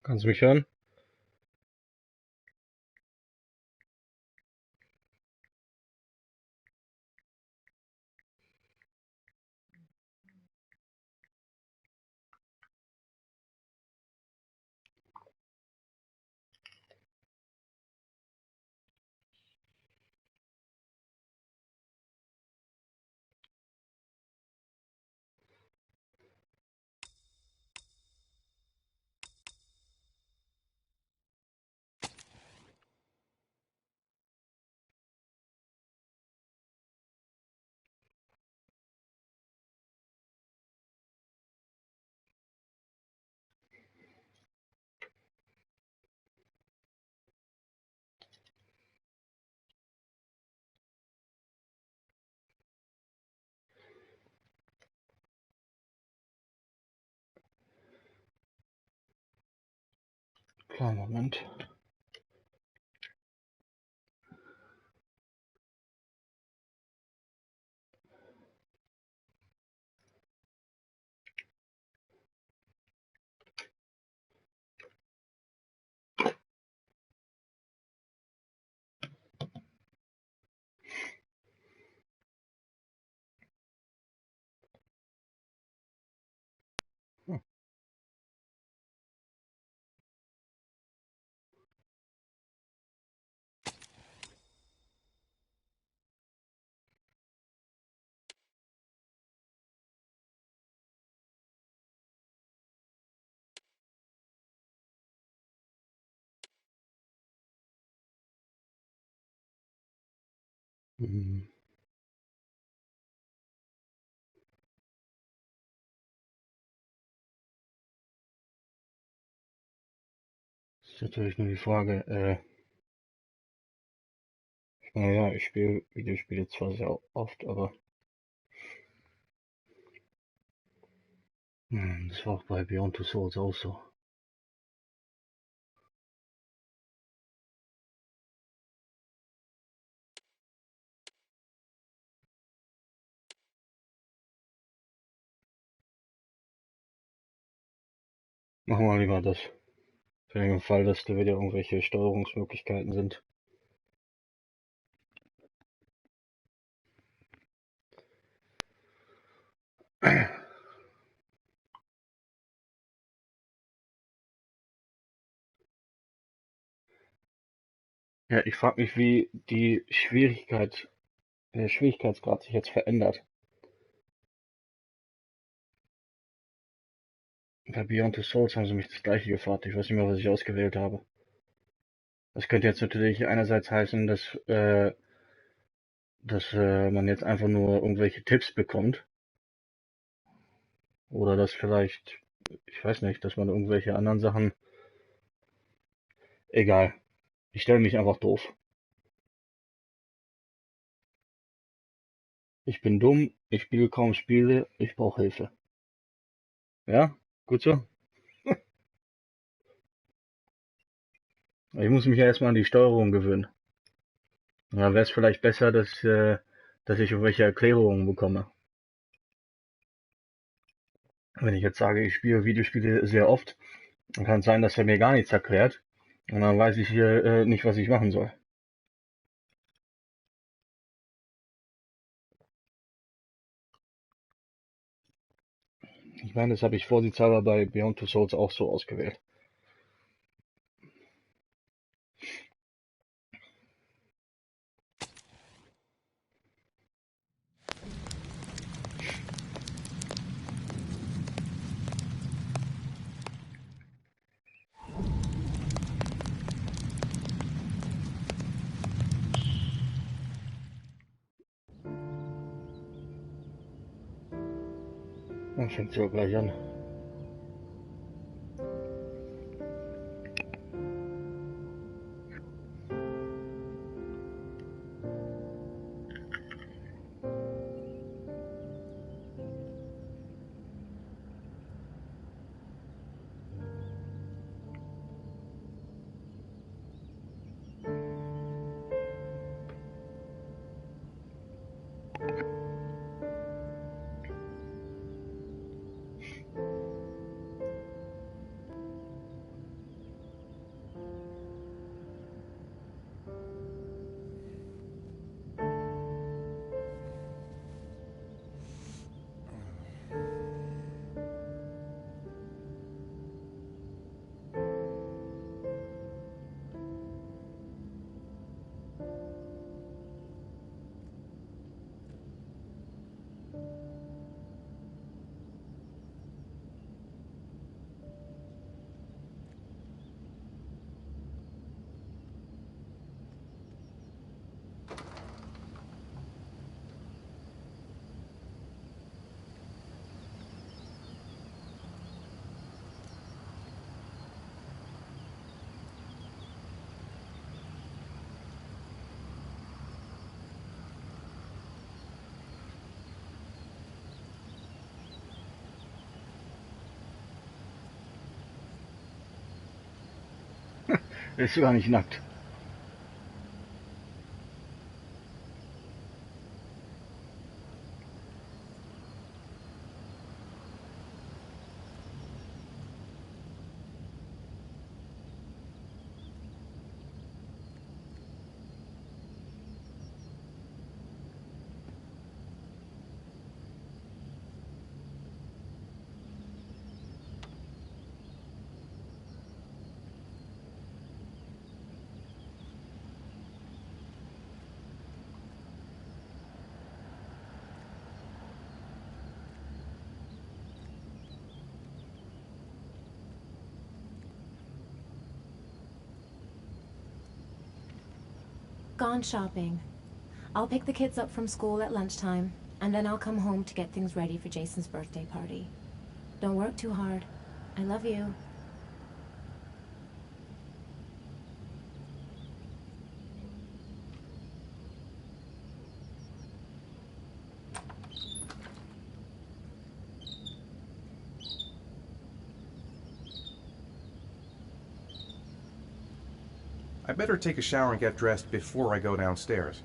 Kannst du mich hören? Kleinen Moment. Hm. Hm. Ist natürlich nur die Frage, naja, ich spiele Videospiele zwar sehr oft, aber das war auch bei Beyond Two Souls auch so. Machen wir lieber das. Für den Fall, dass da wieder irgendwelche Steuerungsmöglichkeiten sind. Ja, ich frage mich, wie die der Schwierigkeitsgrad sich jetzt verändert. Bei Beyond Two Souls haben sie mich das gleiche gefragt. Ich weiß nicht mehr, was ich ausgewählt habe. Das könnte jetzt natürlich einerseits heißen, dass man jetzt einfach nur irgendwelche Tipps bekommt. Oder dass vielleicht, ich weiß nicht, dass man irgendwelche anderen Sachen. Egal. Ich stelle mich einfach doof. Ich bin dumm, ich spiele kaum Spiele, ich brauche Hilfe. Ja? Gut so? Ich muss mich ja erstmal an die Steuerung gewöhnen. Da wäre es vielleicht besser, dass ich irgendwelche Erklärungen bekomme. Wenn ich jetzt sage, ich spiele Videospiele sehr oft, dann kann es sein, dass er mir gar nichts erklärt. Und dann weiß ich hier nicht, was ich machen soll. Ich meine, das habe ich vorsichtshalber bei Beyond Two Souls auch so ausgewählt. Dann fängt es ja gleich an. Er ist sogar nicht nackt. Gone shopping. I'll pick the kids up from school at lunchtime, and then I'll come home to get things ready for Jason's birthday party. Don't work too hard. I love you. I better take a shower and get dressed before I go downstairs.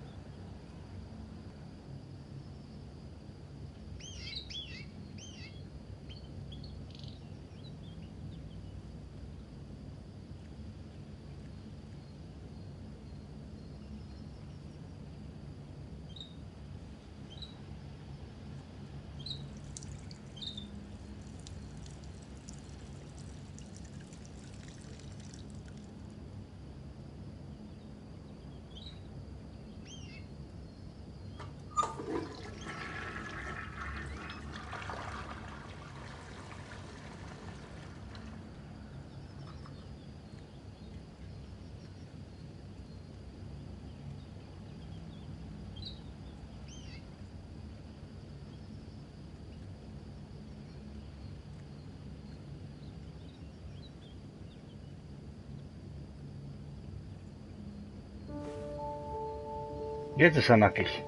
Jetzt ist er nackig.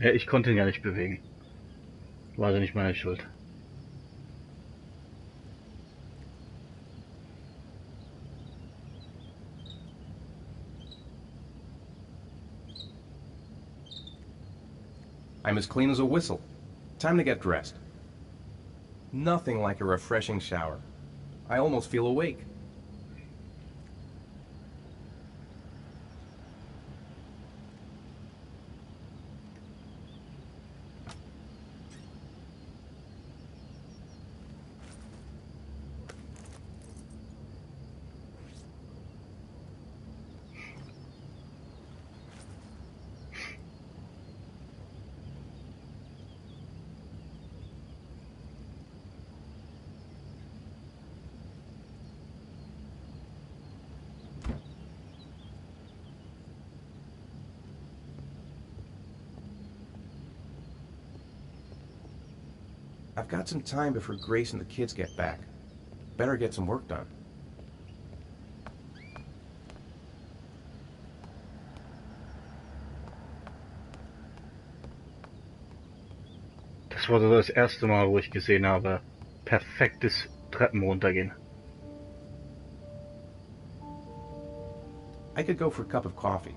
Ja, ich konnte ihn ja nicht bewegen. War also nicht meine Schuld. I'm as clean as a whistle. Time to get dressed. Nothing like a refreshing shower. I almost feel awake. I've got some time before Grace and the kids get back. Better get some work done. Das war so das erste Mal, wo ich gesehen habe, perfektes Treppen runtergehen. I could go for a cup of coffee.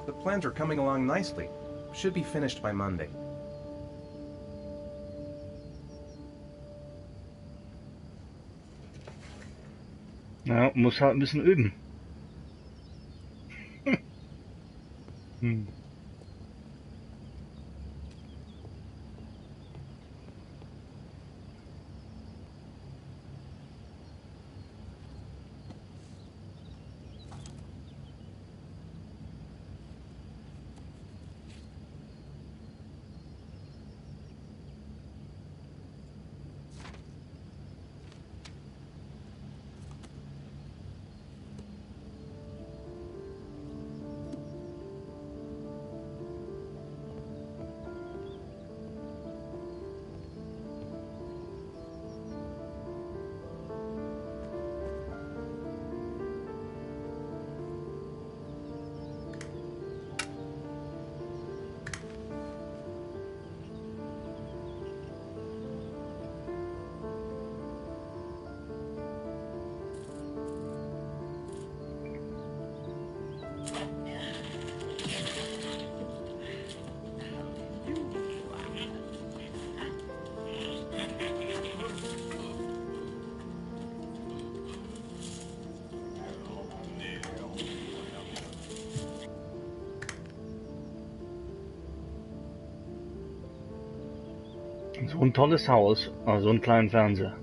The plans are coming along nicely. Should be finished by Monday. Ja, muss halt ein bisschen üben. Hm. So ein tolles Haus, also einen kleinen Fernseher.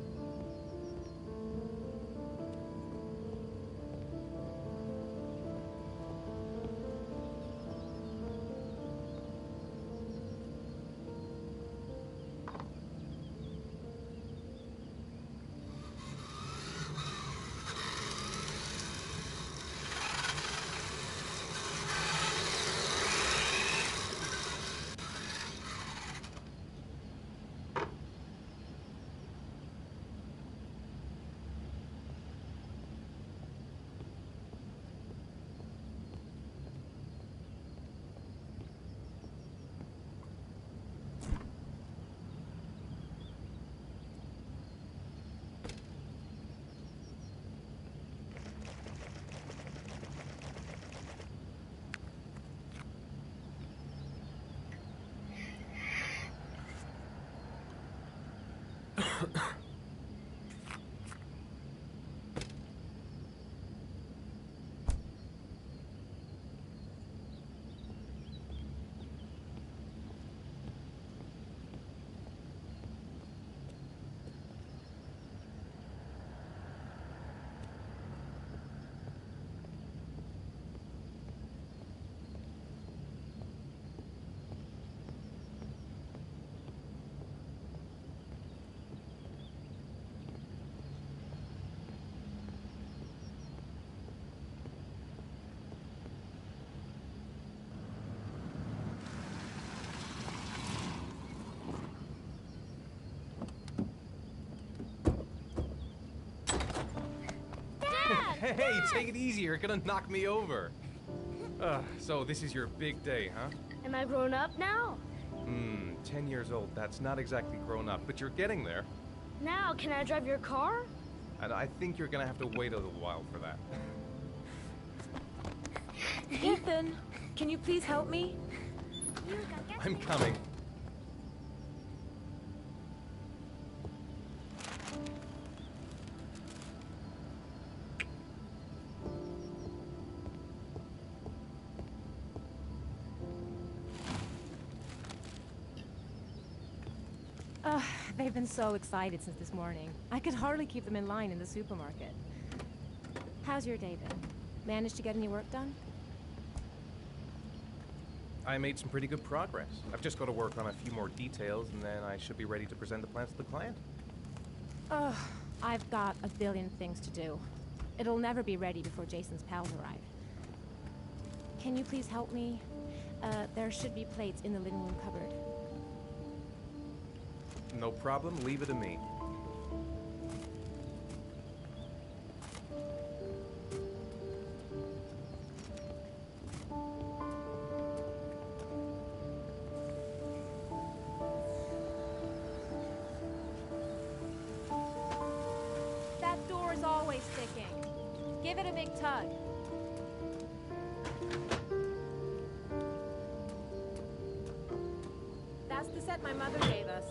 Hey, take it easy. You're gonna knock me over. So this is your big day, huh? Am I grown up now? 10 years old. That's not exactly grown up, but you're getting there. Now, can I drive your car? And I think you're gonna have to wait a little while for that. Ethan, can you please help me? I'm coming. They've been so excited since this morning. I could hardly keep them in line in the supermarket. How's your day been? Managed to get any work done? I made some pretty good progress. I've just got to work on a few more details, and then I should be ready to present the plans to the client. Ugh, I've got a billion things to do. It'll never be ready before Jason's pals arrive. Can you please help me? There should be plates in the living room cupboard. No problem. Leave it to me. That door is always sticking. Give it a big tug. That's the set my mother gave us.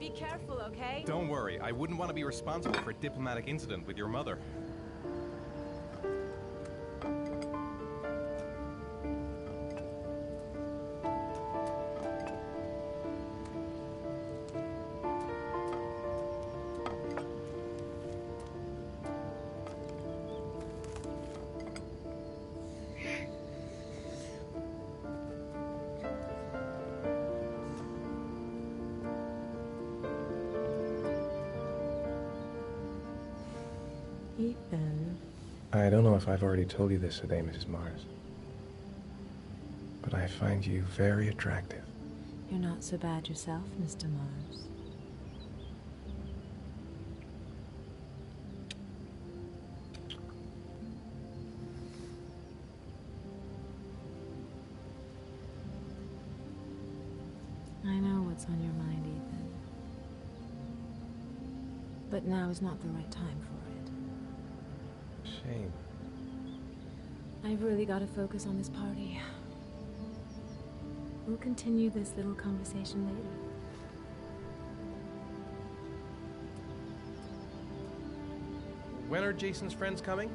Be careful, okay? Don't worry. I wouldn't want to be responsible for a diplomatic incident with your mother. Ethan. I don't know if I've already told you this today, Mrs. Mars, but I find you very attractive. You're not so bad yourself, Mr. Mars. I know what's on your mind, Ethan. But now is not the right time for it. Shame. I've really got to focus on this party. We'll continue this little conversation later. When are Jason's friends coming?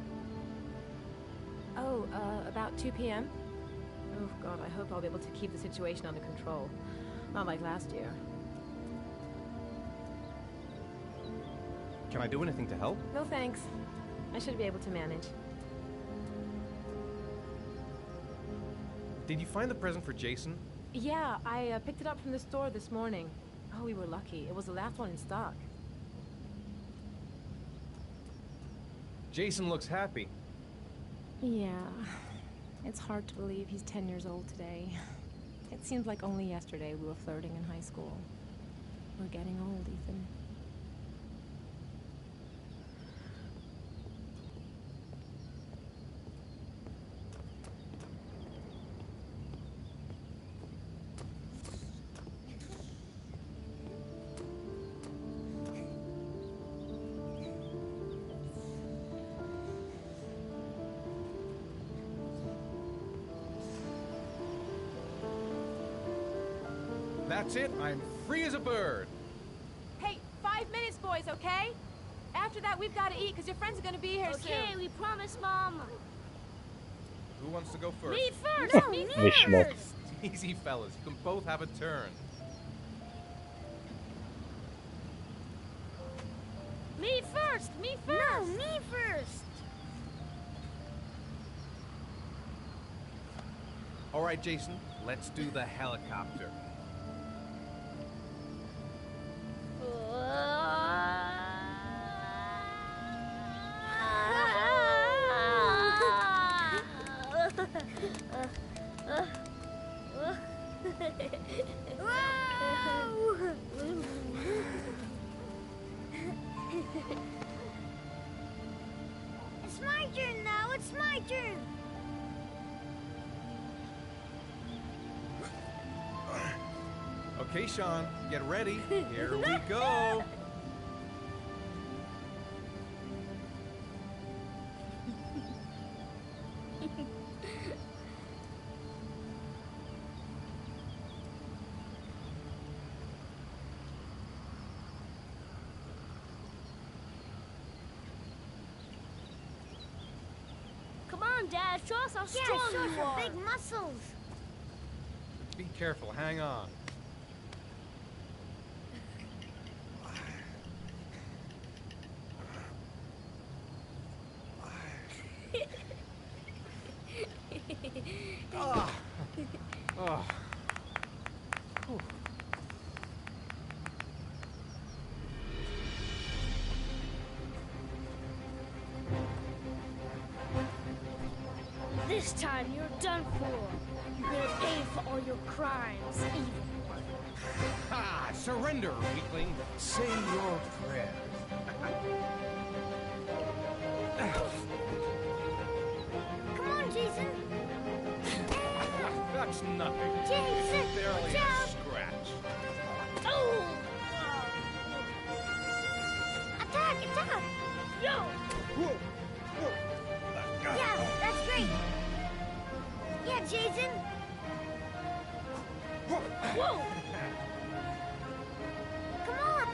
Oh, about 2 p.m.? Oh, God, I hope I'll be able to keep the situation under control. Not like last year. Can I do anything to help? No thanks. I should be able to manage. Did you find the present for Jason? Yeah, I picked it up from the store this morning. Oh, we were lucky. It was the last one in stock. Jason looks happy. Yeah. It's hard to believe he's 10 years old today. It seems like only yesterday we were flirting in high school. We're getting old, Ethan. That's it. I'm free as a bird. Hey, 5 minutes, boys, okay? After that, we've got to eat, because your friends are going to be here soon. Okay, we promise, Mom. Who wants to go first? Me first! No, me me Schmuck. first! Easy, fellas. You can both have a turn. Me first! Me first! No, me first! All right, Jason. Let's do the helicopter. It's my turn now, it's my turn! Okay, Sean, get ready. Here we go. Come on, Dad, show us how strong you are! Big muscles! Be careful. Hang on. Ah. Oh. Whew. This time you're done for. You're gonna pay for all your crimes, evil one. Ha! Surrender, weakling. Say your prayers. Come on, Jason! That's nothing. Jason, It's barely watch a out. scratch. Oh! Attack! Attack! Yo! Whoa. Yeah, that's great! Yeah, Jason! Whoa! Come on!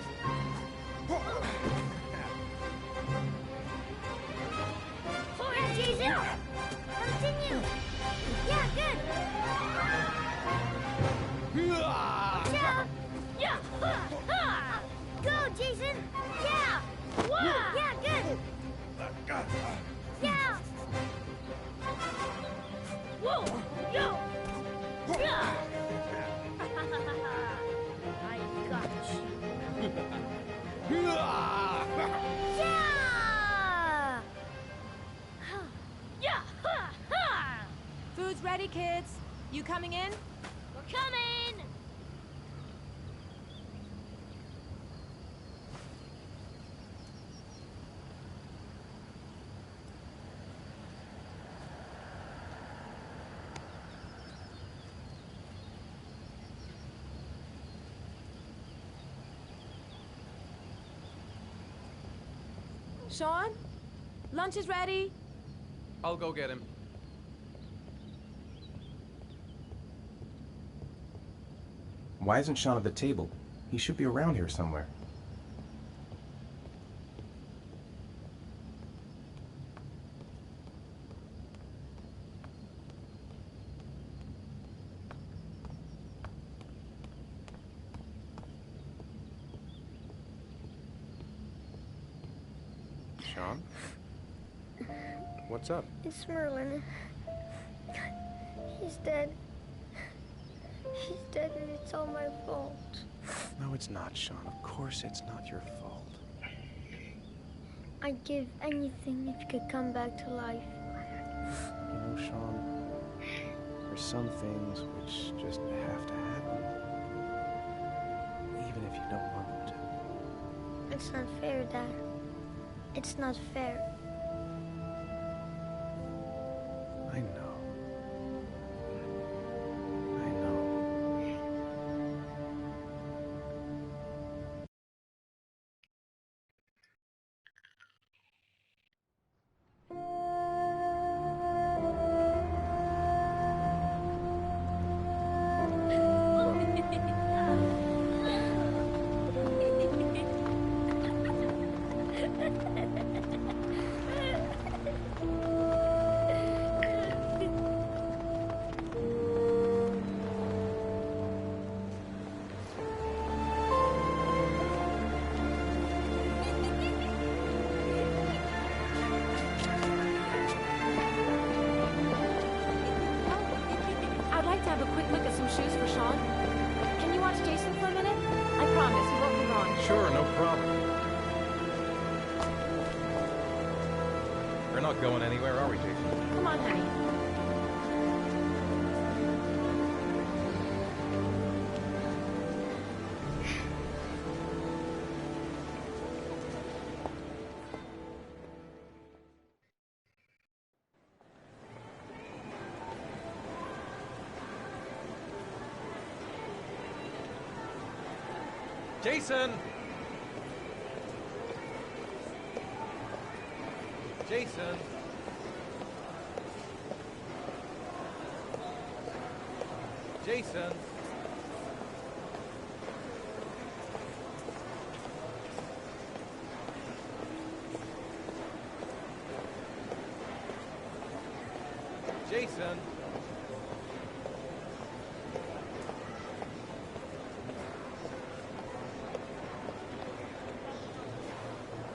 Yeah, Jason! Continue! Yeah, good! Watch out! Yeah! Go, Jason! Yeah! Yeah, good! Yeah! Whoa! Yo! Yeah! I got you. Food's ready, kids. You coming in? We're coming! Sean? Lunch is ready. I'll go get him. Why isn't Sean at the table? He should be around here somewhere. Sean? What's up? It's Merlin. He's dead. He's dead and it's all my fault. No, it's not, Sean. Of course it's not your fault. I'd give anything if you could come back to life. You know, Sean, there's some things which just have to happen. Even if you don't want them to. It's not fair, Dad. It's not fair. I know. I know. I'd like to have a quick look at some shoes for Sean. Can you watch Jason for a minute? I promise, he won't be long. Sure, no problem. We're not going anywhere, are we, Jason? Come on, honey. Jason! Jason! Jason! Jason!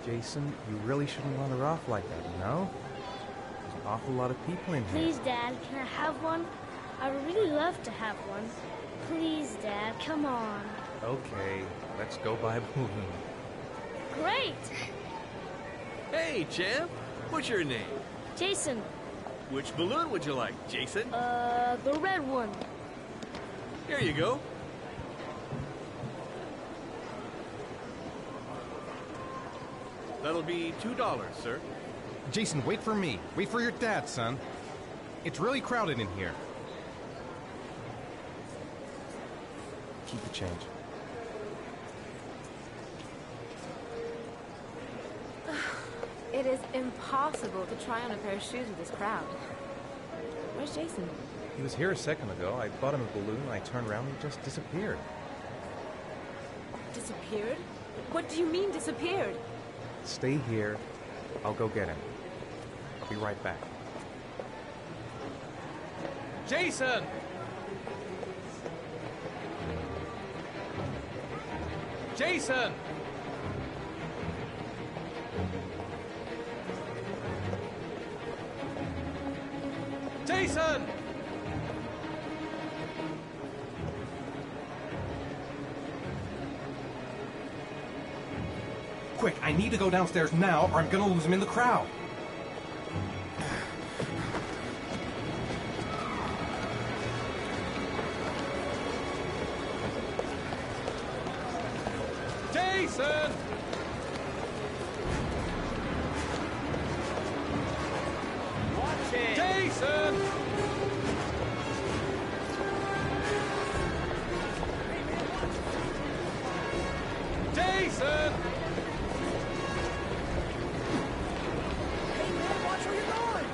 Jason, you really shouldn't run her off like that, you know? There's an awful lot of people in here. Please, Dad, can I have one? I would really love to have one. Please, Dad, come on. Okay, let's go buy a balloon. Great! Hey, champ. What's your name? Jason, Which balloon would you like, Jason? the red one. Here you go. That'll be $2, sir. Jason, wait for me. Wait for your dad, son. It's really crowded in here. Keep the change. It is impossible to try on a pair of shoes with this crowd. Where's Jason? He was here a second ago. I bought him a balloon, and I turned around and he just disappeared. Disappeared? What do you mean disappeared? Stay here. I'll go get him. I'll be right back. Jason! Jason! Jason! Quick, I need to go downstairs now or I'm gonna lose him in the crowd. Jason! Watch it! Jason! Jason! Hey man, watch where you're going!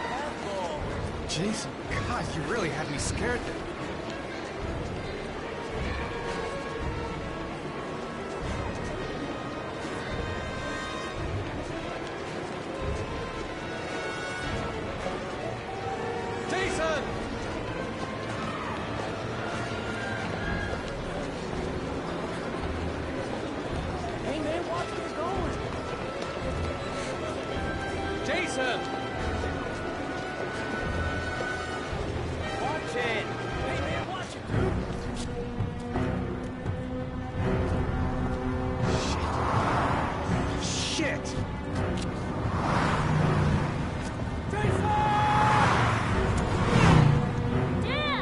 Careful! Jason, God, you really had me scared there. Jason! Hey man, watch where you're going! Jason! Watch it! Hey man, watch it, dude! Shit! Dad!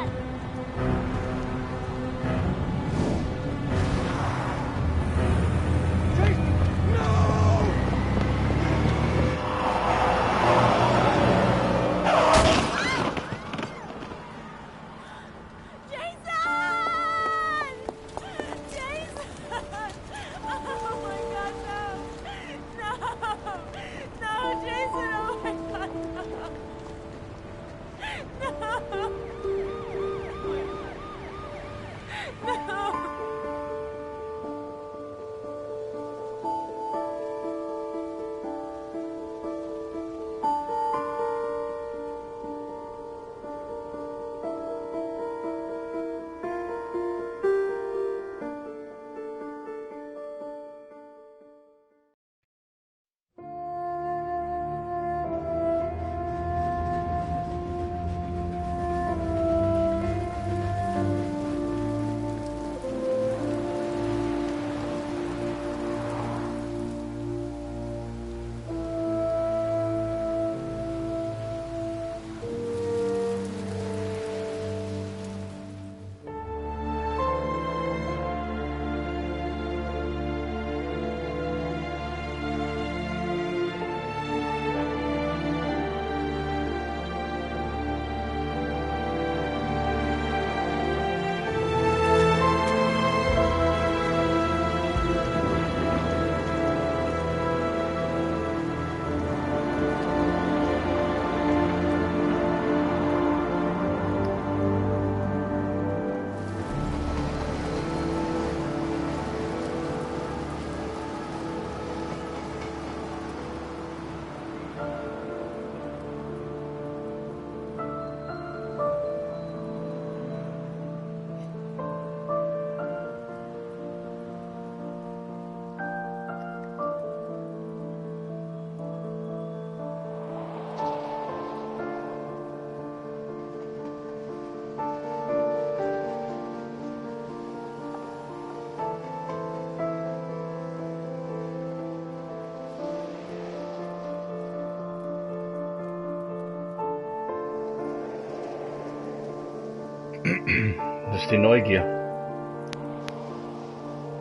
Das ist die Neugier.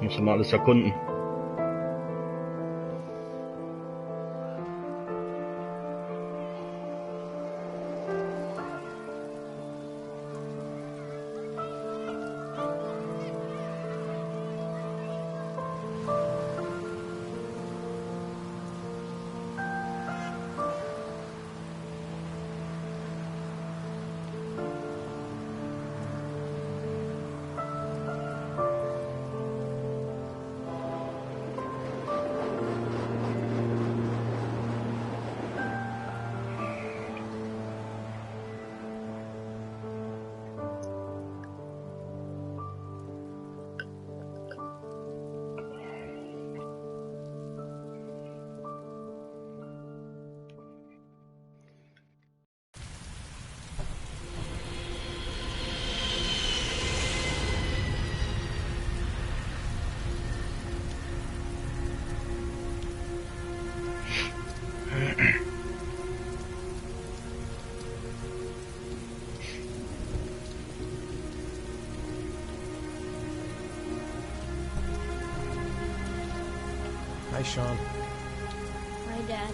Muss immer alles erkunden. Sean. My dad.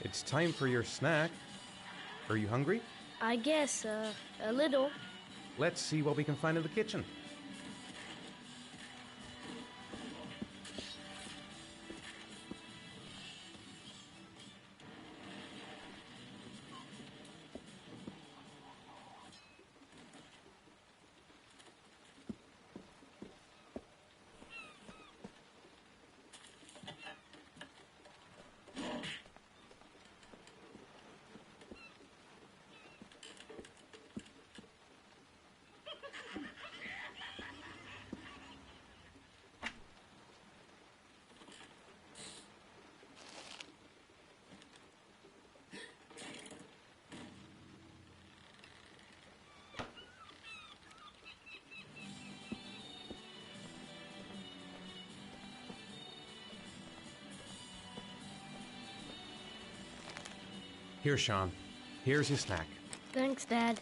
It's time for your snack. Are you hungry? I guess, a little. Let's see what we can find in the kitchen. Here, Sean. Here's your snack. Thanks, Dad.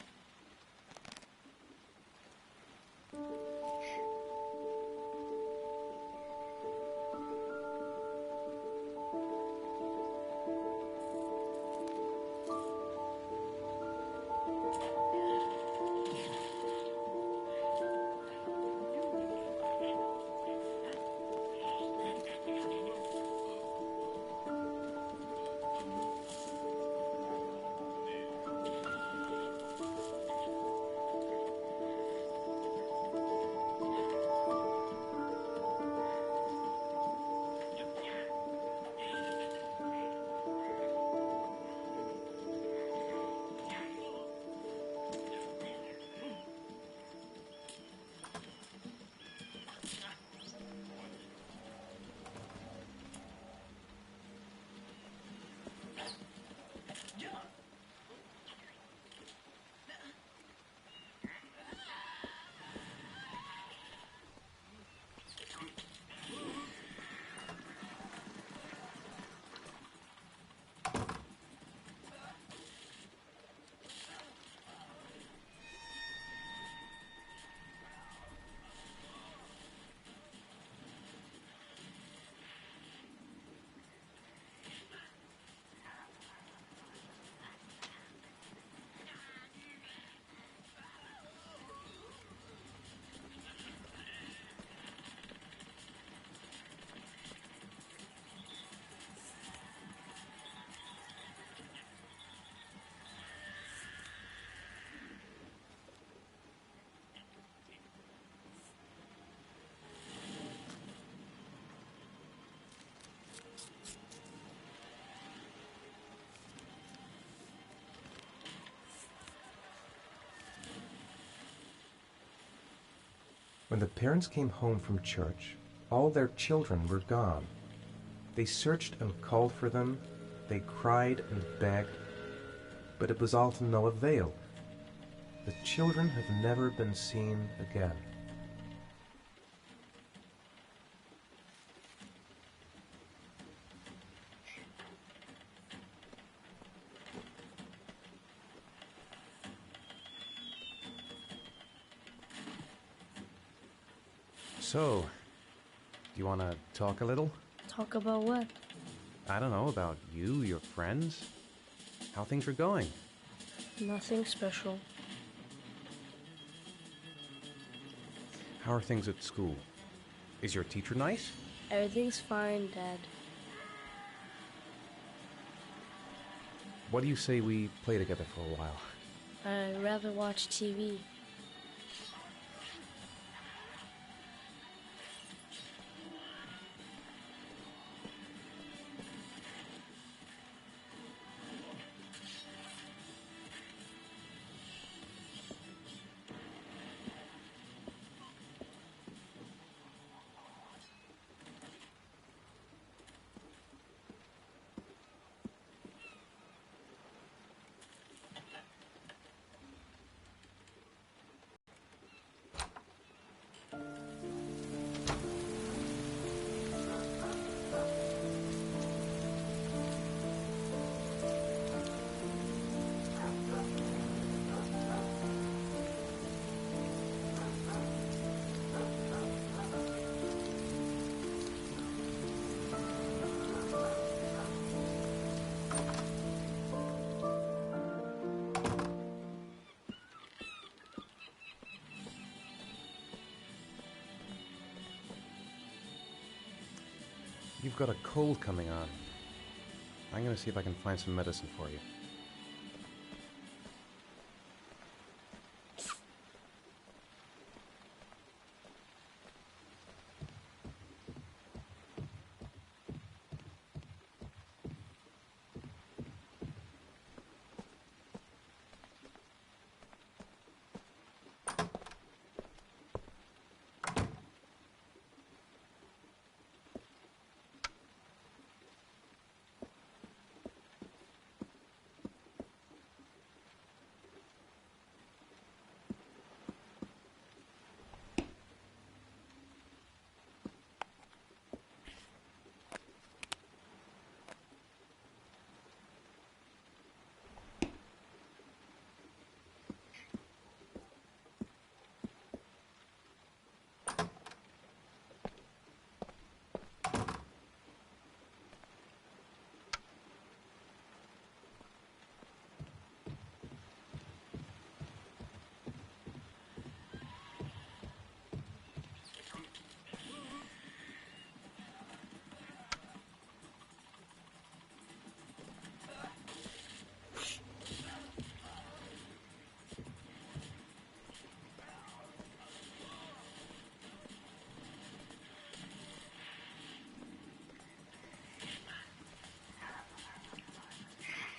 When the parents came home from church, all their children were gone. They searched and called for them. They cried and begged, but it was all to no avail. The children have never been seen again. So, do you want to talk a little? Talk about what? I don't know, about you, your friends, how things are going. Nothing special. How are things at school? Is your teacher nice? Everything's fine, Dad. What do you say we play together for a while? I'd rather watch TV. You've got a cold coming on. I'm gonna see if I can find some medicine for you.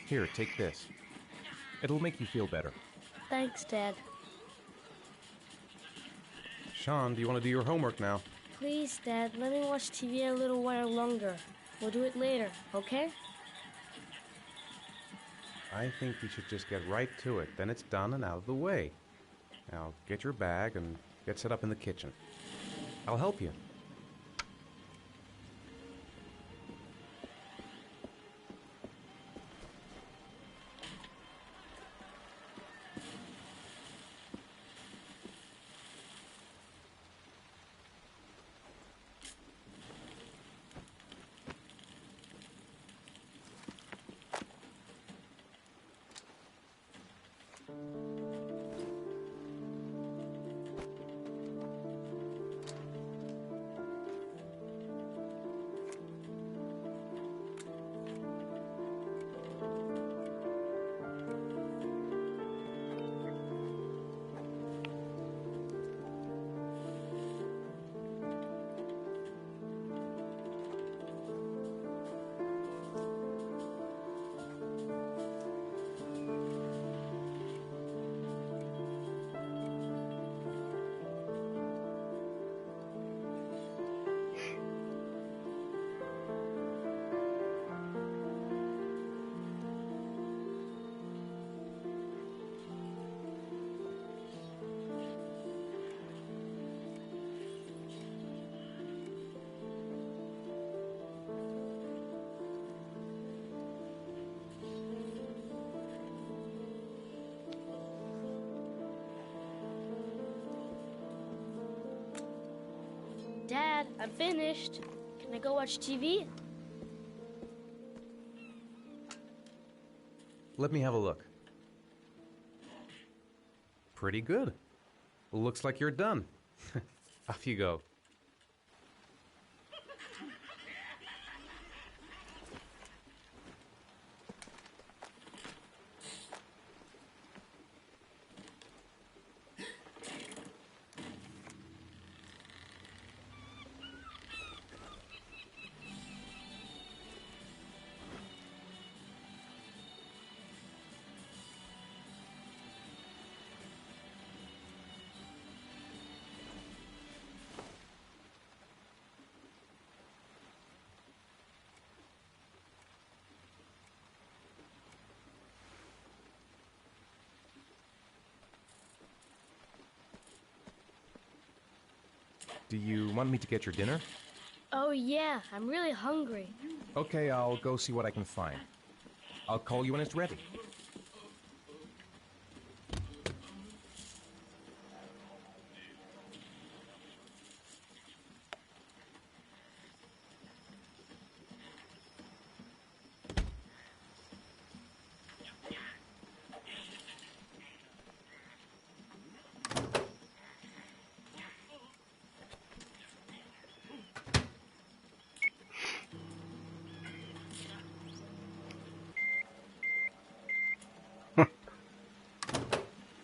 Here, take this. It'll make you feel better. Thanks, Dad. Sean, do you want to do your homework now? Please, Dad, let me watch TV a little while longer. We'll do it later, okay? I think we should just get right to it. Then it's done and out of the way. Now, get your bag and get set up in the kitchen. I'll help you. Dad, I'm finished. Can I go watch TV? Let me have a look. Pretty good. Looks like you're done. Off you go. Do you want me to get your dinner? Oh yeah, I'm really hungry. Okay, I'll go see what I can find. I'll call you when it's ready.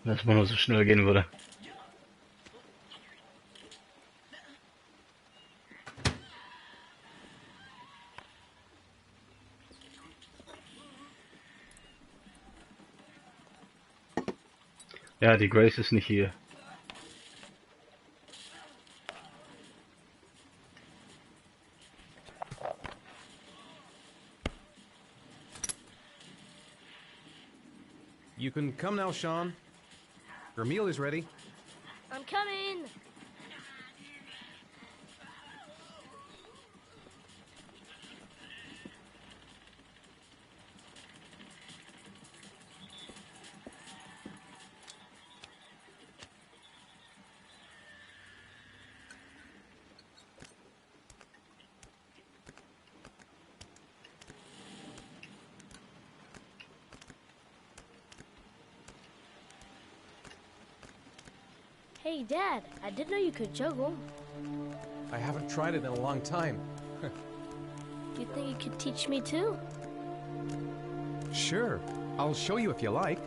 Dass man nur so schnell gehen würde. Ja, die Grace ist nicht hier. You can come now, Sean. Your meal is ready. I'm coming! Hey, Dad, I didn't know you could juggle. I haven't tried it in a long time. You think you could teach me too? Sure. I'll show you if you like.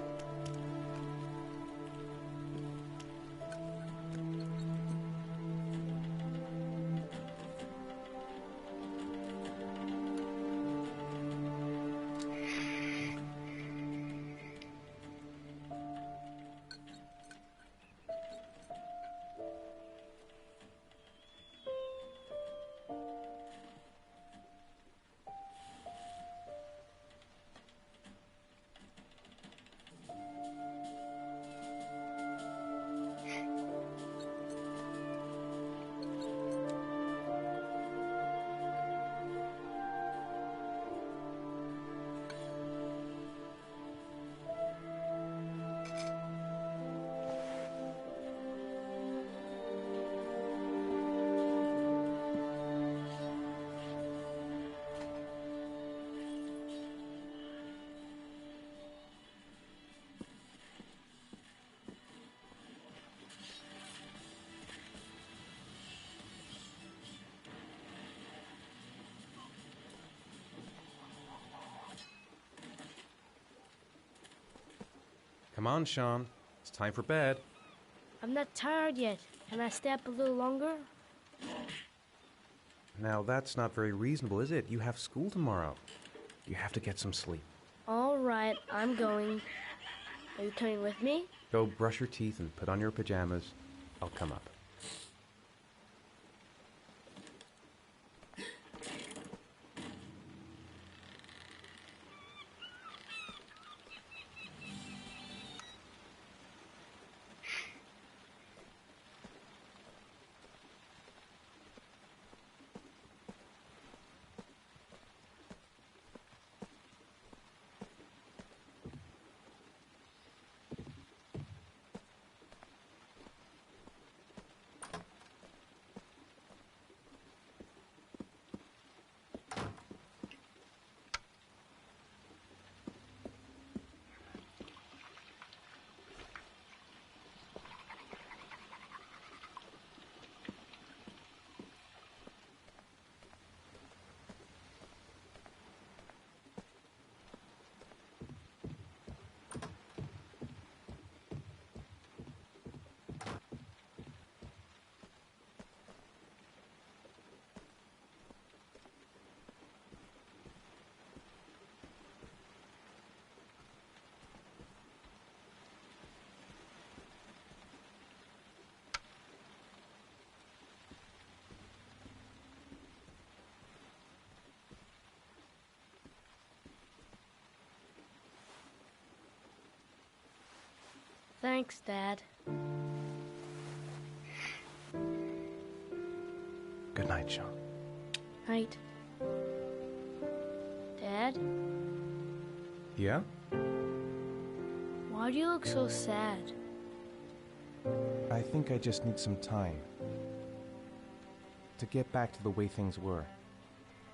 Come on, Sean. It's time for bed. I'm not tired yet. Can I stay up a little longer? Now, that's not very reasonable, is it? You have school tomorrow. You have to get some sleep. All right, I'm going. Are you coming with me? Go brush your teeth and put on your pajamas. I'll come up. Thanks, Dad. Good night, Sean. Night. Dad, Yeah? why do you look so sad? I think I just need some time to get back to the way things were.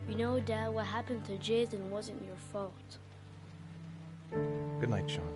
You know, Dad, what happened to Jason wasn't your fault. Good night, Sean.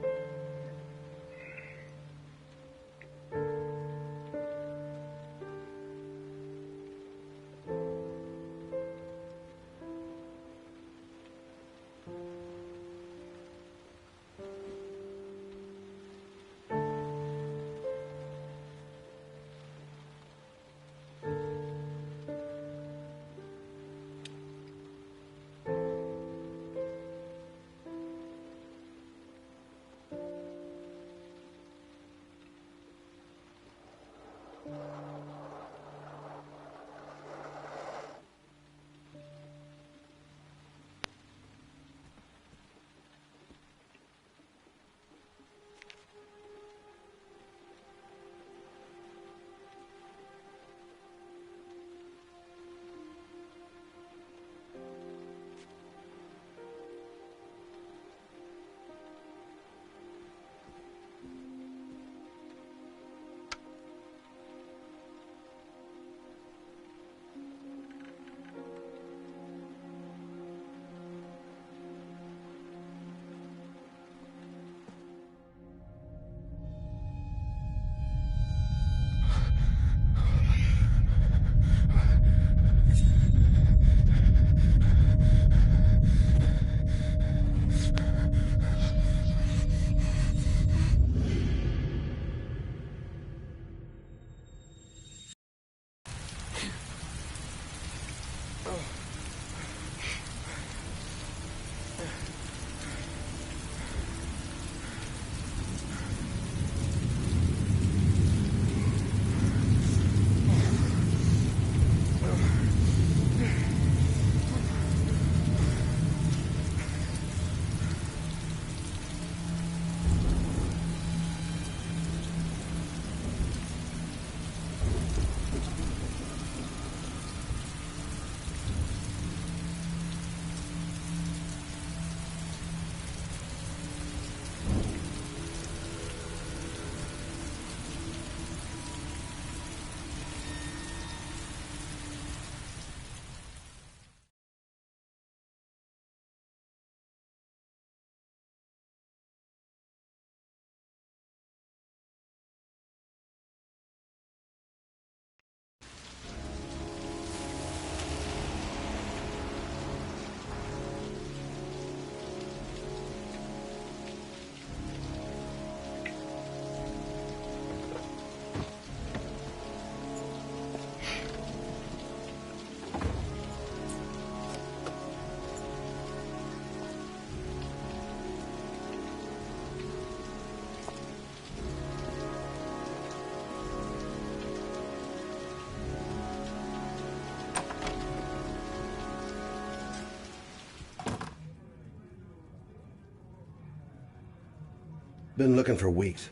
Been looking for weeks.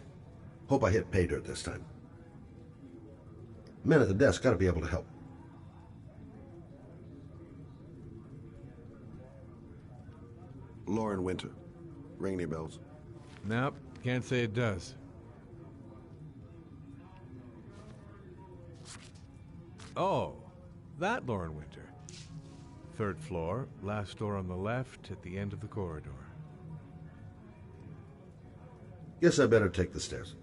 Hope I hit pay dirt this time. Men at the desk gotta be able to help. Lauren Winter. Ring any bells? Nope, can't say it does. Oh, that Lauren Winter. 3rd floor, last door on the left at the end of the corridor. Guess I better take the stairs.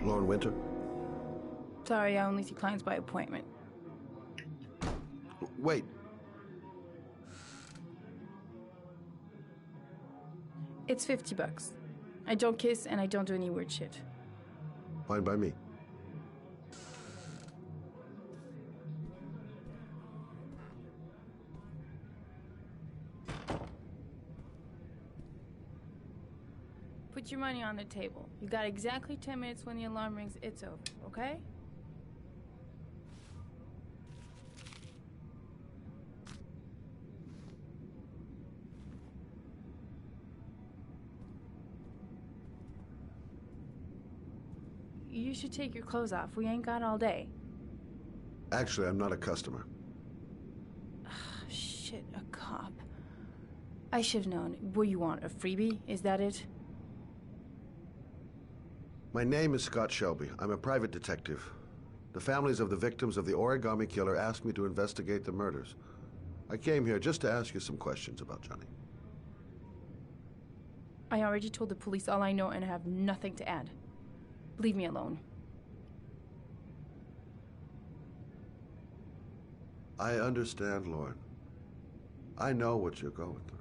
Lauren Winter? Sorry, I only see clients by appointment. Wait. It's $50. I don't kiss and I don't do any weird shit. Fine by me. put your money on the table. You got exactly 10 minutes. When the alarm rings, it's over, okay? You should take your clothes off. We ain't got all day. Actually, I'm not a customer. Shit, a cop. I should have known. What do you want, a freebie? Is that it? My name is Scott Shelby. I'm a private detective. The families of the victims of the Origami Killer asked me to investigate the murders. I came here just to ask you some questions about Johnny. I already told the police all I know and I have nothing to add. Leave me alone. I understand, Lauren. I know what you're going through.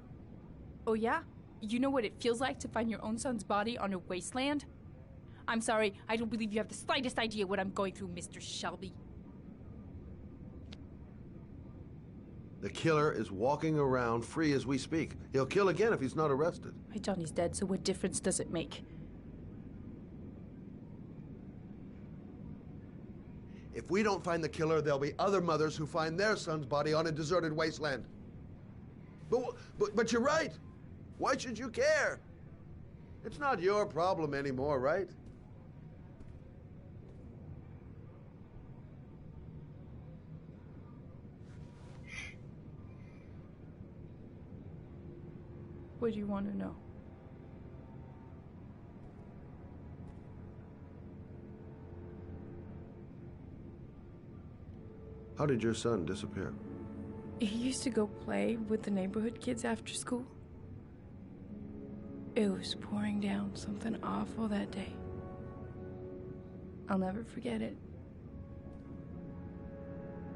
Oh yeah? You know what it feels like to find your own son's body on a wasteland? I'm sorry, I don't believe you have the slightest idea what I'm going through, Mr. Shelby. The killer is walking around free as we speak. He'll kill again if he's not arrested. My Johnny's dead, so what difference does it make? If we don't find the killer, there'll be other mothers who find their son's body on a deserted wasteland. But you're right. Why should you care? It's not your problem anymore, right? What do you want to know? How did your son disappear? He used to go play with the neighborhood kids after school. It was pouring down something awful that day. I'll never forget it.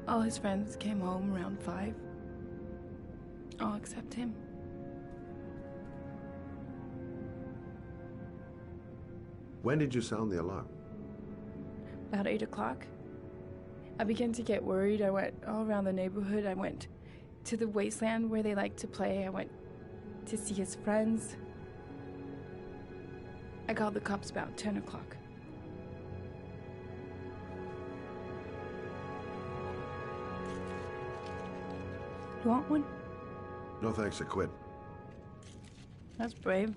All his friends came home around 5. All except him. When did you sound the alarm? About 8 o'clock. I began to get worried. I went all around the neighborhood. I went to the wasteland where they like to play. I went to see his friends. I called the cops about 10 o'clock. You want one? No thanks, I quit. That's brave.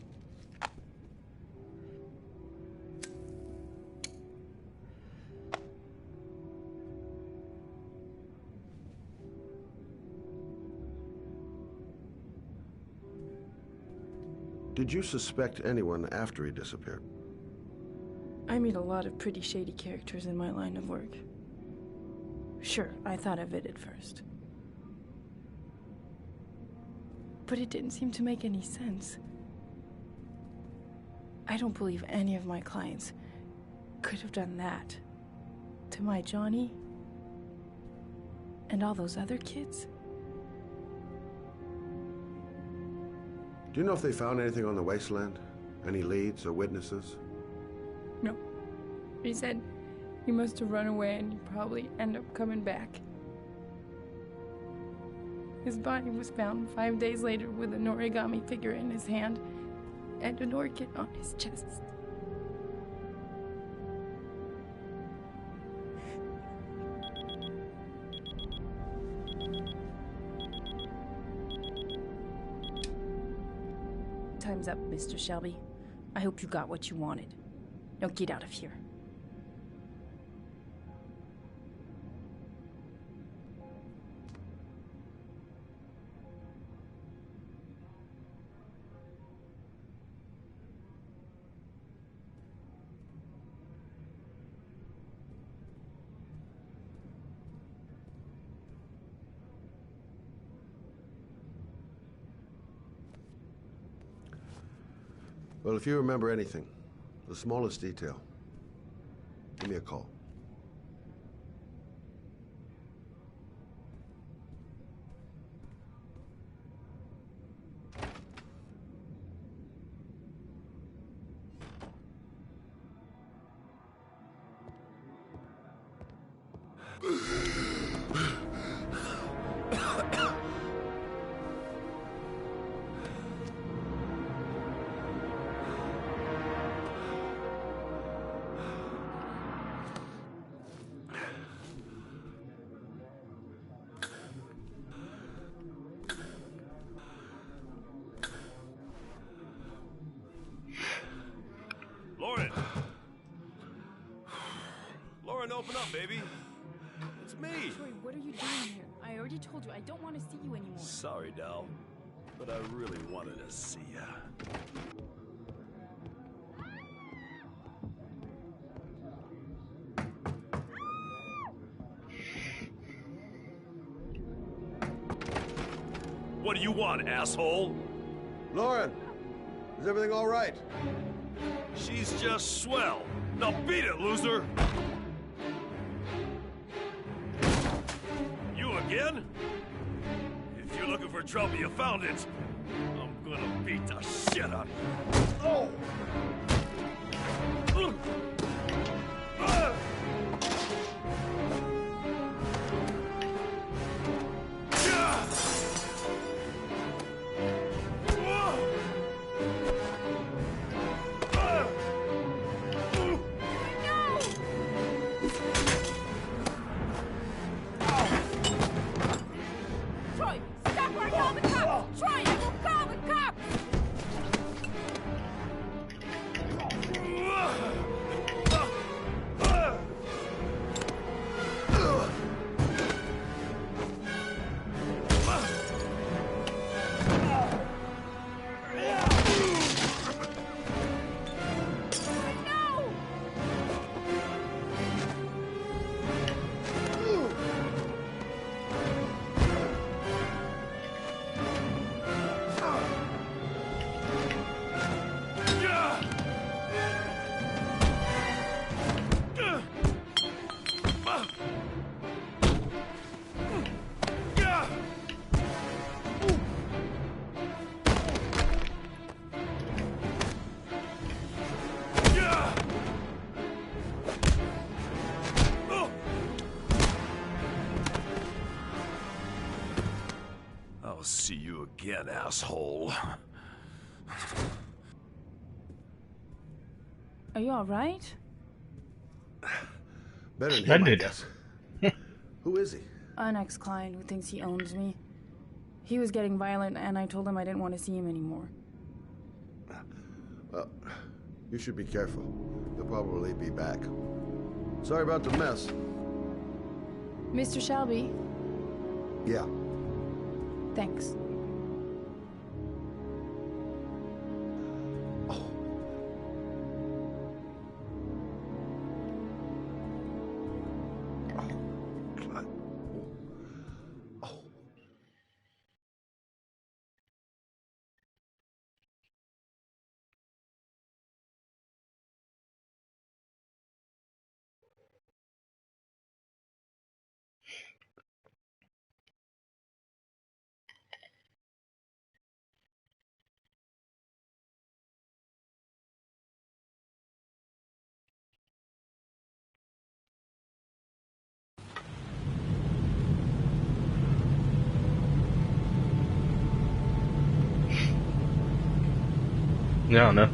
Did you suspect anyone after he disappeared? I meet a lot of pretty shady characters in my line of work. Sure, I thought of it at first. But it didn't seem to make any sense. I don't believe any of my clients could have done that to my Johnny and all those other kids. Do you know if they found anything on the wasteland? Any leads or witnesses? No. He said he must have run away and he'd probably end up coming back. His body was found 5 days later with an origami figure in his hand and an orchid on his chest. Time's up, Mr. Shelby. I hope you got what you wanted. Now get out of here. Well, if you remember anything, the smallest detail, give me a call. and open up, baby. It's me. Troy, what are you doing here? I already told you I don't want to see you anymore. Sorry, Dal, but I really wanted to see ya. What do you want, asshole? Lauren, is everything all right? She's just swell. Now beat it, loser! You again? If you're looking for trouble, you found it. I'm gonna beat the shit out of you. Oh! Troy, stop or I call the cops! Troy, I will call the cops! I'll see you again, asshole. Are you alright? Better than him, I Splendid. guess. Who is he? An ex-client who thinks he owns me. He was getting violent, and I told him I didn't want to see him anymore. Well, you should be careful. He'll probably be back. Sorry about the mess. Mr. Shelby, Yeah. thanks. Ja, ne?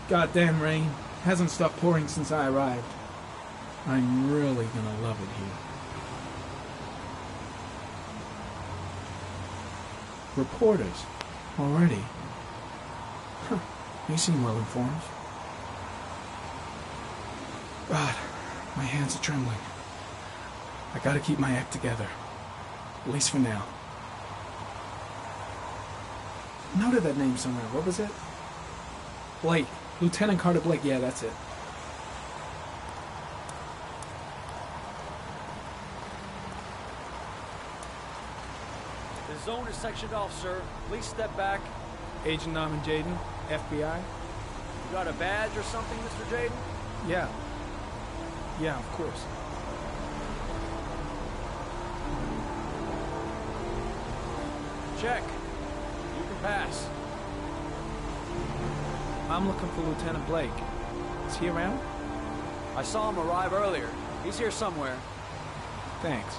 Goddamn rain. Hasn't stopped pouring since I arrived. I'm really gonna love it here. Reporters. Already. Huh. They seem well informed. God, my hands are trembling. I gotta keep my act together. At least for now. Noted that name somewhere. What was it? Blake. Lieutenant Carter Blake. Yeah, that's it. The zone is sectioned off, sir. Please step back. Agent Norman Jaden, FBI. You got a badge or something, Mr. Jaden? Yeah. Yeah, of course. Check. You can pass. I'm looking for Lieutenant Blake. Is he around? I saw him arrive earlier. He's here somewhere. Thanks.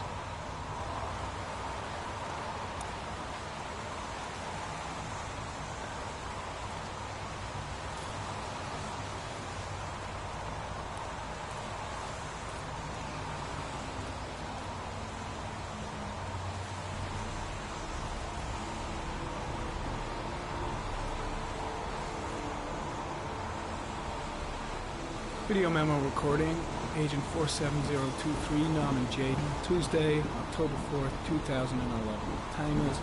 Video memo recording, Agent 47023, Norman Jayden, Tuesday, October 4th, 2011. Time is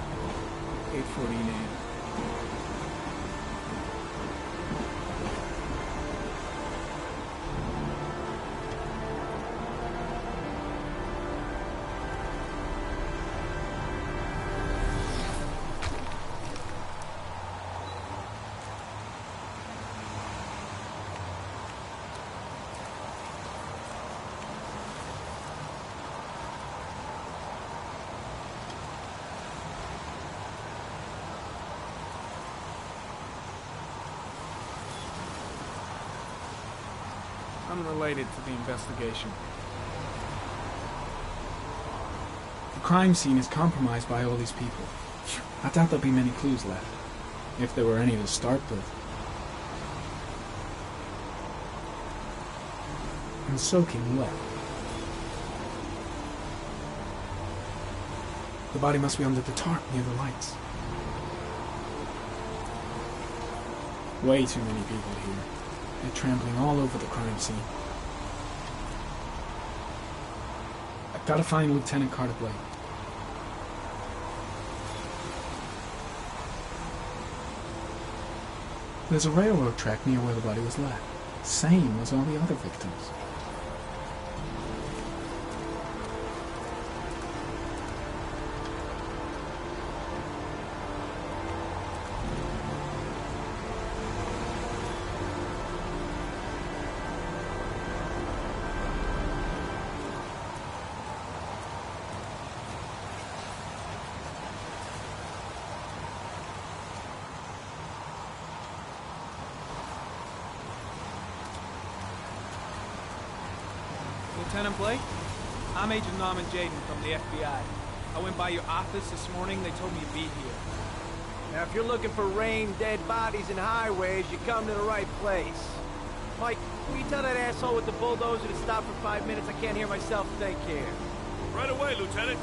8:14 a.m. Unrelated to the investigation. The crime scene is compromised by all these people. I doubt there'll be many clues left, if there were any to start with. I'm soaking wet. The body must be under the tarp near the lights. Way too many people here. They're trampling all over the crime scene. I've got to find Lieutenant Carter Blake. There's a railroad track near where the body was left. Same as all the other victims. Lieutenant Blake? I'm Agent Norman Jayden from the FBI. I went by your office this morning. They told me you'd be here. Now, if you're looking for rain, dead bodies, and highways, you come to the right place. Mike, will you tell that asshole with the bulldozer to stop for 5 minutes? I can't hear myself think here. Right away, Lieutenant.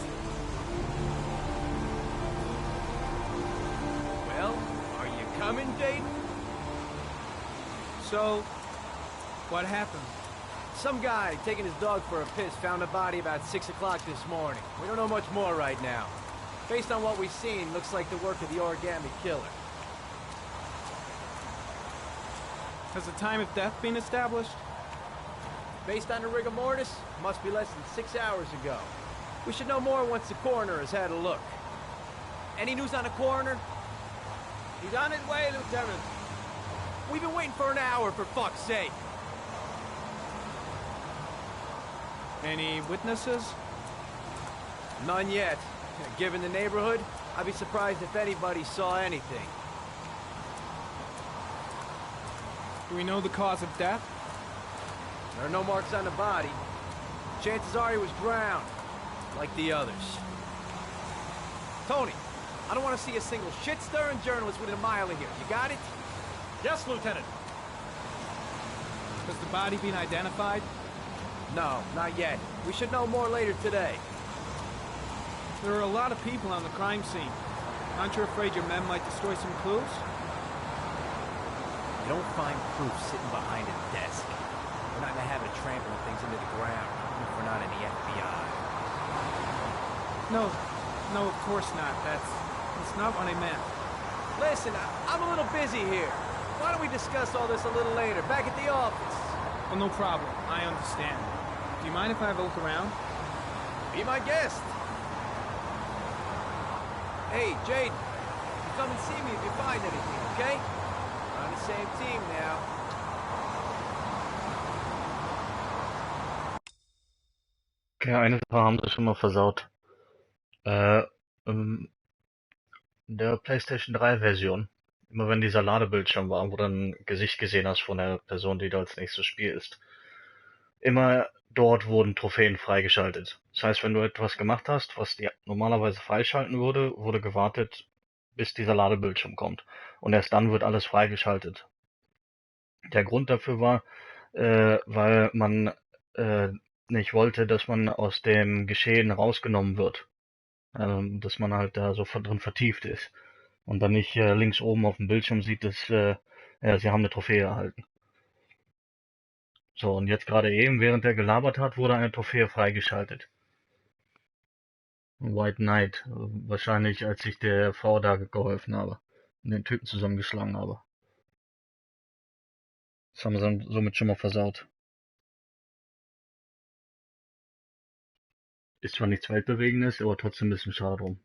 Well, are you coming, Jayden? So, what happened? Some guy taking his dog for a piss found a body about 6 o'clock this morning. We don't know much more right now. Based on what we've seen, looks like the work of the Origami Killer. Has the time of death been established? Based on the rigor mortis, must be less than 6 hours ago. We should know more once the coroner has had a look. Any news on the coroner? He's on his way, Lieutenant. We've been waiting for an hour, for fuck's sake. Any witnesses? None yet. Given the neighborhood, I'd be surprised if anybody saw anything. Do we know the cause of death? There are no marks on the body. Chances are he was drowned, like the others. Tony, I don't want to see a single shit-stirring journalist within a mile of here. You got it? Yes, Lieutenant. Has the body been identified? No, not yet. We should know more later today. There are a lot of people on the crime scene. Aren't you afraid your men might destroy some clues? You don't find proof sitting behind a desk. We're not in the habit of trampling things into the ground, even if we're not in the FBI. No, of course not. That's not what I meant. Listen, I'm a little busy here. Why don't we discuss all this a little later, back at the office? Well, no problem. I understand. Do you mind if I have a look around? Be my guest. Hey, Jade, you come and see me if you find anything, okay? We're on the same team now. Okay, eine Sache haben sie schon mal versaut. In der PlayStation 3 Version, immer wenn dieser Ladebildschirm war, wo du ein Gesicht gesehen hast von der Person, die du als nächstes spielst, immer dort wurden Trophäen freigeschaltet. Das heißt, wenn du etwas gemacht hast, was dir normalerweise freischalten würde, wurde gewartet, bis dieser Ladebildschirm kommt. Und erst dann wird alles freigeschaltet. Der Grund dafür war, weil man nicht wollte, dass man aus dem Geschehen rausgenommen wird. Dass man halt da so drin vertieft ist. Und dann nicht links oben auf dem Bildschirm sieht, dass ja, sie haben eine Trophäe erhalten. So, und jetzt gerade eben, während er gelabert hat, wurde eine Trophäe freigeschaltet. White Knight. Wahrscheinlich, als ich der Frau da geholfen habe. Und den Typen zusammengeschlagen habe. Das haben sie dann somit schon mal versaut. Ist zwar nichts Weltbewegendes, aber trotzdem ein bisschen schade drum.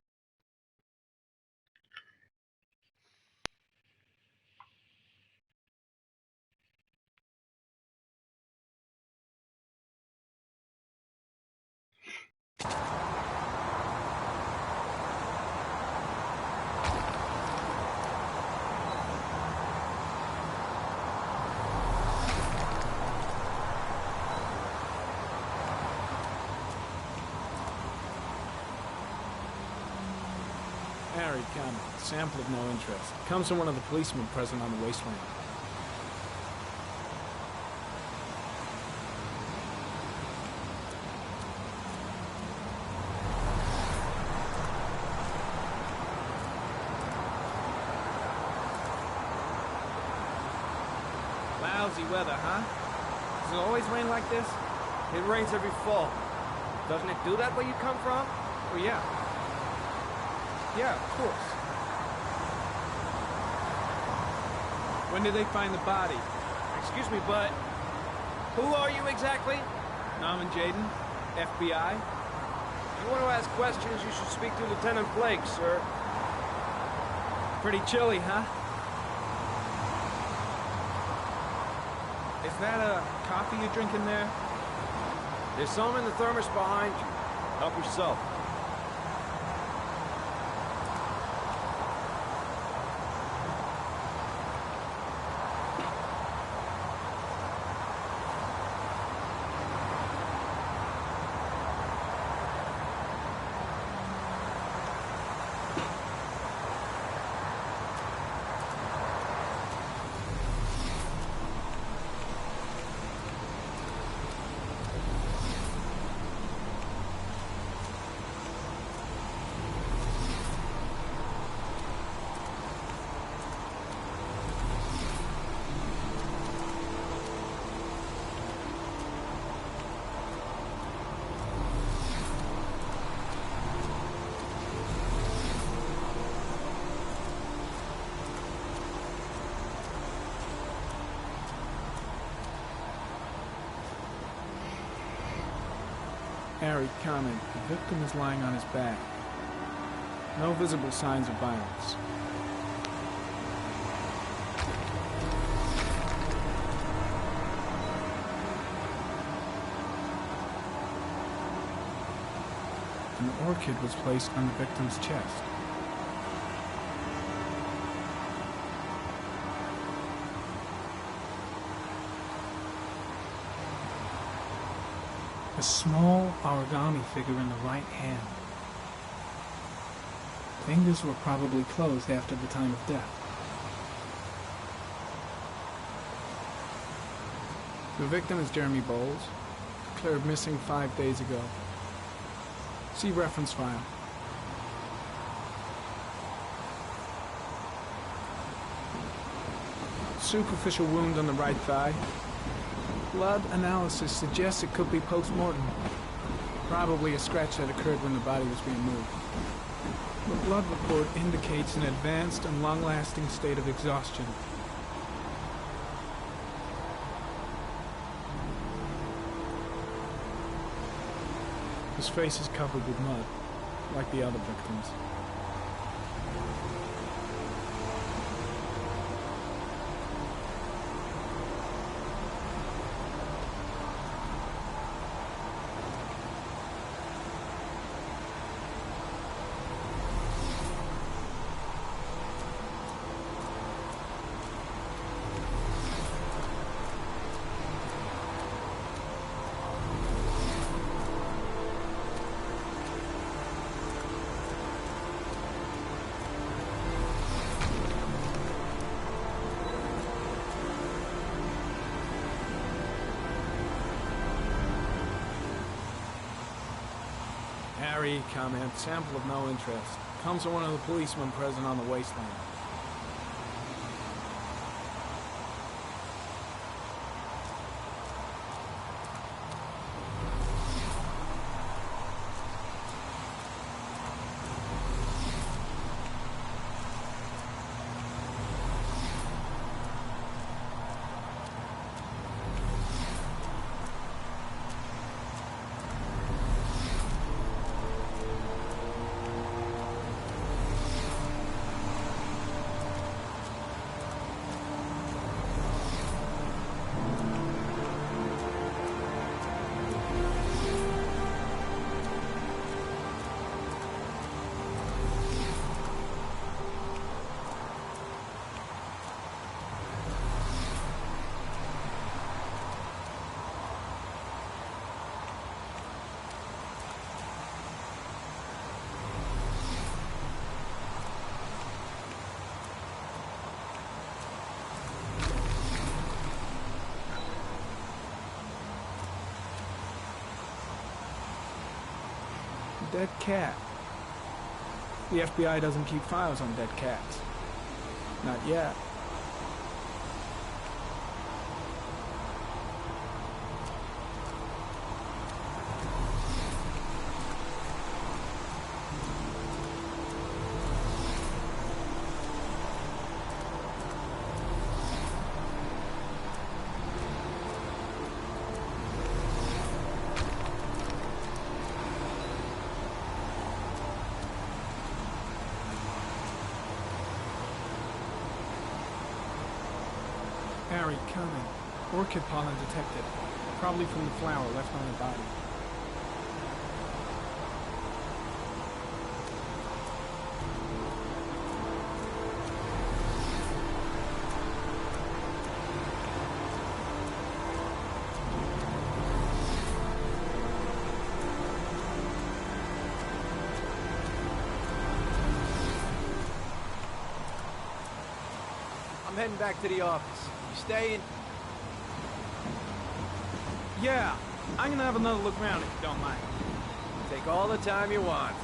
Harry, come. Sample of no interest. Comes from one of the policemen present on the wasteland. Lousy weather, huh? Does it always rain like this? It rains every fall. Doesn't it do that where you come from? Oh, yeah. Yeah, of course. When did they find the body? Excuse me, but who are you exactly? Norman Jaden, FBI. If you want to ask questions, you should speak to Lieutenant Blake, sir. Pretty chilly, huh? Is that a coffee you're drinking there? There's some in the thermos behind you. Help yourself. Harry, comment. The victim is lying on his back. No visible signs of violence. An orchid was placed on the victim's chest. A small origami figure in the right hand. Fingers were probably closed after the time of death. The victim is Jeremy Bowles, declared missing 5 days ago. See reference file. Superficial wound on the right thigh. Blood analysis suggests it could be post-mortem. Probably a scratch that occurred when the body was being moved. The blood report indicates an advanced and long-lasting state of exhaustion. His face is covered with mud, like the other victims. Harry, comment, sample of no interest. Comes from one of the policemen present on the wasteland. Dead cat. The FBI doesn't keep files on dead cats. Not yet. Harry, coming. Orchid pollen detected. Probably from the flower left on the body. I'm heading back to the office. You staying? Yeah, I'm gonna have another look around if you don't mind. Take all the time you want.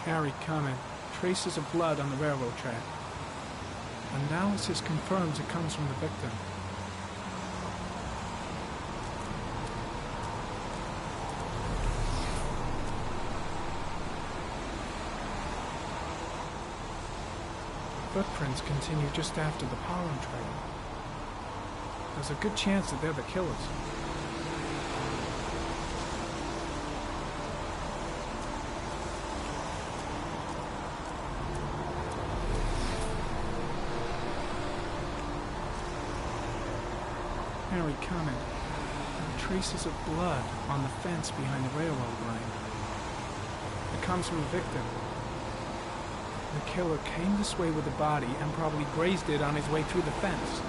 Harry, comment. Traces of blood on the railroad track. Analysis confirms it comes from the victim. Footprints continue just after the pollen trail. There's a good chance that they're the killers. Harry, comment. There are traces of blood on the fence behind the railroad line. It comes from the victim. The killer came this way with the body and probably grazed it on his way through the fence.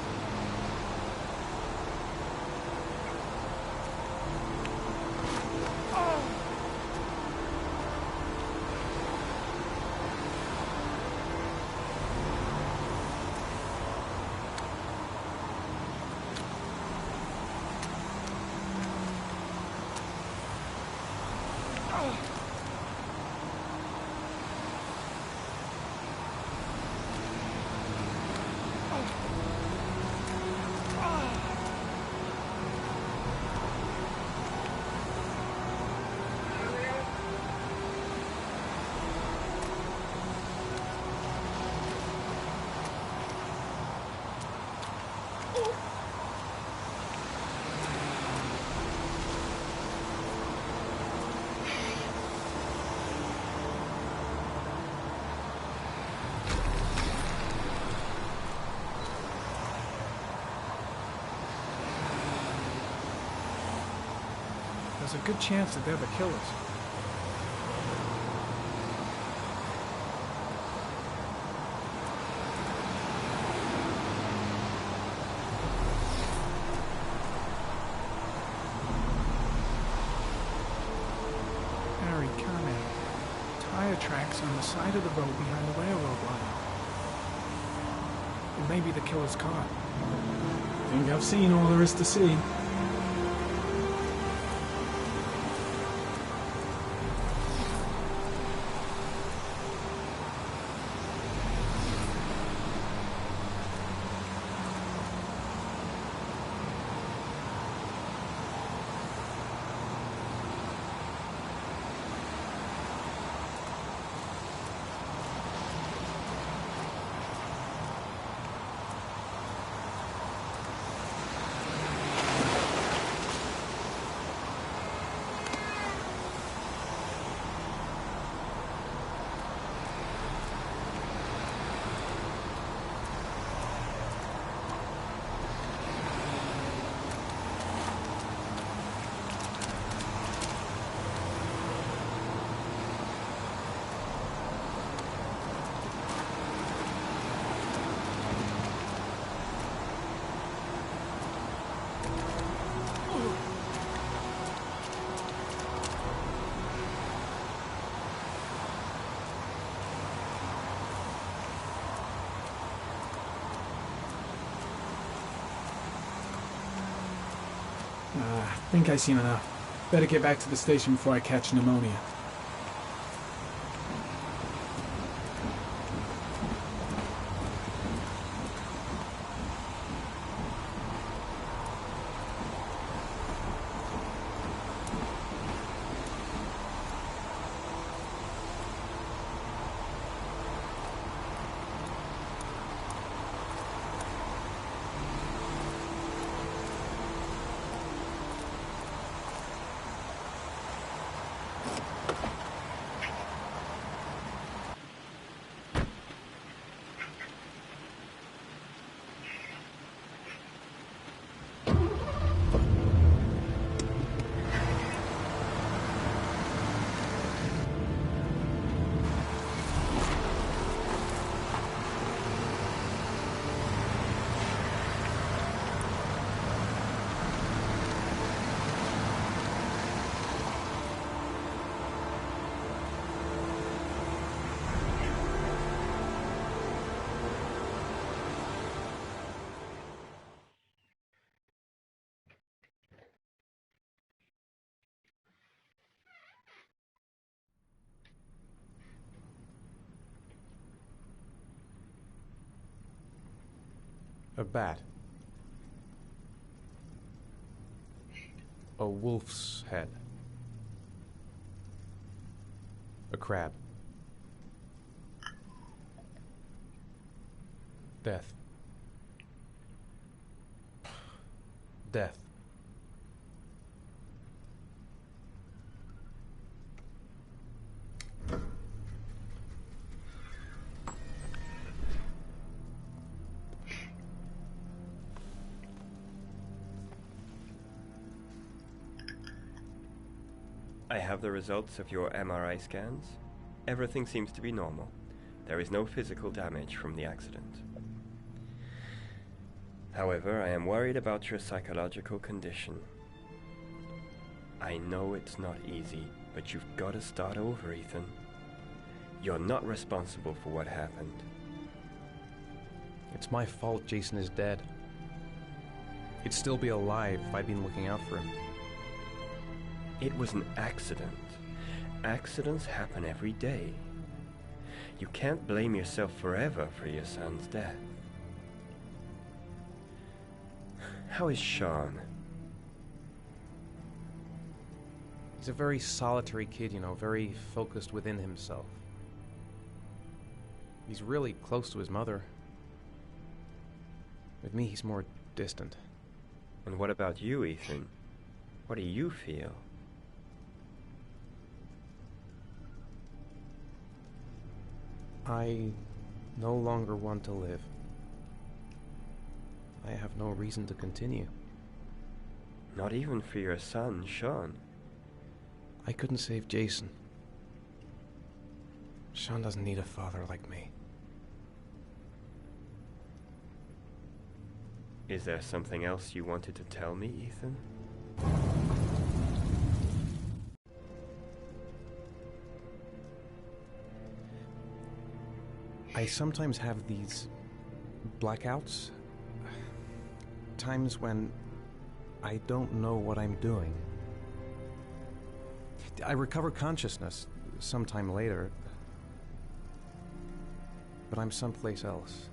there's a good chance that they're the killers. Harry Carmack. Tire tracks on the side of the road behind the railroad line. It may be the killer's car. I think I've seen all there is to see. I think I've seen enough. Better get back to the station before I catch pneumonia. A bat. A wolf's head. A crab. Death. Death. I have the results of your MRI scans. Everything seems to be normal. There is no physical damage from the accident. However, I am worried about your psychological condition. I know it's not easy, but you've got to start over, Ethan. You're not responsible for what happened. It's my fault Jason is dead. He'd still be alive if I'd been looking out for him. It was an accident. Accidents happen every day. You can't blame yourself forever for your son's death. How is Sean? He's a very solitary kid, you know, very focused within himself. He's really close to his mother. With me, he's more distant. And what about you, Ethan? What do you feel? I no longer want to live. I have no reason to continue. Not even for your son, Sean. I couldn't save Jason. Sean doesn't need a father like me. Is there something else you wanted to tell me, Ethan? I sometimes have these blackouts. Times when I don't know what I'm doing. I recover consciousness sometime later, but I'm someplace else.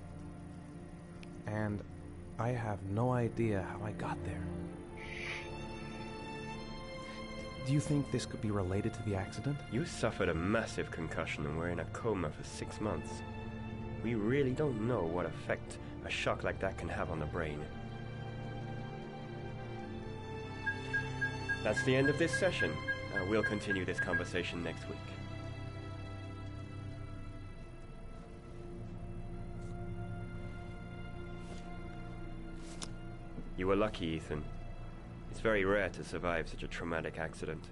And I have no idea how I got there. Do you think this could be related to the accident? You suffered a massive concussion and were in a coma for 6 months. We really don't know what effect a shock like that can have on the brain. That's the end of this session. We'll continue this conversation next week. You were lucky, Ethan. It's very rare to survive such a traumatic accident.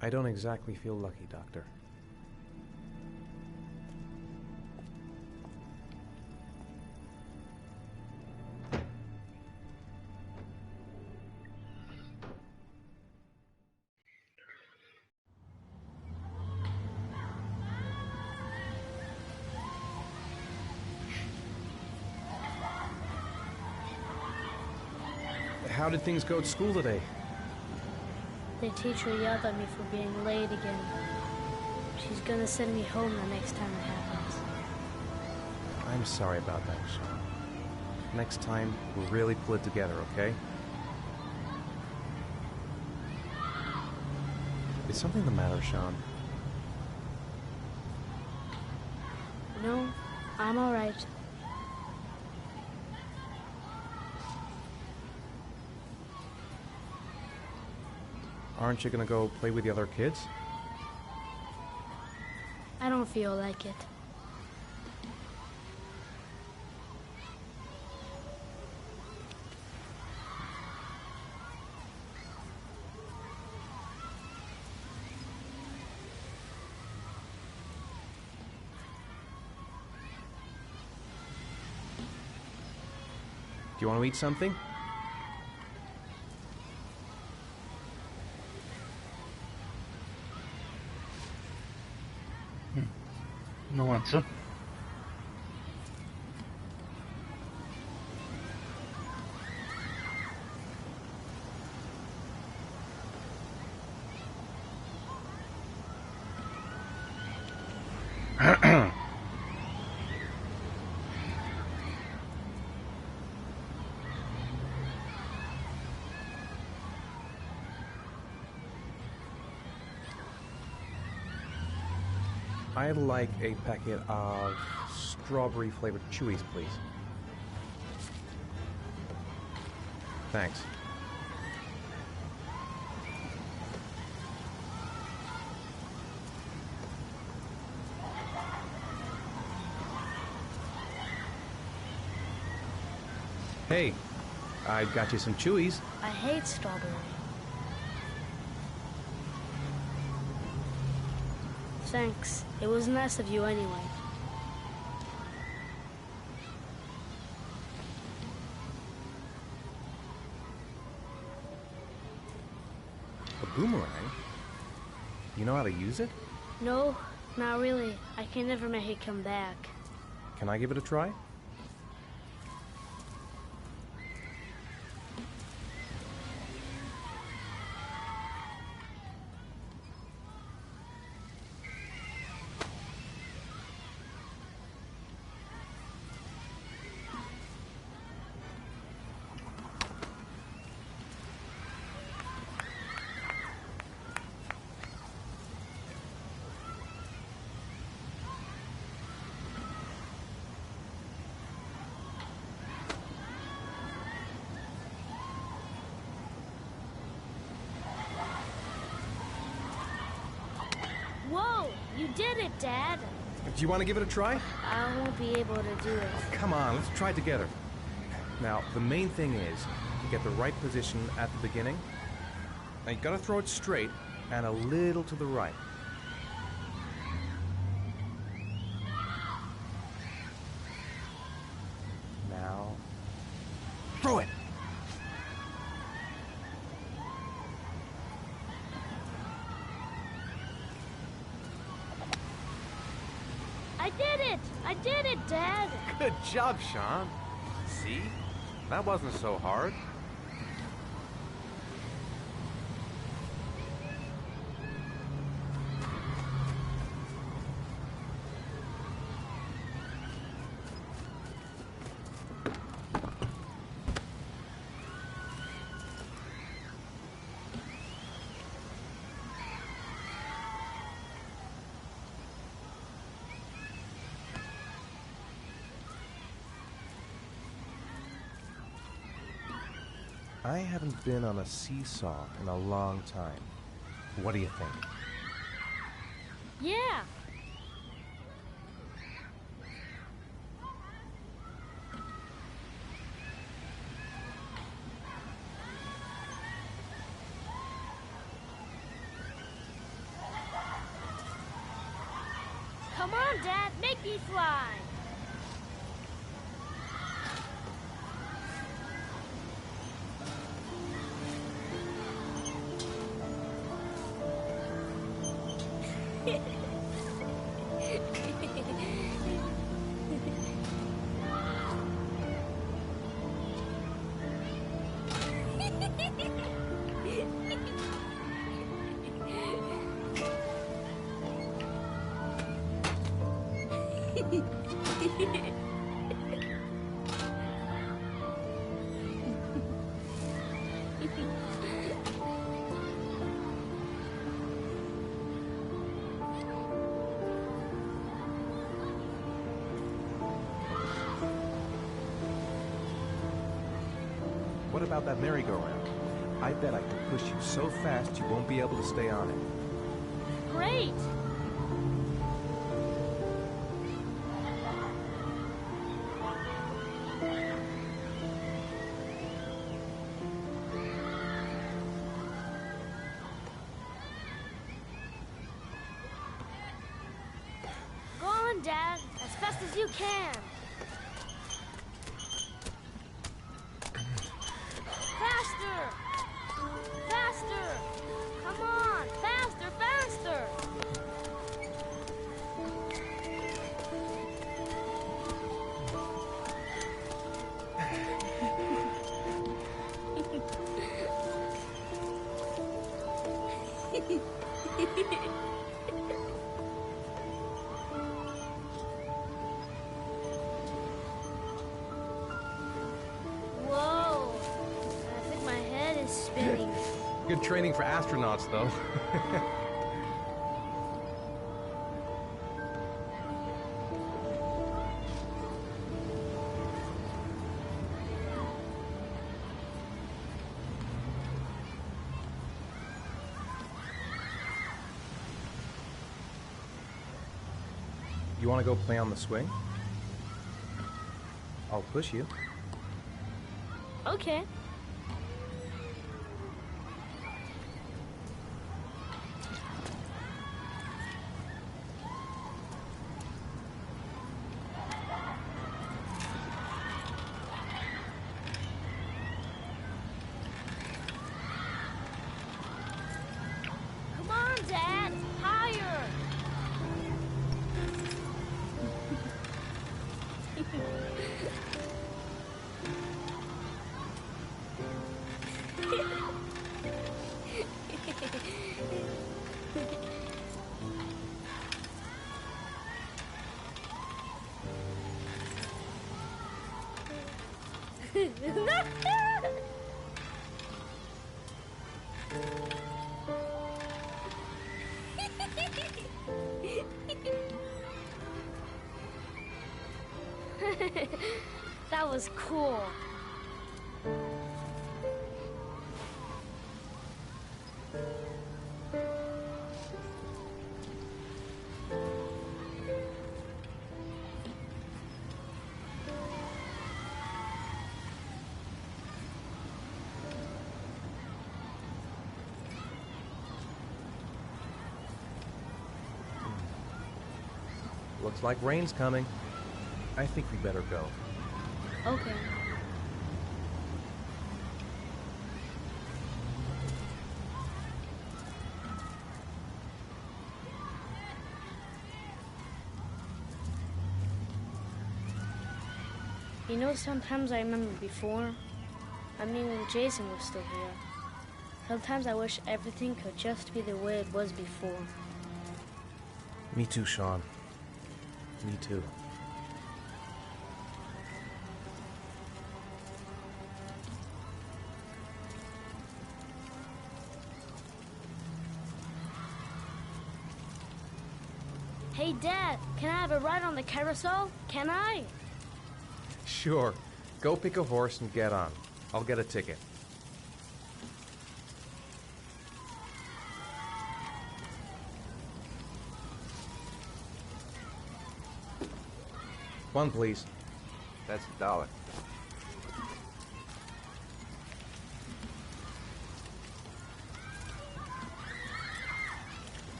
I don't exactly feel lucky, Doctor. How did things go at school today? The teacher yelled at me for being late again. She's gonna send me home the next time it happens. I'm sorry about that, Sean. Next time, we'll really pull it together, okay? Is something the matter, Sean? No, I'm alright. Aren't you gonna go play with the other kids? I don't feel like it. Do you want to eat something? No answer. I'd like a packet of strawberry-flavored Chewies, please. Thanks. Hey, I got you some Chewies. I hate strawberry. Thanks. It was nice of you anyway. A boomerang? You know how to use it? No, not really. I can never make it come back. Can I give it a try? Whoa! You did it, Dad! Do you want to give it a try? I won't be able to do it. Come on, let's try it together. Now, the main thing is to get the right position at the beginning Now you gotta throw it straight and a little to the right. Now, throw it! I did it! I did it, Dad! Good job, Sean. See? That wasn't so hard. I haven't been on a seesaw in a long time. What do you think? Yeah! Come on, Dad, make me fly! What about that merry-go-round? I bet I can push you so fast you won't be able to stay on it. Great! Go on, Dad, as fast as you can. Faster! Faster! Come on! Faster, faster! Whoa! I think my head is spinning. Good training for astronauts, though. You want to go play on the swing? I'll push you. Okay. Come on, Dad! Higher! That was cool. Looks like rain's coming. I think we better go. Okay. You know, sometimes I remember before. I mean, when Jason was still here. Sometimes I wish everything could just be the way it was before. Me too, Sean. Me too. Hey, Dad, can I have a ride on the carousel? Can I? Sure. Go pick a horse and get on. I'll get a ticket. One, please. That's $1.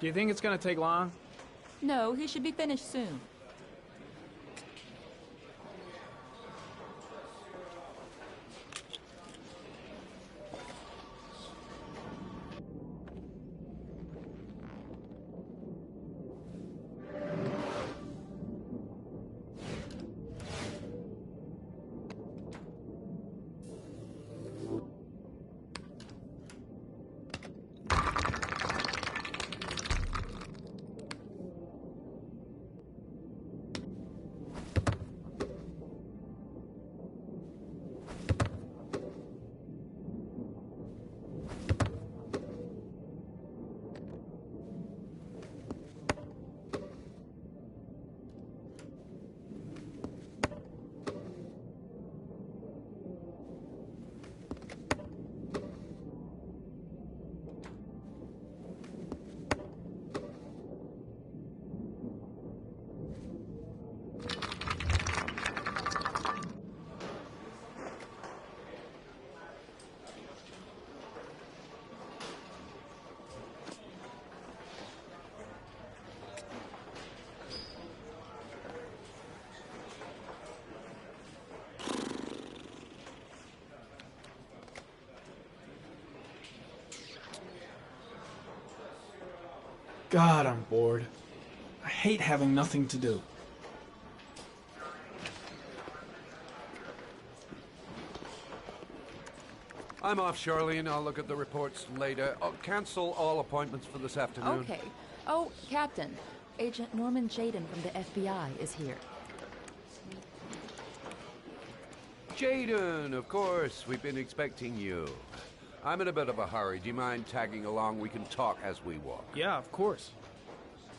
Do you think it's gonna take long? No, he should be finished soon. God, I'm bored. I hate having nothing to do. I'm off, Charlene. I'll look at the reports later. Oh, cancel all appointments for this afternoon. Okay. Oh, Captain. Agent Norman Jayden from the FBI is here. Jayden, of course. We've been expecting you. I'm in a bit of a hurry. Do you mind tagging along? We can talk as we walk. Yeah, of course.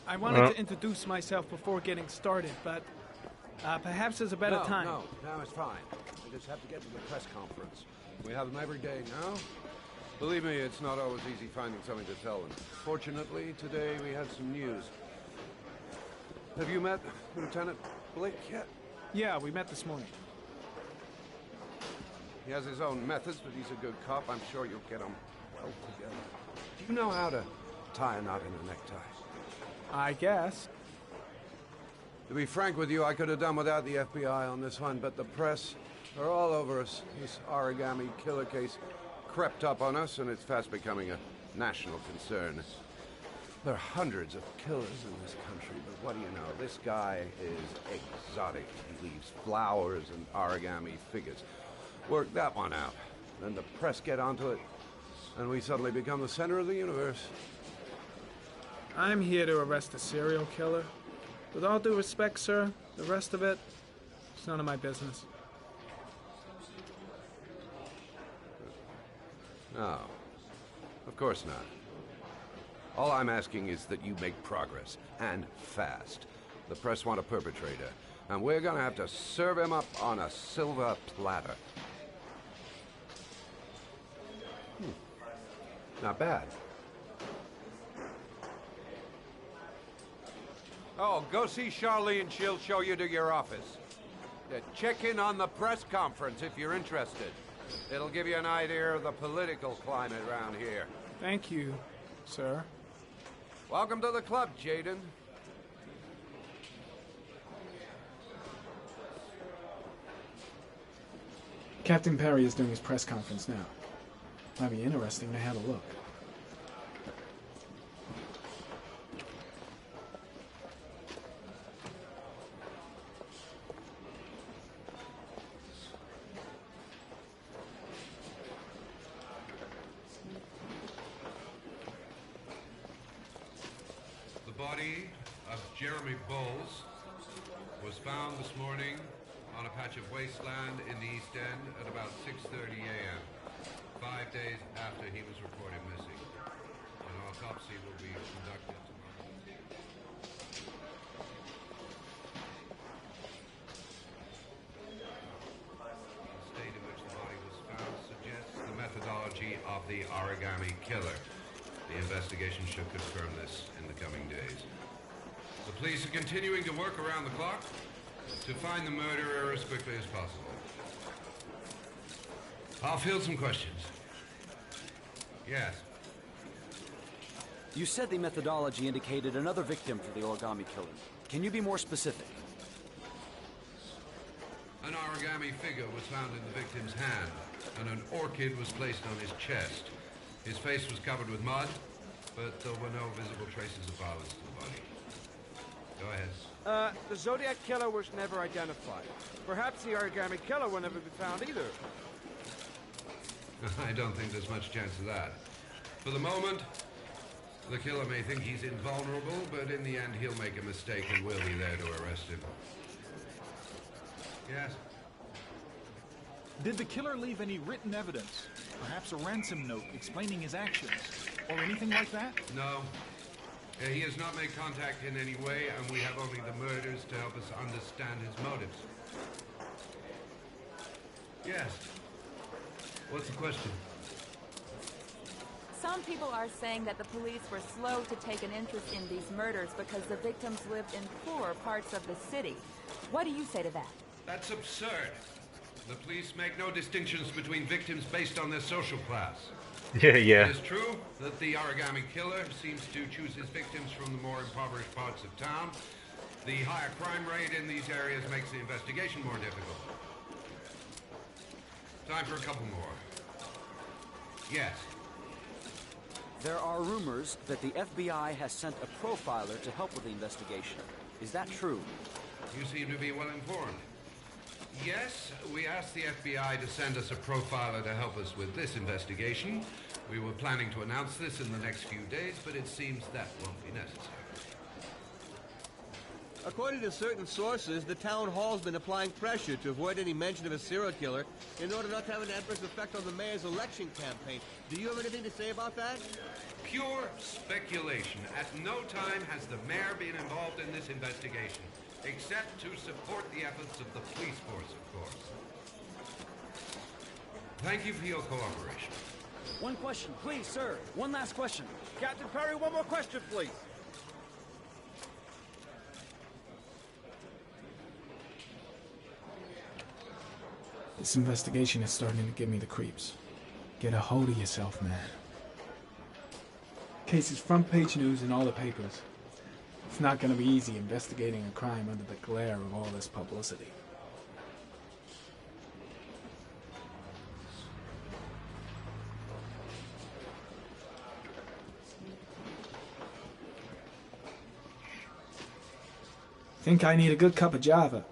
I wanted to introduce myself before getting started, but perhaps there's a better time. No, it's fine. We just have to get to the press conference. We have them every day now. Believe me, it's not always easy finding something to tell them. Fortunately, today we had some news. Have you met Lieutenant Blake yet? Yeah, we met this morning. He has his own methods, but he's a good cop. I'm sure you'll get him well together. Do you know how to tie a knot in a necktie? I guess. To be frank with you, I could have done without the FBI on this one, but the press are all over us. This origami killer case crept up on us, and it's fast becoming a national concern. There are hundreds of killers in this country, but what do you know? This guy is exotic. He leaves flowers and origami figures. Work that one out. Then the press get onto it, and we suddenly become the center of the universe. I'm here to arrest a serial killer. With all due respect, sir, the rest of it, it's none of my business. No, of course not. All I'm asking is that you make progress, and fast. The press want a perpetrator, and we're gonna have to serve him up on a silver platter. Not bad. Oh, go see Charlene. She'll show you to your office. Check in on the press conference if you're interested. It'll give you an idea of the political climate around here. Thank you, sir. Welcome to the club, Jayden. Captain Perry is doing his press conference now. Might be interesting to have a look. The body of Jeremy Bowles was found this morning on a patch of wasteland in the East End at about 6:30 a.m., 5 days after he was reported missing. An autopsy will be conducted tomorrow. The state in which the body was found suggests the methodology of the origami killer. The investigation should confirm this in the coming days. The police are continuing to work around the clock to find the murderer as quickly as possible. I'll field some questions. Yes. You said the methodology indicated another victim for the origami killer. Can you be more specific? An origami figure was found in the victim's hand, and an orchid was placed on his chest. His face was covered with mud, but there were no visible traces of violence to the body. Go ahead. The Zodiac Killer was never identified. Perhaps the origami killer will never be found either. I don't think there's much chance of that. For the moment, the killer may think he's invulnerable, but in the end he'll make a mistake and we'll be there to arrest him. Yes? Did the killer leave any written evidence? Perhaps a ransom note explaining his actions? Or anything like that? No. He has not made contact in any way, and we have only the murders to help us understand his motives. Yes. What's the question? Some people are saying that the police were slow to take an interest in these murders because the victims lived in poorer parts of the city. What do you say to that? That's absurd. The police make no distinctions between victims based on their social class. Yeah. It is true that the origami killer seems to choose his victims from the more impoverished parts of town. The higher crime rate in these areas makes the investigation more difficult. Time for a couple more. Yes. There are rumors that the FBI has sent a profiler to help with the investigation. Is that true? You seem to be well informed. Yes, we asked the FBI to send us a profiler to help us with this investigation. We were planning to announce this in the next few days, but it seems that won't be necessary. According to certain sources, the town hall's been applying pressure to avoid any mention of a serial killer in order not to have an adverse effect on the mayor's election campaign. Do you have anything to say about that? Pure speculation. At no time has the mayor been involved in this investigation, except to support the efforts of the police force, of course. Thank you for your cooperation. One question, please, sir. One last question. Captain Perry, one more question, please. This investigation is starting to give me the creeps. Get a hold of yourself, man. Case is front page news in all the papers. It's not going to be easy investigating a crime under the glare of all this publicity. Think I need a good cup of Java.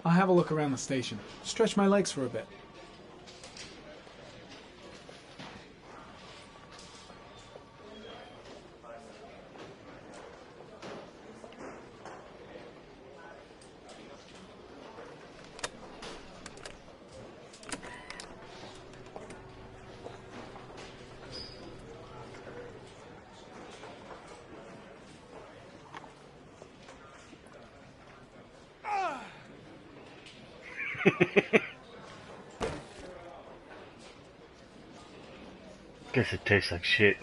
I'll have a look around the station. Stretch my legs for a bit. Guess it tastes like shit.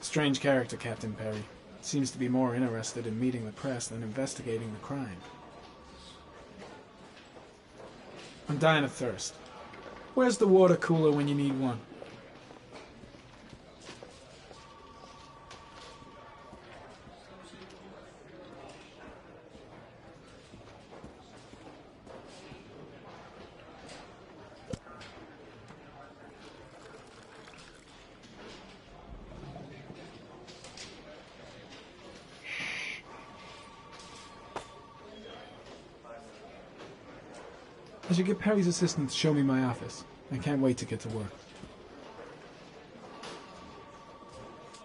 Strange character, Captain Perry. Seems to be more interested in meeting the press than investigating the crime. I'm dying of thirst. Where's the water cooler when you need one? I should get Perry's assistant to show me my office. I can't wait to get to work.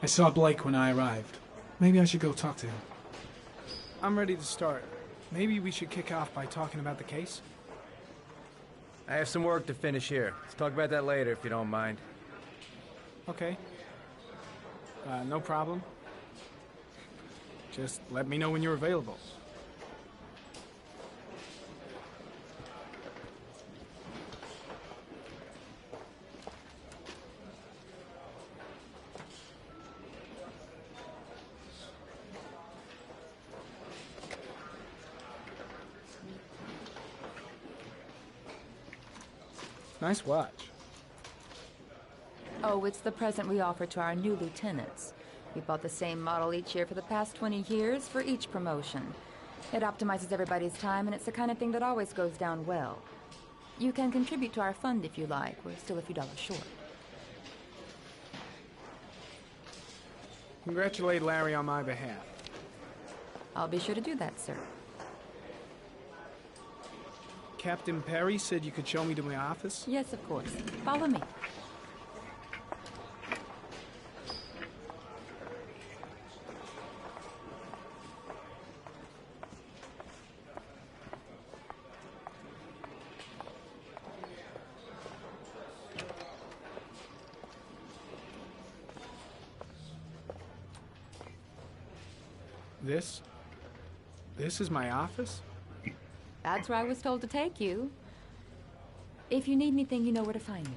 I saw Blake when I arrived. Maybe I should go talk to him. I'm ready to start. Maybe we should kick off by talking about the case? I have some work to finish here. Let's talk about that later, if you don't mind. Okay. No problem. Just let me know when you're available. Nice watch. Oh, it's the present we offer to our new lieutenants. We bought the same model each year for the past 20 years for each promotion. It optimizes everybody's time, and it's the kind of thing that always goes down well. You can contribute to our fund if you like. We're still a few dollars short. Congratulate Larry on my behalf. I'll be sure to do that, sir. Captain Perry said you could show me to my office? Yes, of course. Follow me. This is my office? That's where I was told to take you. If you need anything, you know where to find me.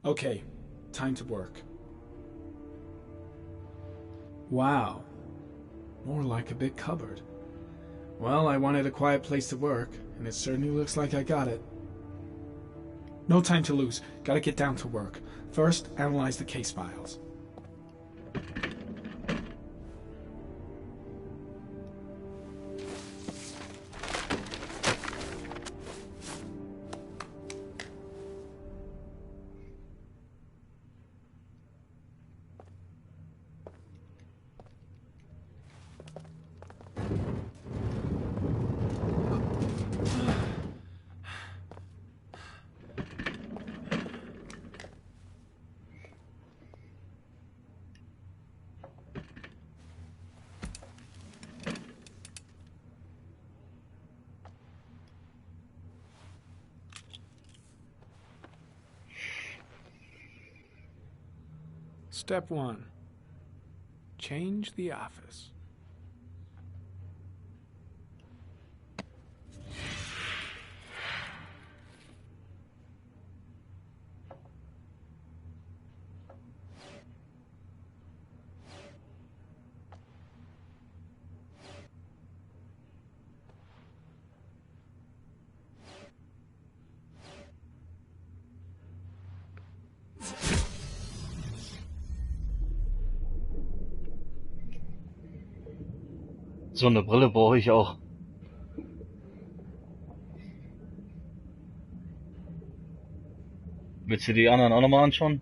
Okay, time to work. Wow. More like a big cupboard. Well, I wanted a quiet place to work, and it certainly looks like I got it. No time to lose. Gotta get down to work. First, analyze the case files. Step 1. Change the office. So eine Brille brauche ich auch. Willst du die anderen auch nochmal anschauen?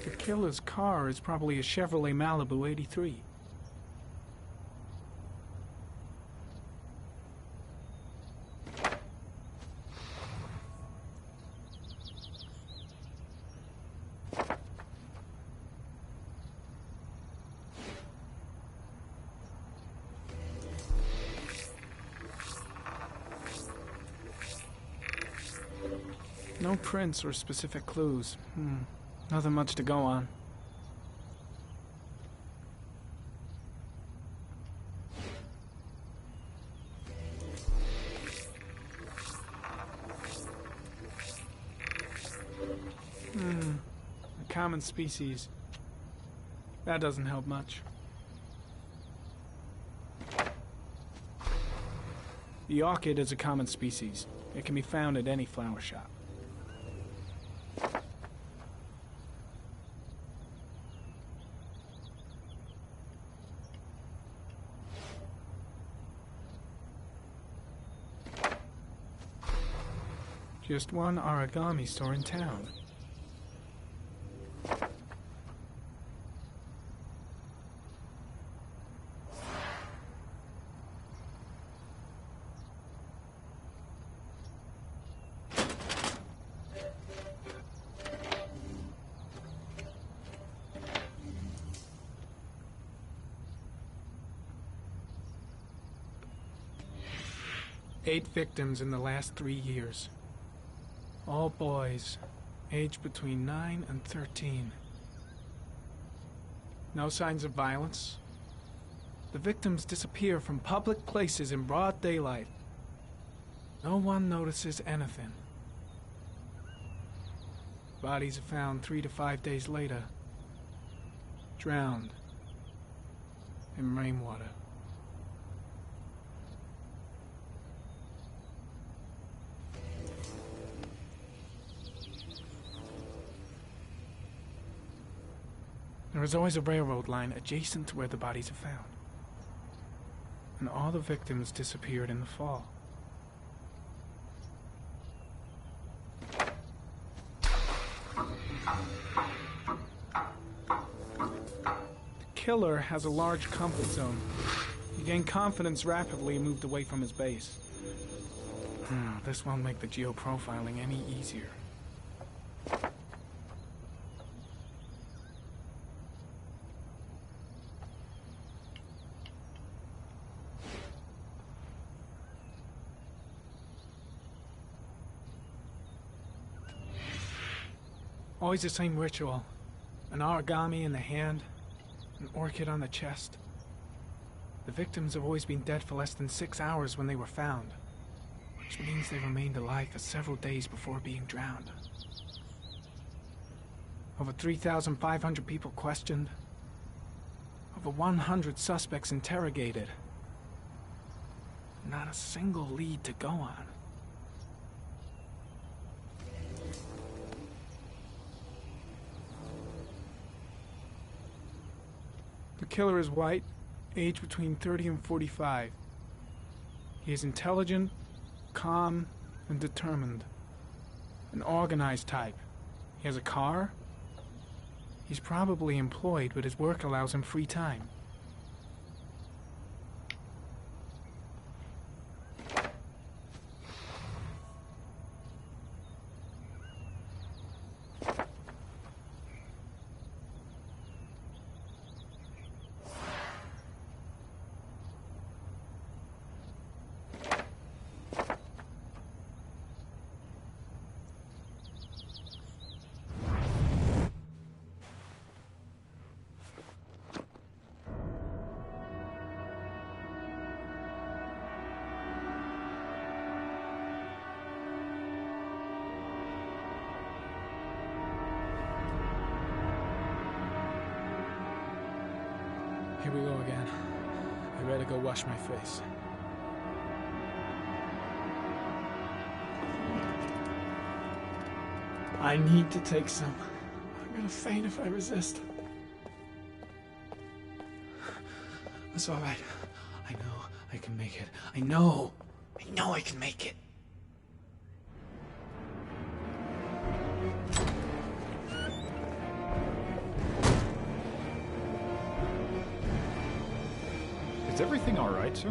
The killer's car is probably a Chevrolet Malibu 83. No prints or specific clues. Nothing much to go on. A common species. That doesn't help much. The orchid is a common species. It can be found at any flower shop. Just one origami store in town. Eight victims in the last 3 years. All boys, aged between 9 and 13. No signs of violence. The victims disappear from public places in broad daylight. No one notices anything. Bodies are found 3 to 5 days later, drowned in rainwater. There is always a railroad line adjacent to where the bodies are found. And all the victims disappeared in the fall. The killer has a large comfort zone. He gained confidence rapidly and moved away from his base. This won't make the geoprofiling any easier. Always the same ritual. An origami in the hand, an orchid on the chest. The victims have always been dead for less than 6 hours when they were found, which means they remained alive for several days before being drowned. Over 3,500 people questioned. Over 100 suspects interrogated. Not a single lead to go on. The killer is white, aged between 30 and 45. He is intelligent, calm, and determined. An organized type. He has a car. He's probably employed, but his work allows him free time. Here we go again. I better go wash my face. I need to take some. I'm gonna faint if I resist. That's all right. I know I can make it. I know I can make it. Is everything all right, sir?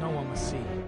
No one was seen.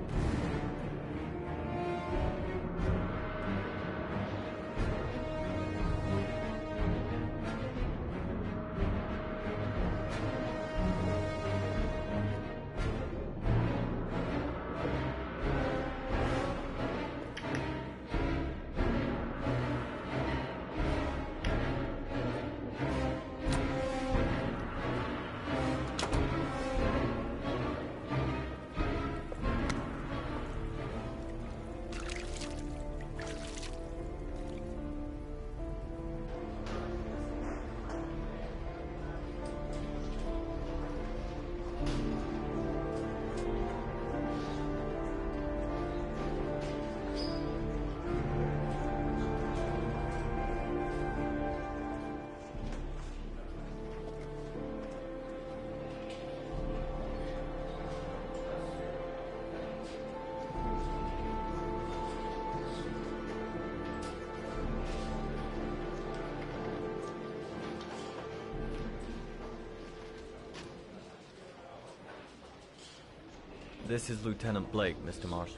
This is Lieutenant Blake, Mr. Mars.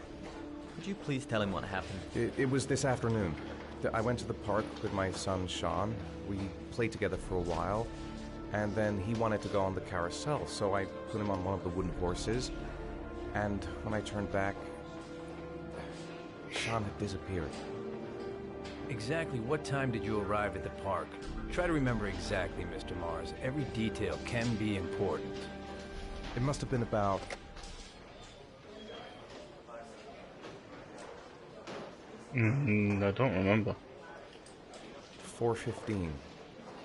Could you please tell him what happened? It was this afternoon. I went to the park with my son, Sean. We played together for a while, and then he wanted to go on the carousel, so I put him on one of the wooden horses, and when I turned back, Sean had disappeared. Exactly what time did you arrive at the park? Try to remember exactly, Mr. Mars. Every detail can be important. It must have been about... I don't remember. 4:15.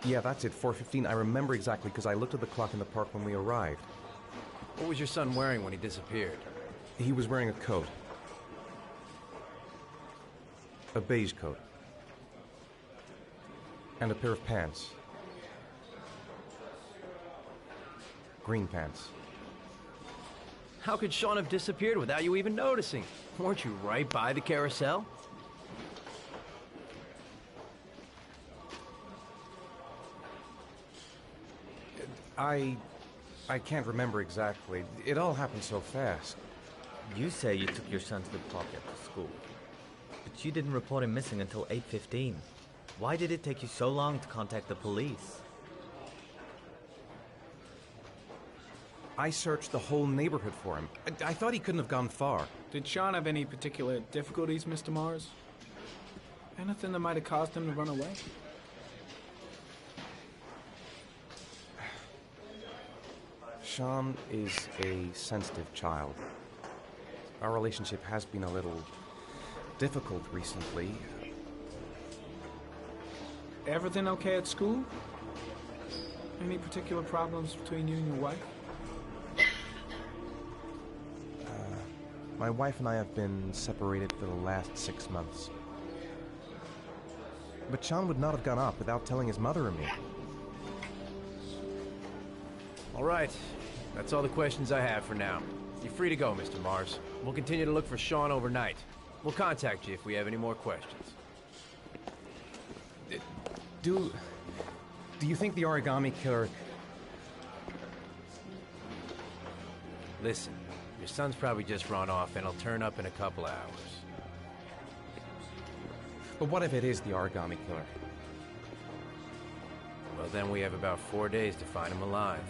Yeah, that's it, 4:15. I remember exactly because I looked at the clock in the park when we arrived. What was your son wearing when he disappeared? He was wearing a coat. A beige coat. And a pair of pants. Green pants. How could Sean have disappeared without you even noticing? Weren't you right by the carousel? I can't remember exactly. It all happened so fast. You say you took your son to the park after school, but you didn't report him missing until 8:15. Why did it take you so long to contact the police? I searched the whole neighborhood for him. I thought he couldn't have gone far. Did Sean have any particular difficulties, Mr. Mars? Anything that might have caused him to run away? Sean is a sensitive child. Our relationship has been a little difficult recently. Everything okay at school? Any particular problems between you and your wife? My wife and I have been separated for the last 6 months. But Sean would not have gone off without telling his mother or me. All right. That's all the questions I have for now. You're free to go, Mr. Mars. We'll continue to look for Sean overnight. We'll contact you if we have any more questions. Do you think the origami killer... Listen, your son's probably just run off and he'll turn up in a couple hours. But what if it is the origami killer? Well, then we have about 4 days to find him alive.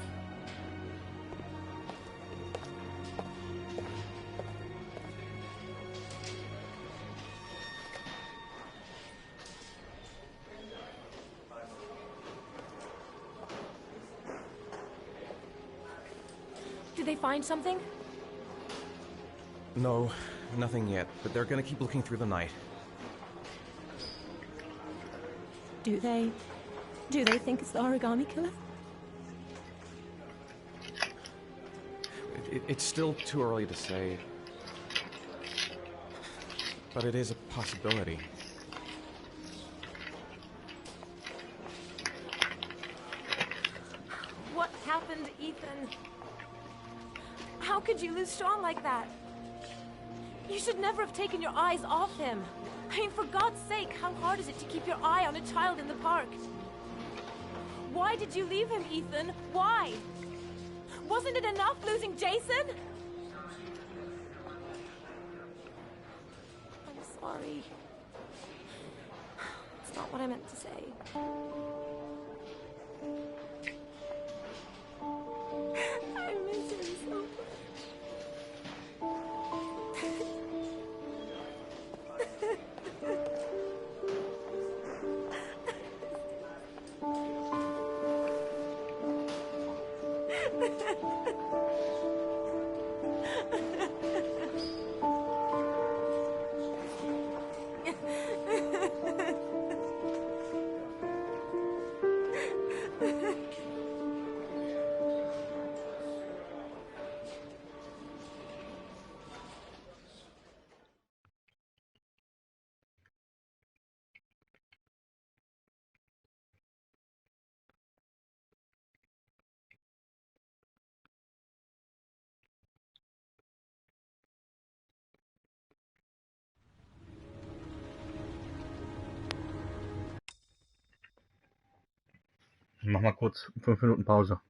Did they find something? No, nothing yet, but they're gonna keep looking through the night. Do they think it's the origami killer? It's still too early to say. But it is a possibility. What happened, Ethan? How could you lose Sean like that? You should never have taken your eyes off him. I mean, for God's sake, how hard is it to keep your eye on a child in the park? Why did you leave him, Ethan? Why? Wasn't it enough losing Jason? I'm sorry. It's not what I meant to say. I miss him so much. Ich mach mal kurz 5 Minuten Pause.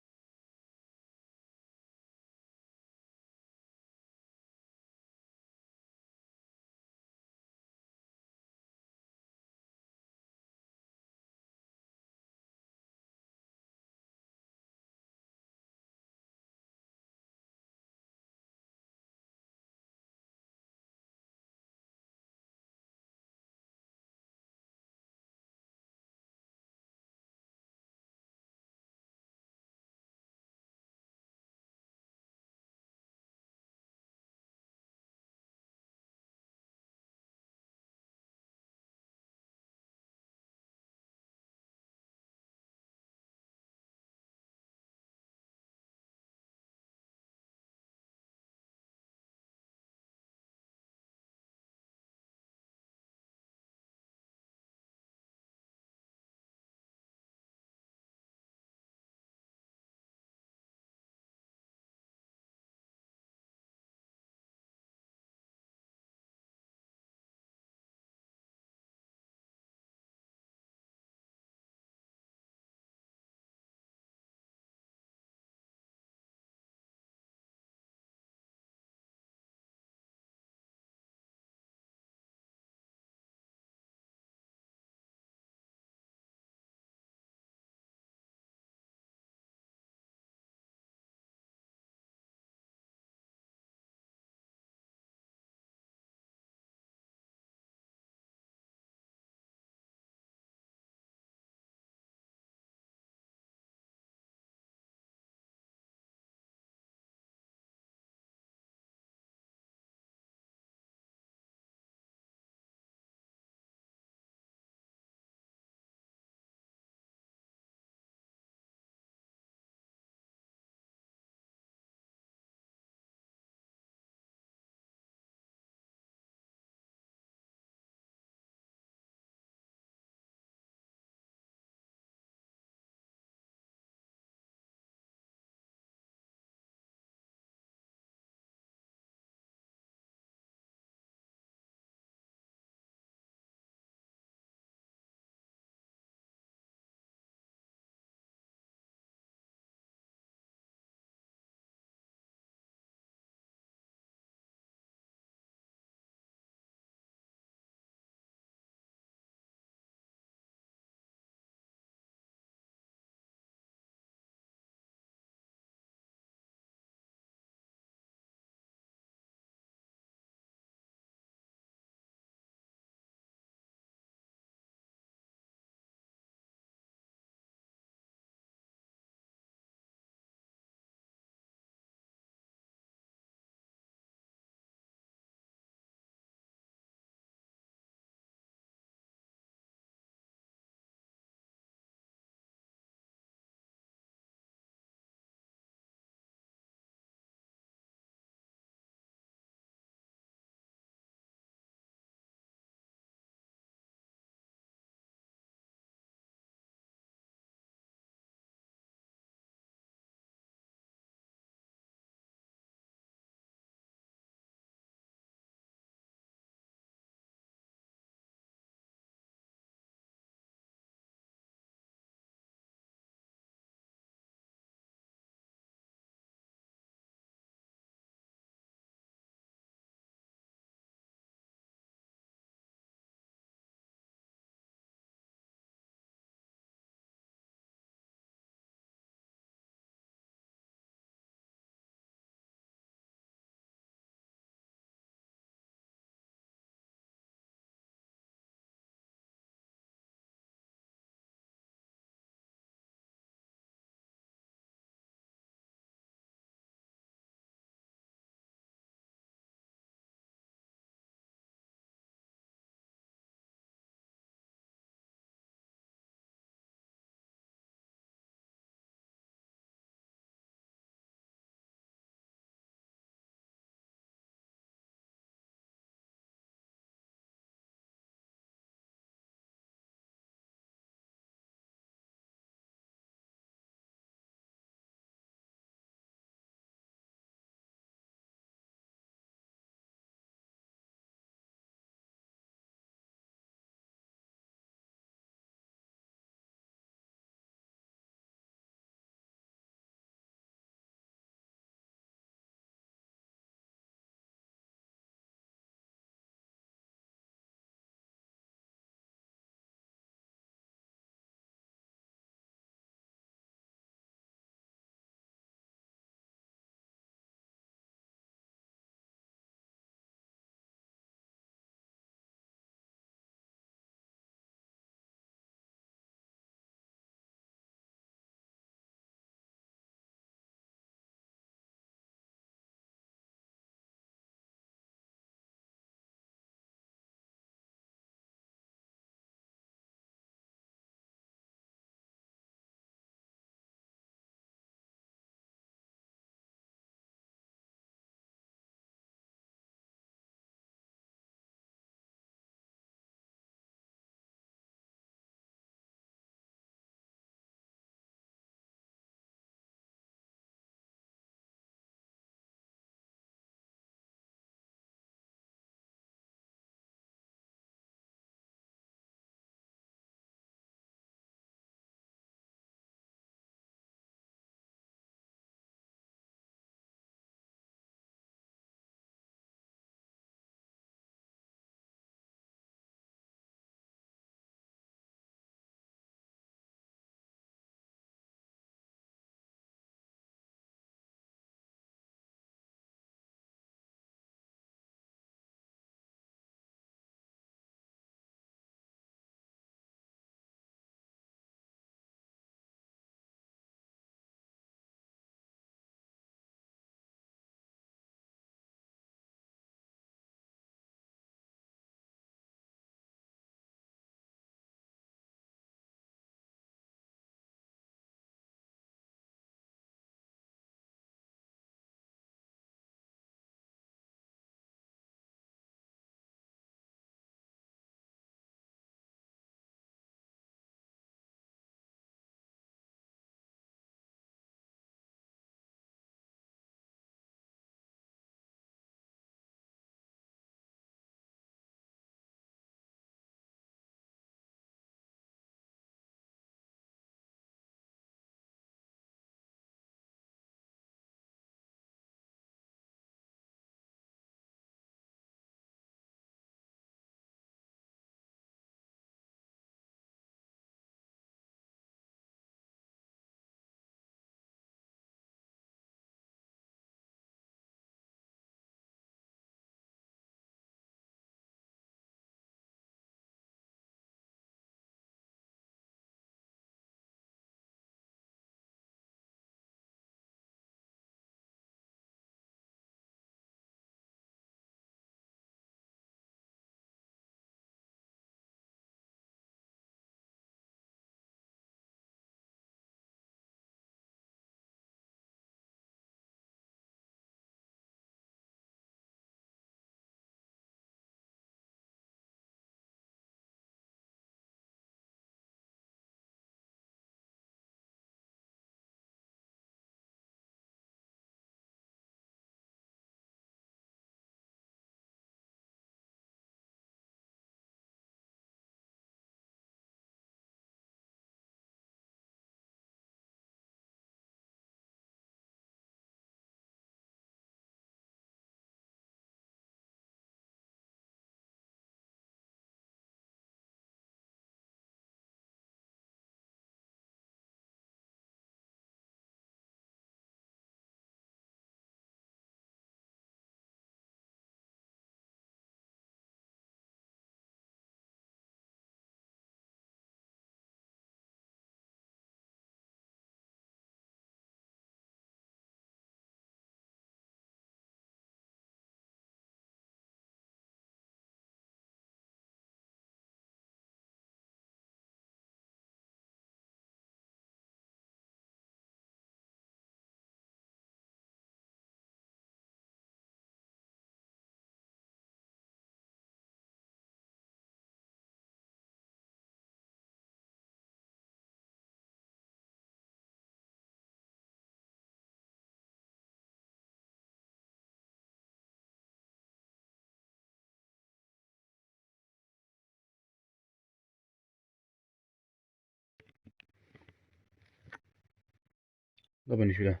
Da bin ich wieder.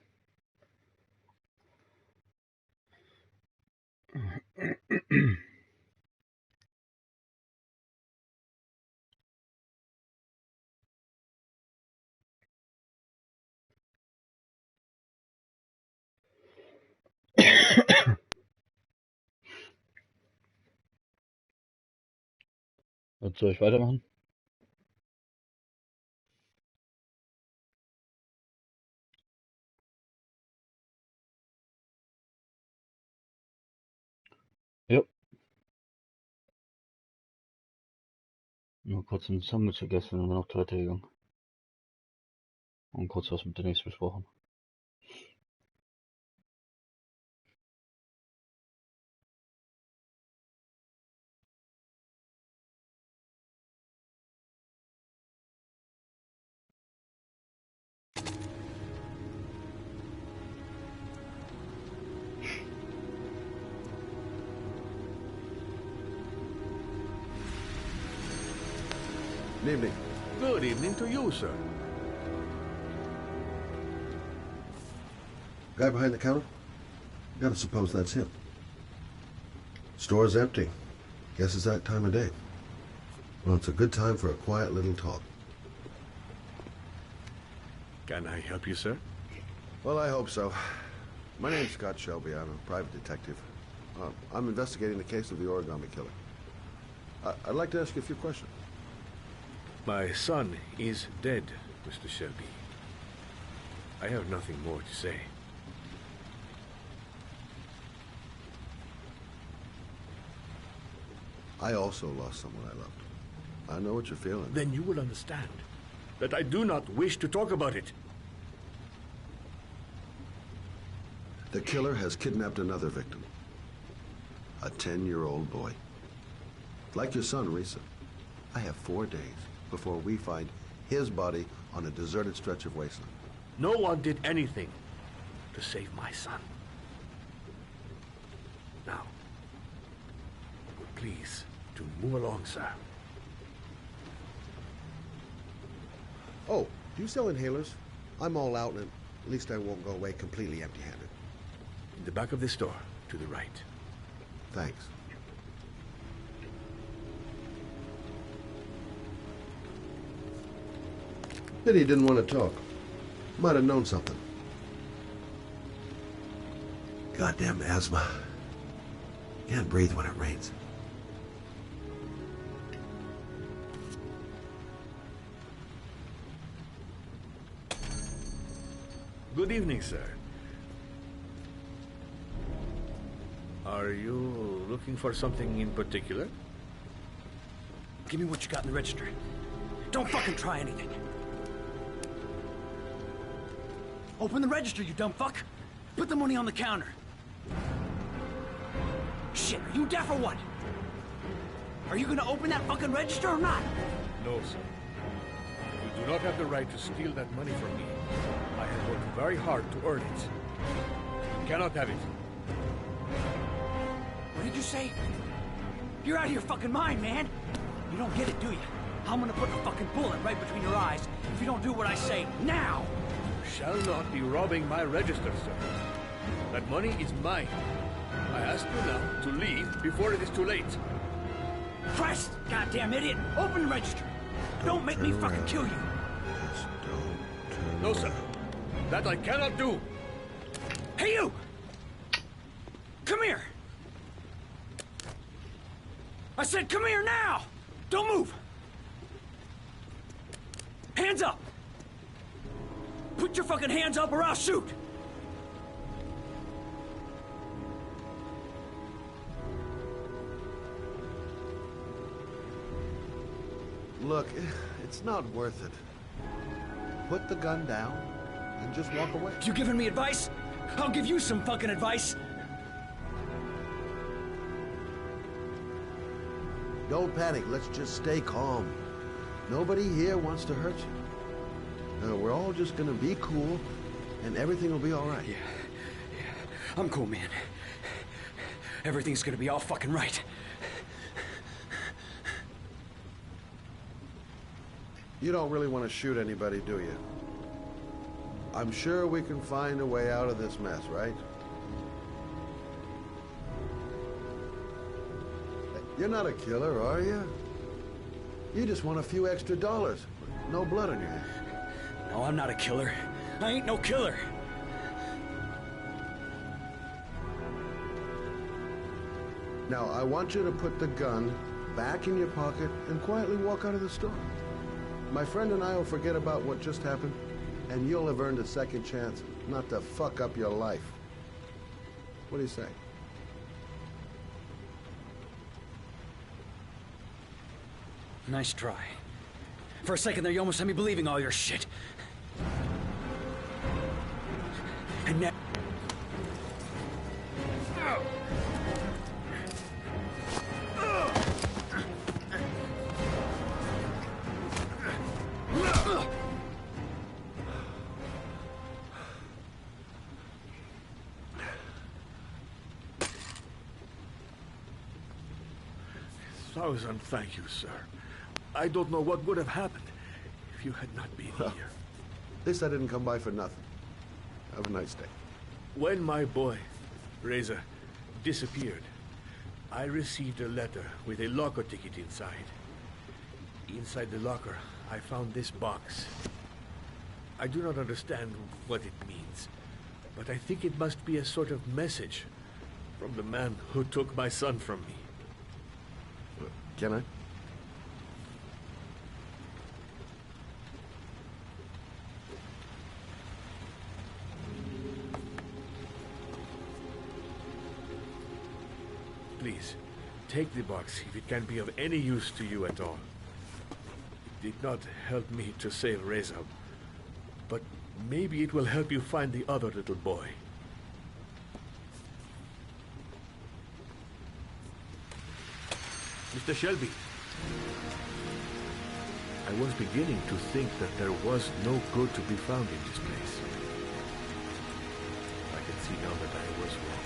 Was soll ich weitermachen? Ja. Nur kurz ein Sandwich gegessen und dann auf Toilette gegangen. Und kurz was mit Denise besprochen. Good evening. Good evening to you, sir. Guy behind the counter? Gotta suppose that's him. Store's empty. Guess it's that time of day. Well, it's a good time for a quiet little talk. Can I help you, sir? Well, I hope so. My name's Scott Shelby. I'm a private detective. I'm investigating the case of the Origami Killer. I'd like to ask you a few questions. My son is dead, Mr. Shelby. I have nothing more to say. I also lost someone I loved. I know what you're feeling. Then you will understand that I do not wish to talk about it. The killer has kidnapped another victim. A 10-year-old boy. Like your son, Risa. I have 4 days before we find his body on a deserted stretch of wasteland. No one did anything to save my son. Now, please, to move along, sir. Oh, do you sell inhalers? I'm all out, and at least I won't go away completely empty-handed. In the back of the store, to the right. Thanks. Pity he didn't want to talk. Might have known something. Goddamn asthma. Can't breathe when it rains. Good evening, sir. Are you looking for something in particular? Give me what you got in the register. Don't fucking try anything. Open the register, you dumb fuck. Put the money on the counter. Shit, are you deaf or what? Are you gonna open that fucking register or not? No, sir. You do not have the right to steal that money from me. I have worked very hard to earn it. You cannot have it. What did you say? You're out of your fucking mind, man. You don't get it, do you? I'm gonna put a fucking bullet right between your eyes if you don't do what I say now. You shall not be robbing my register, sir. That money is mine. I ask you now to leave before it is too late. Christ, goddamn idiot! Open the register. Don't make me fucking kill you. No, sir. That I cannot do. Hey, you! Come here! I said come here now! Don't move! Hands up! Put your fucking hands up or I'll shoot! Look, it's not worth it. Put the gun down and just walk away. You giving me advice? I'll give you some fucking advice. Don't panic. Let's just stay calm. Nobody here wants to hurt you. We're all just gonna be cool, and everything will be all right. Yeah. I'm cool, man. Everything's gonna be all fucking right. You don't really want to shoot anybody, do you? I'm sure we can find a way out of this mess, right? You're not a killer, are you? You just want a few extra dollars. No blood on your hands. No, I'm not a killer. I ain't no killer. Now, I want you to put the gun back in your pocket and quietly walk out of the store. My friend and I will forget about what just happened, and you'll have earned a second chance not to fuck up your life. What do you say? Nice try. For a second there, you almost had me believing all your shit. And now... Thousand thank you, sir. I don't know what would have happened if you had not been here. At least I didn't come by for nothing. Have a nice day. When my boy, Reza, disappeared, I received a letter with a locker ticket inside. Inside the locker, I found this box. I do not understand what it means, but I think it must be a sort of message from the man who took my son from me. Can I? Please, take the box if it can be of any use to you at all. It did not help me to save Reza, but maybe it will help you find the other little boy. Mr. Shelby, I was beginning to think that there was no good to be found in this place. I can see now that I was wrong.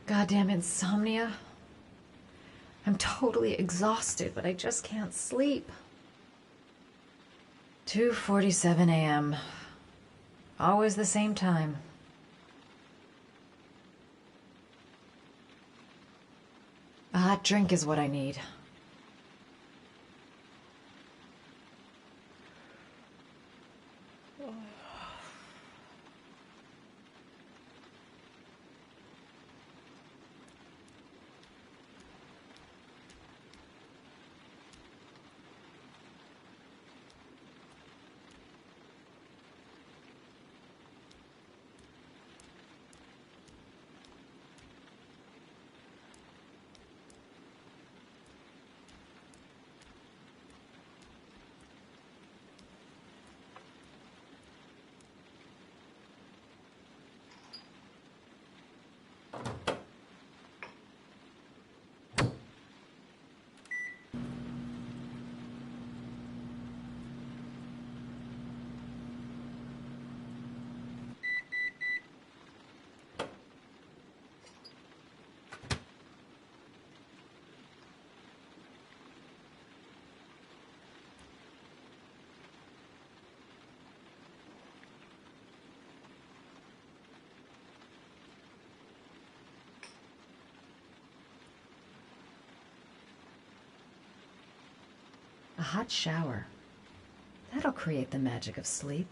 Goddamn insomnia. I'm totally exhausted, but I just can't sleep. 2:47 a.m. Always the same time. A hot drink is what I need. hot shower. That'll create the magic of sleep.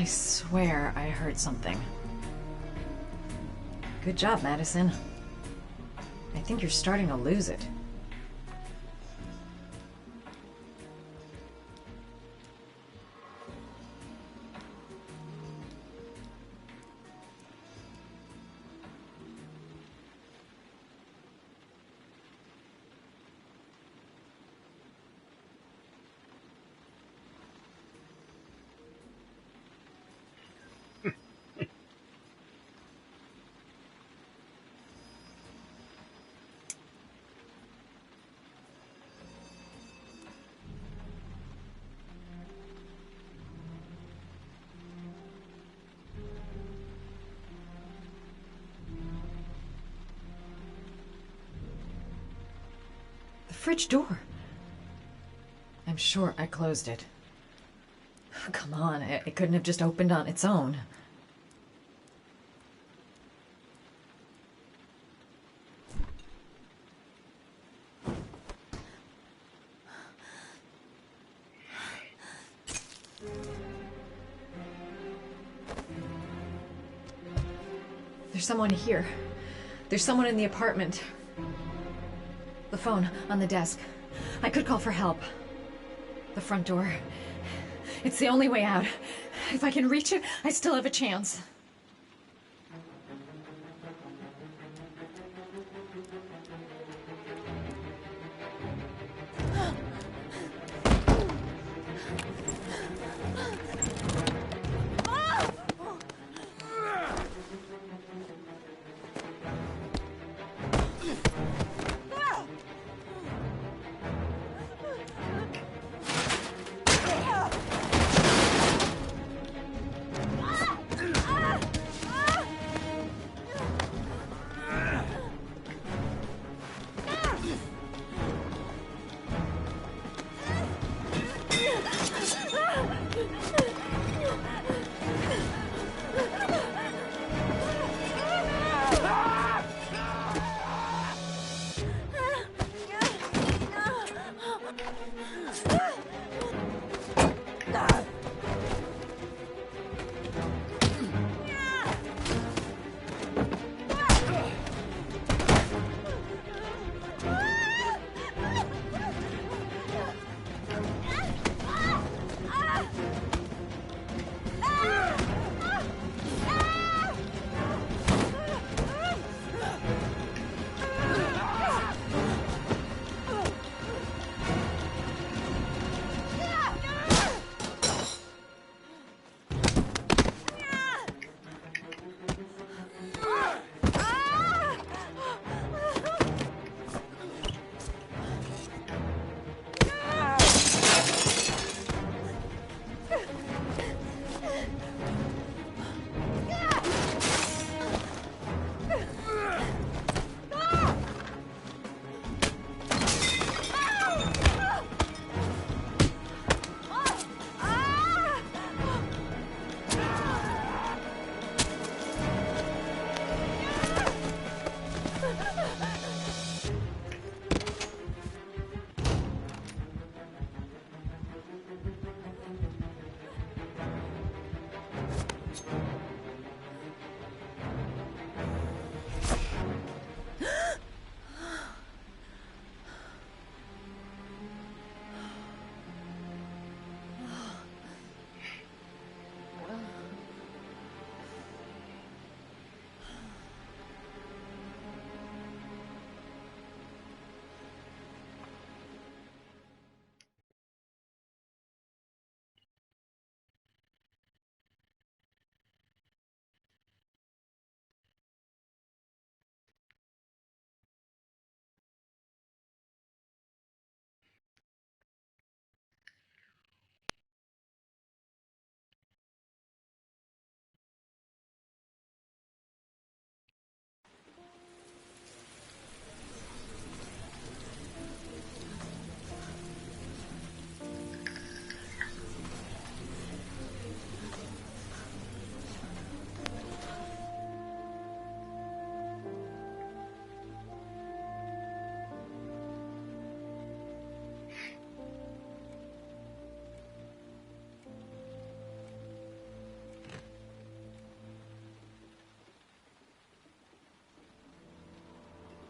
I swear I heard something. Good job, Madison. I think you're starting to lose it. fridge door. I'm sure I closed it. Come on, it couldn't have just opened on its own. There's someone here. There's someone in the apartment. The phone on the desk. I could call for help. The front door. It's the only way out. If I can reach it, I still have a chance.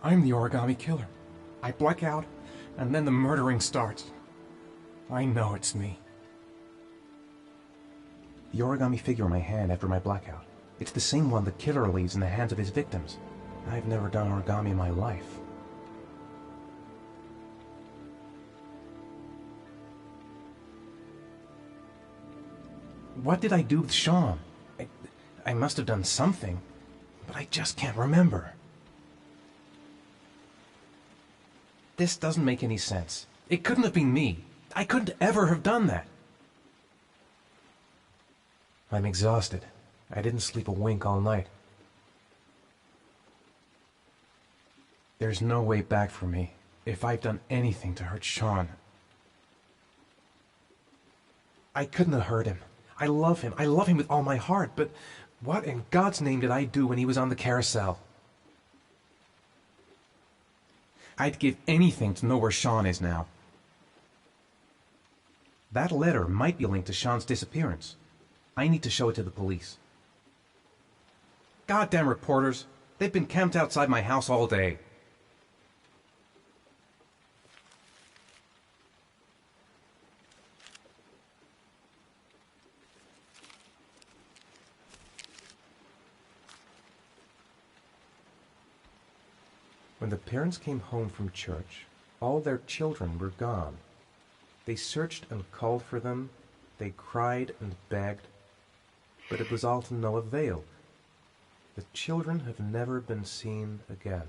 I'm the origami killer. I black out, and then the murdering starts. I know it's me. The origami figure in my hand after my blackout. It's the same one the killer leaves in the hands of his victims. I've never done origami in my life. What did I do with Sean? I must have done something, but I just can't remember. This doesn't make any sense. It couldn't have been me. I couldn't ever have done that. I'm exhausted. I didn't sleep a wink all night. There's no way back for me. if I've done anything to hurt Sean. I couldn't have hurt him. I love him. I love him with all my heart, but what in God's name did I do when he was on the carousel? I'd give anything to know where Sean is now. That letter might be linked to Sean's disappearance. I need to show it to the police. Goddamn reporters! They've been camped outside my house all day. When the parents came home from church, all their children were gone. They searched and called for them, they cried and begged, but it was all to no avail. The children have never been seen again.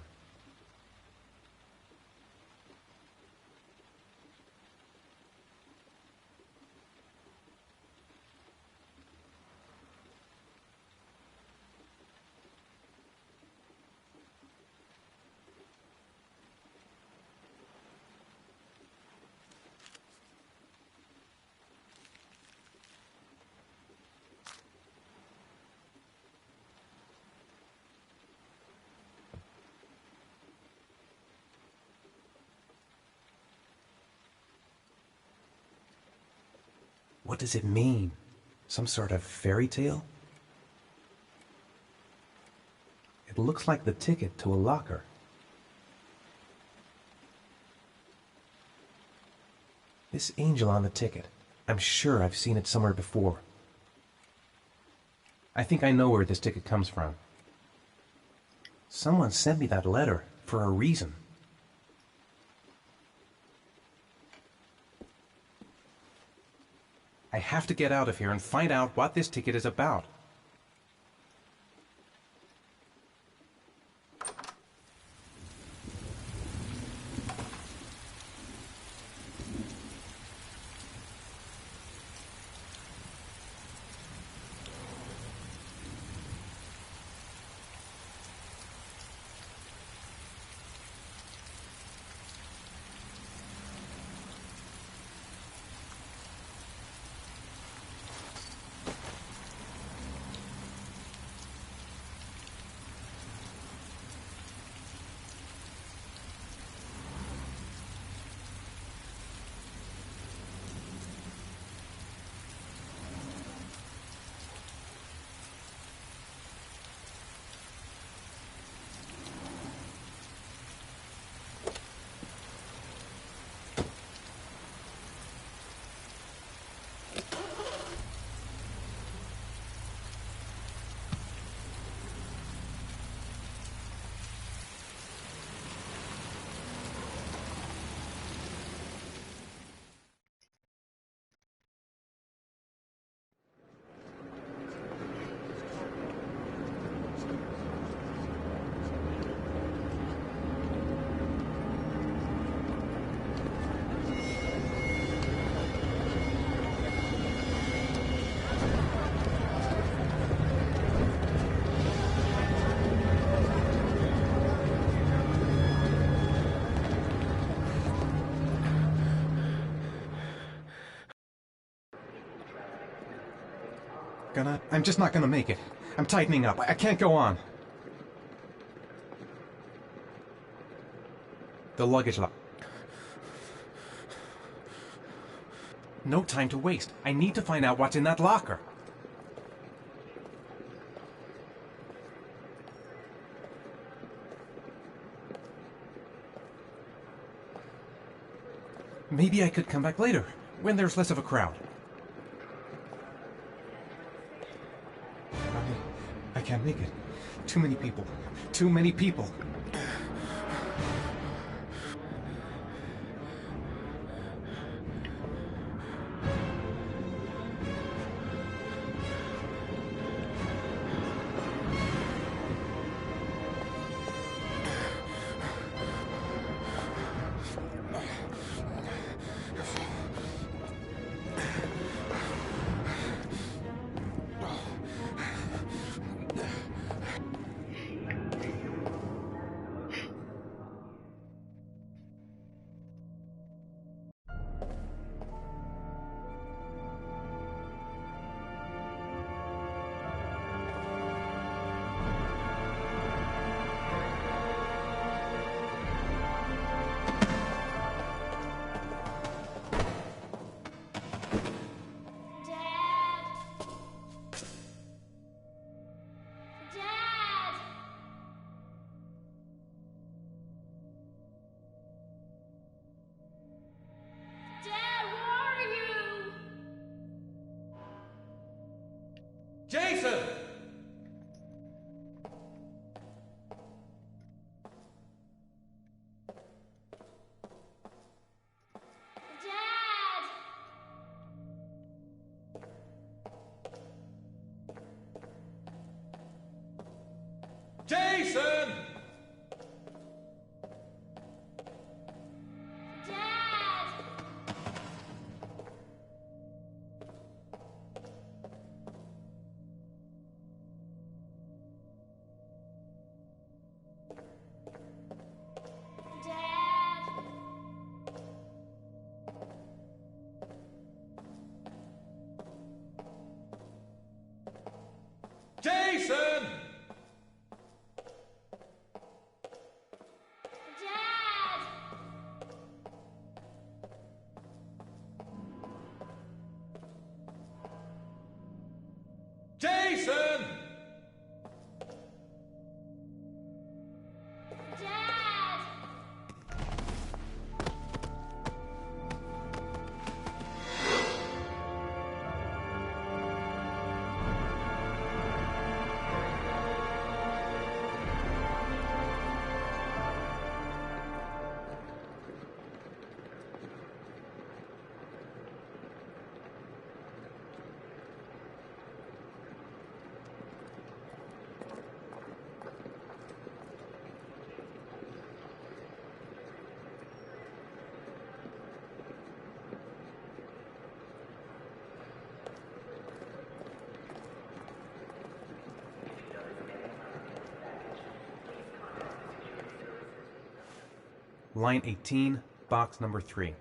What does it mean? Some sort of fairy tale? It looks like the ticket to a locker. This angel on the ticket, I'm sure I've seen it somewhere before. I think I know where this ticket comes from. Someone sent me that letter for a reason. I have to get out of here and find out what this ticket is about. I'm just not gonna make it. I'm tightening up. I can't go on. The luggage lock. No time to waste. I need to find out what's in that locker. Maybe I could come back later, when there's less of a crowd. I can't make it. Too many people. Too many people. Jason! Jason! Jason! Jason! Line 18, box number 3.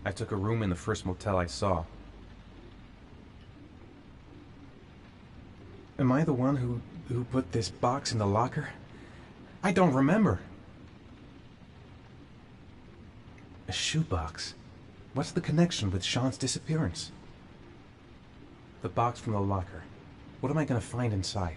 I took a room in the first motel I saw. Am I the one who put this box in the locker? I don't remember. A shoebox. What's the connection with Sean's disappearance? The box from the locker. What am I going to find inside?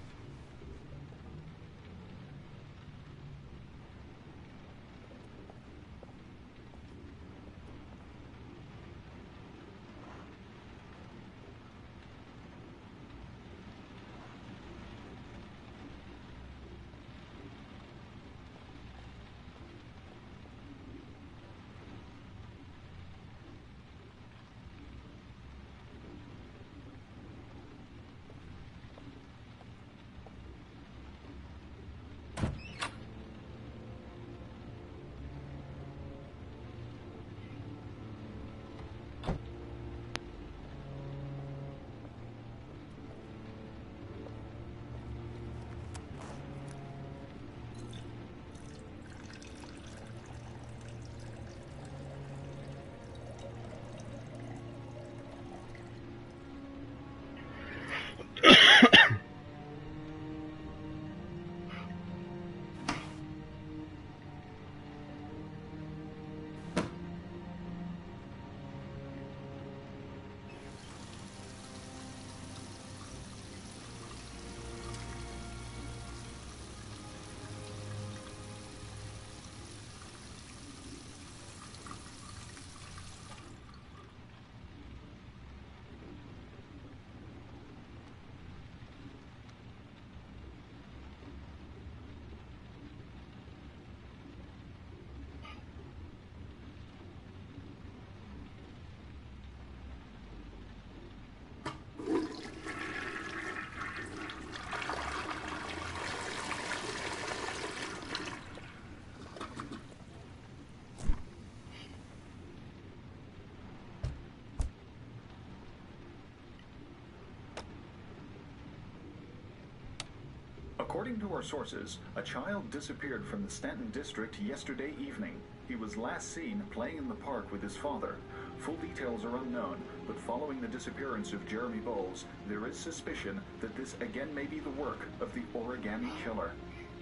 According to our sources, a child disappeared from the Stanton district yesterday evening. He was last seen playing in the park with his father. Full details are unknown, but following the disappearance of Jeremy Bowles, there is suspicion that this again may be the work of the Origami Killer.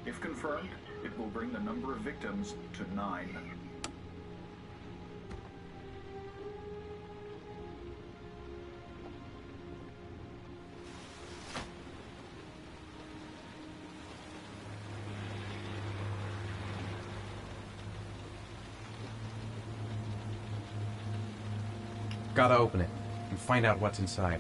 If confirmed, it will bring the number of victims to 9. Gotta open it and find out what's inside.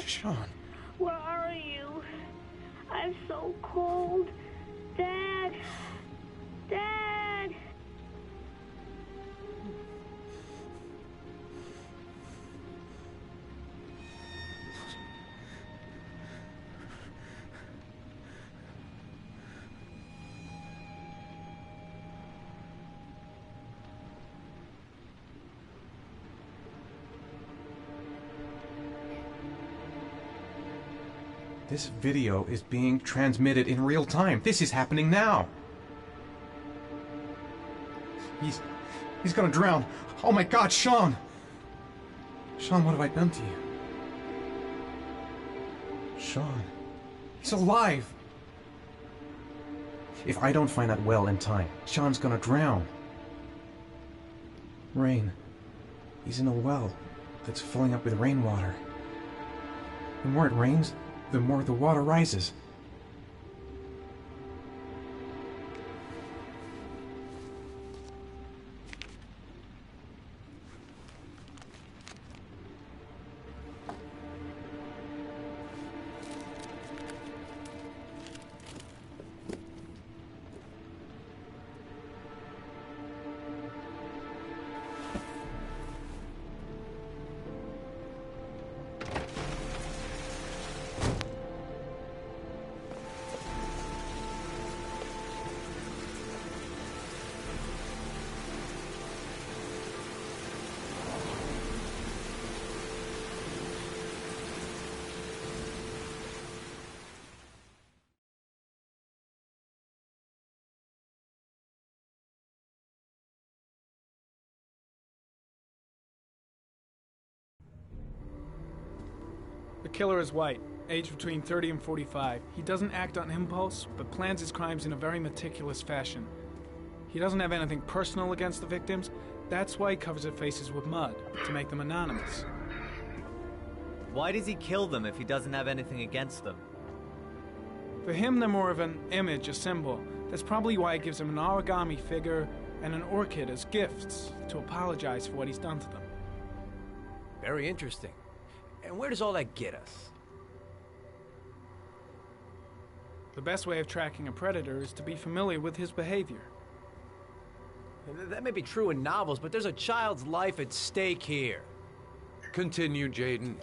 Sean. Where are you? I'm so cold. Dad! Dad! This video is being transmitted in real time. This is happening now. He's gonna drown. Oh my God, Sean! Sean, what have I done to you? Sean, he's alive! If I don't find that well in time, Sean's gonna drown. Rain. He's in a well that's filling up with rainwater. The more it rains, the more the water rises. killer is white, aged between 30 and 45. He doesn't act on impulse, but plans his crimes in a very meticulous fashion. He doesn't have anything personal against the victims. That's why he covers their faces with mud, to make them anonymous. Why does he kill them if he doesn't have anything against them? For him, they're more of an image, a symbol. That's probably why he gives them an origami figure and an orchid as gifts to apologize for what he's done to them. Very interesting. And where does all that get us? The best way of tracking a predator is to be familiar with his behavior. That may be true in novels, but there's a child's life at stake here. Continue, Jayden.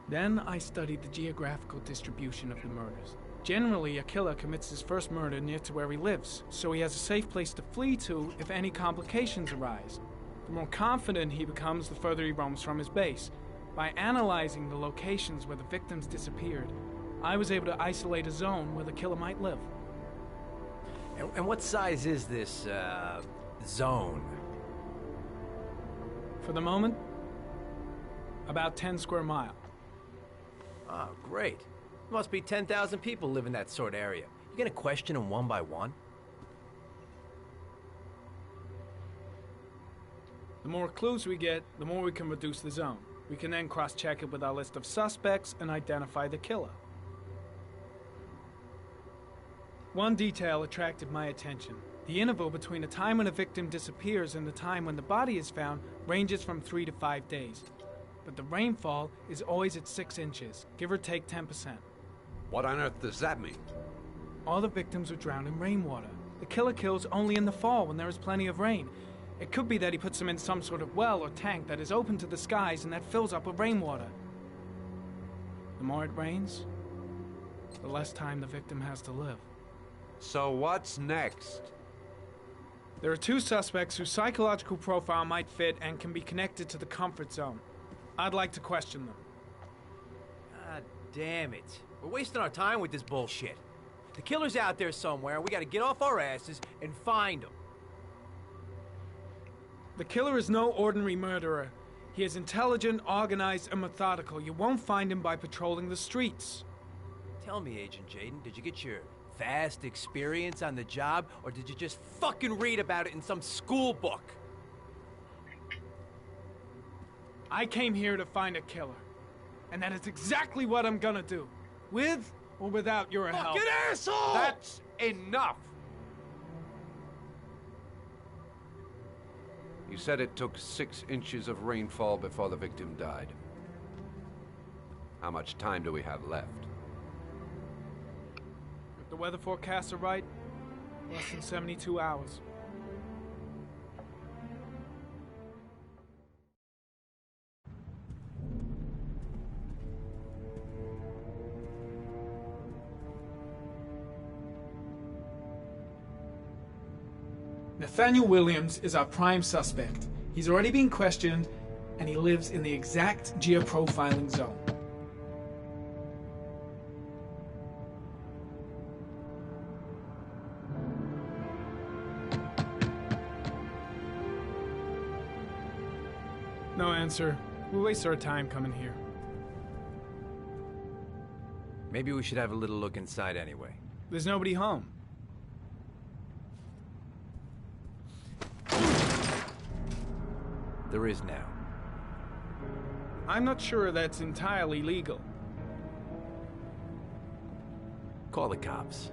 Then I studied the geographical distribution of the murders. Generally, a killer commits his first murder near to where he lives, so he has a safe place to flee to if any complications arise. The more confident he becomes, the further he roams from his base. By analyzing the locations where the victims disappeared, I was able to isolate a zone where the killer might live. And what size is this, zone? For the moment, about 10 square miles. Oh, great. Must be 10,000 people live in that sort of area. You gonna question them one by one? The more clues we get, the more we can reduce the zone. We can then cross-check it with our list of suspects and identify the killer. One detail attracted my attention. The interval between the time when a victim disappears and the time when the body is found ranges from 3 to 5 days. But the rainfall is always at 6 inches, give or take 10%. What on earth does that mean? All the victims were drowned in rainwater. The killer kills only in the fall when there is plenty of rain. It could be that he puts them in some sort of well or tank that is open to the skies and that fills up with rainwater. The more it rains, the less time the victim has to live. So what's next? There are 2 suspects whose psychological profile might fit and can be connected to the comfort zone. I'd like to question them. God damn it. We're wasting our time with this bullshit. The killer's out there somewhere, and we gotta get off our asses and find him. The killer is no ordinary murderer. He is intelligent, organized, and methodical. You won't find him by patrolling the streets. Tell me, Agent Jayden, did you get your vast experience on the job, or did you just fucking read about it in some school book? I came here to find a killer. And that is exactly what I'm gonna do. With or without your help. Fucking asshole! That's enough! You said it took 6 inches of rainfall before the victim died. How much time do we have left? If the weather forecasts are right, less than 72 hours. Nathaniel Williams is our prime suspect. He's already been questioned, and he lives in the exact geoprofiling zone. No answer. We waste our time coming here. Maybe we should have a little look inside anyway. There's nobody home. There is now. I'm not sure that's entirely legal. Call the cops.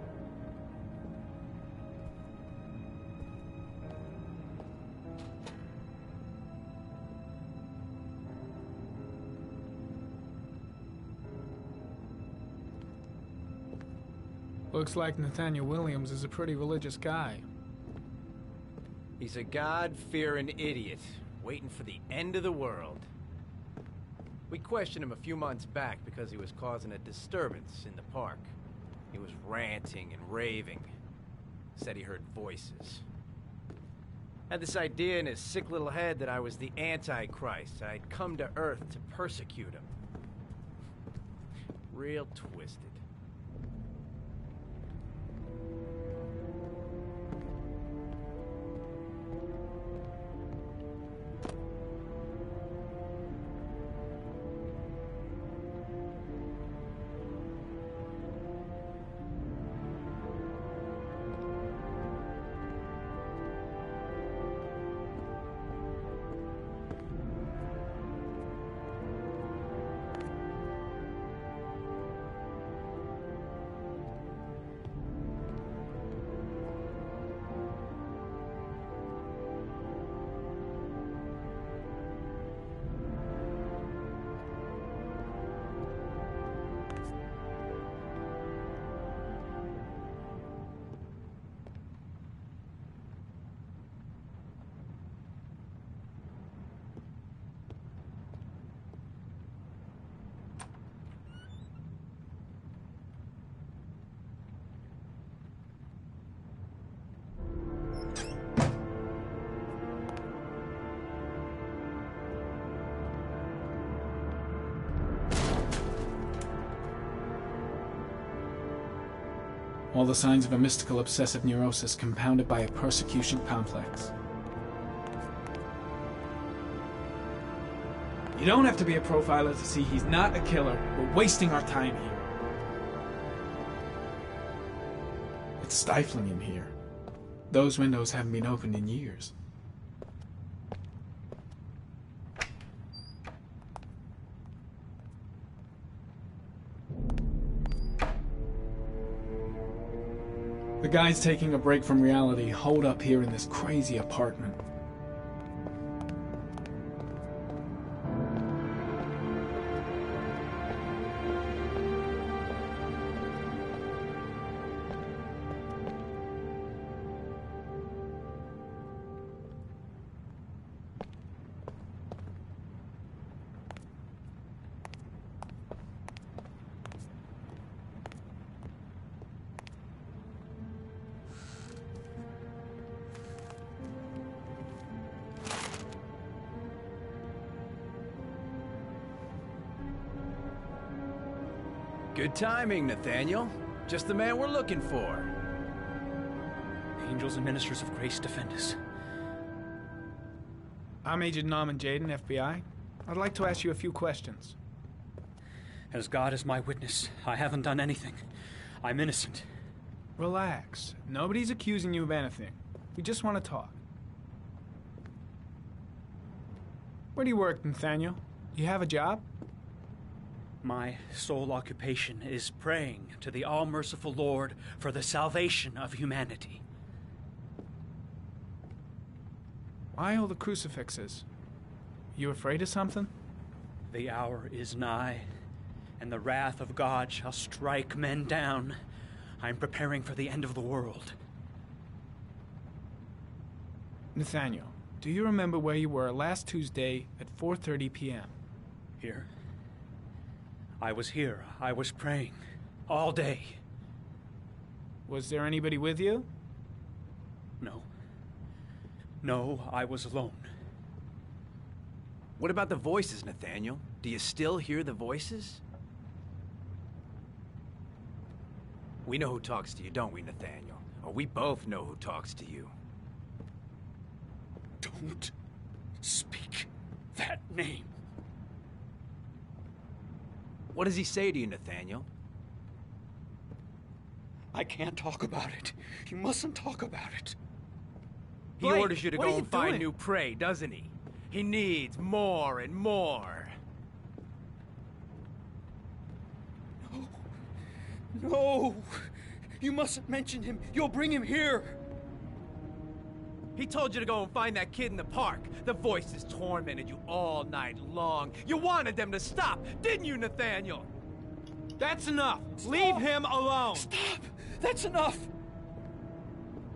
Looks like Nathaniel Williams is a pretty religious guy. He's a God-fearing idiot, waiting for the end of the world. We questioned him a few months back because he was causing a disturbance in the park. He was ranting and raving. Said he heard voices. Had this idea in his sick little head that I was the Antichrist. I'd come to Earth to persecute him. Real twisted. All the signs of a mystical obsessive neurosis compounded by a persecution complex. You don't have to be a profiler to see he's not a killer. We're wasting our time here. It's stifling in here. Those windows haven't been opened in years. The guys taking a break from reality holed up here in this crazy apartment. Good timing, Nathaniel. Just the man we're looking for. Angels and ministers of grace defend us. I'm Agent Norman Jayden, FBI. I'd like to ask you a few questions. As God is my witness, I haven't done anything. I'm innocent. Relax. Nobody's accusing you of anything. We just want to talk. Where do you work, Nathaniel? You have a job? My sole occupation is praying to the all-merciful Lord for the salvation of humanity. Why all the crucifixes? You afraid of something? The hour is nigh, and the wrath of God shall strike men down. I'm preparing for the end of the world. Nathaniel, do you remember where you were last Tuesday at 4:30 p.m.? Here? I was here. I was praying. All day. Was there anybody with you? No. No, I was alone. What about the voices, Nathaniel? Do you still hear the voices? We know who talks to you, don't we, Nathaniel? Or we both know who talks to you. Don't speak that name. What does he say to you, Nathaniel? I can't talk about it. You mustn't talk about it. He orders you to go and find new prey, doesn't he? He needs more and more. No. No! You mustn't mention him. You'll bring him here. He told you to go and find that kid in the park. The voices tormented you all night long. You wanted them to stop, didn't you, Nathaniel? That's enough. Stop. Leave him alone. Stop. That's enough.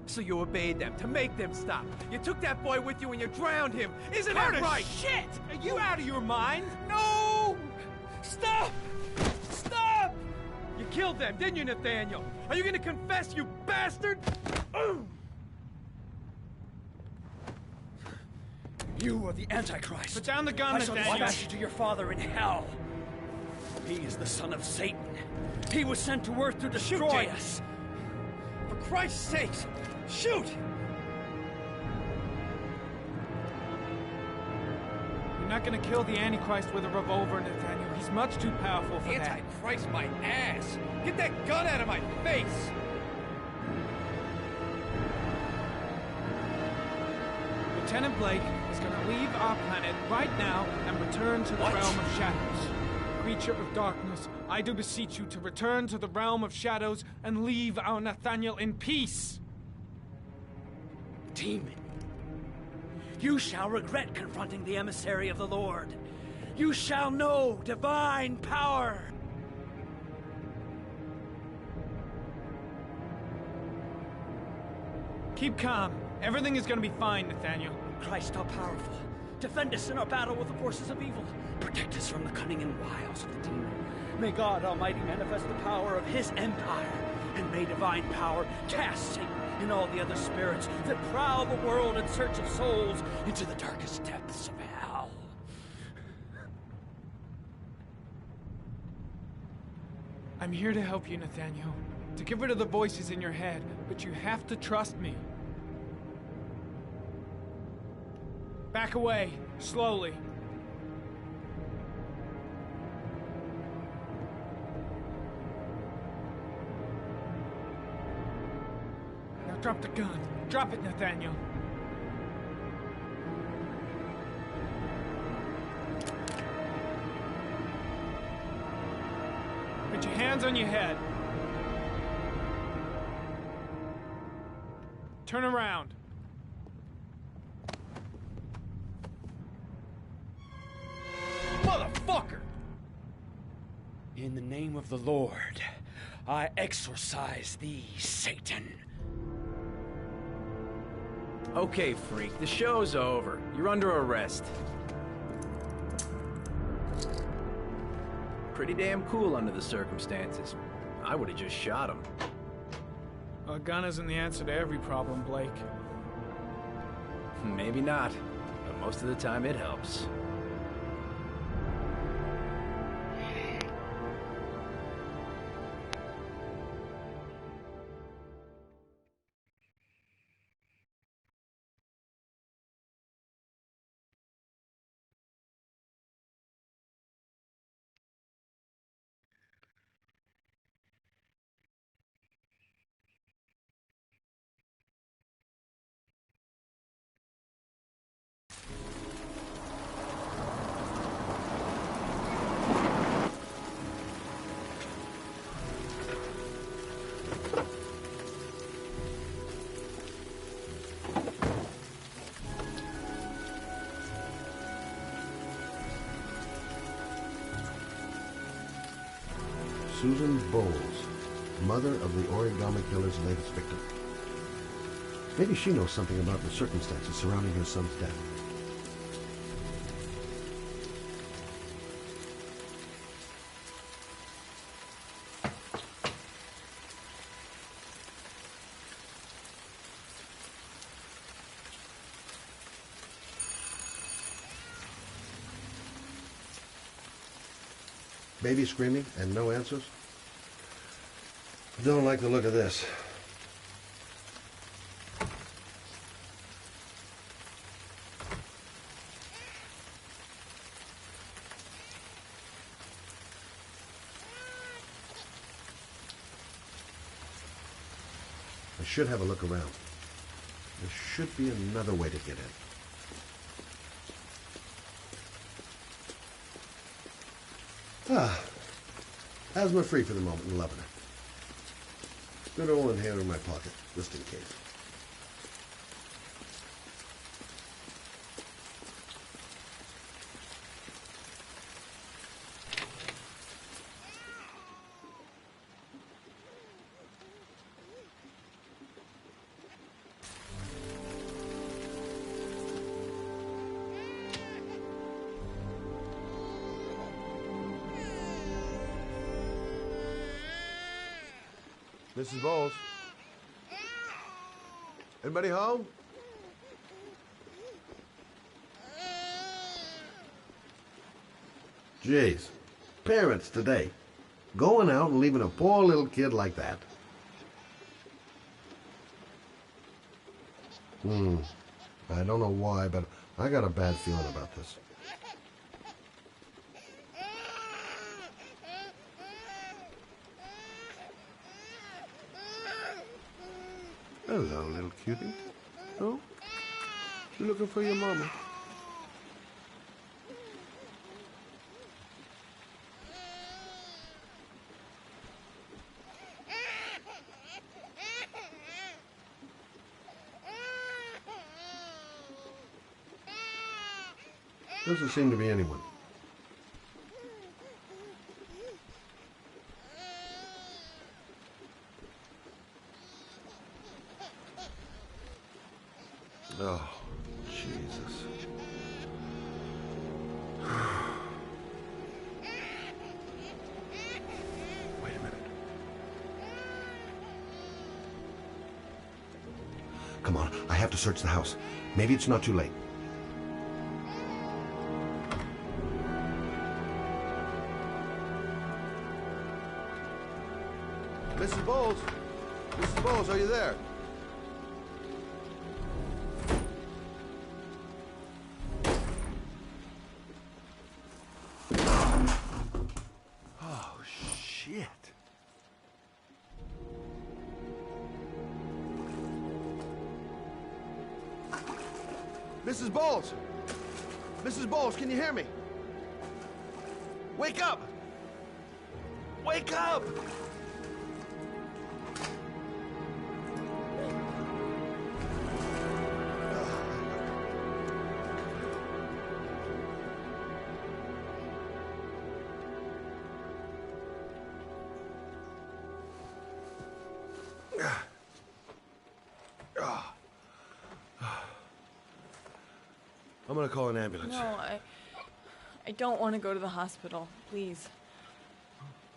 So you obeyed them to make them stop. You took that boy with you and you drowned him. Isn't that right? Shit! Are you out of your mind? No! Stop! Stop! You killed them, didn't you, Nathaniel? Are you gonna confess, you bastard? You are the Antichrist. Put down the gun, I shall Nathaniel. dispatch you to your father in hell. He is the son of Satan. He was sent to earth to destroy us. For Christ's sake, shoot! You're not gonna kill the Antichrist with a revolver, Nathaniel. He's much too powerful for that. Antichrist, my ass! Get that gun out of my face! Lieutenant Blake is going to leave our planet right now and return to the realm of shadows. Creature of darkness, I do beseech you to return to the realm of shadows and leave our Nathaniel in peace. Demon, you shall regret confronting the emissary of the Lord. You shall know divine power. Keep calm. Everything is going to be fine, Nathaniel. Christ all-powerful, defend us in our battle with the forces of evil. Protect us from the cunning and wiles of the demon. May God Almighty manifest the power of his empire, and may divine power cast Satan and all the other spirits that prowl the world in search of souls into the darkest depths of hell. I'm here to help you, Nathaniel. to get rid of the voices in your head, but you have to trust me. Back away, slowly. Now drop the gun. Drop it, Nathaniel. Put your hands on your head. Turn around. Motherfucker! In the name of the Lord, I exorcise thee, Satan. Okay, freak, the show's over. You're under arrest. Pretty damn cool under the circumstances. I would have just shot him. A gun isn't the answer to every problem, Blake. Maybe not, but most of the time it helps. Susan Bowles, mother of the Origami Killer's latest victim. Maybe she knows something about the circumstances surrounding her son's death. Baby screaming and no answers? Don't like the look of this. I should have a look around. There should be another way to get in. Asthma-free for the moment and loving it. Good old inhaler in my pocket, just in case. Mrs. Bowles? Anybody home? Jeez. Parents today. Going out and leaving a poor little kid like that. I don't know why, but I got a bad feeling about this. Hello, little cutie. Oh? You looking for your mama? Doesn't seem to be anyone. Oh, Jesus. Wait a minute. Come on, I have to search the house. Maybe it's not too late. Mrs. Bowles? Mrs. Bowles, are you there? Oh, shit. Mrs. Bowles! Mrs. Bowles, can you hear me? Wake up! Wake up! I'm gonna call an ambulance. No, I don't want to go to the hospital. Please.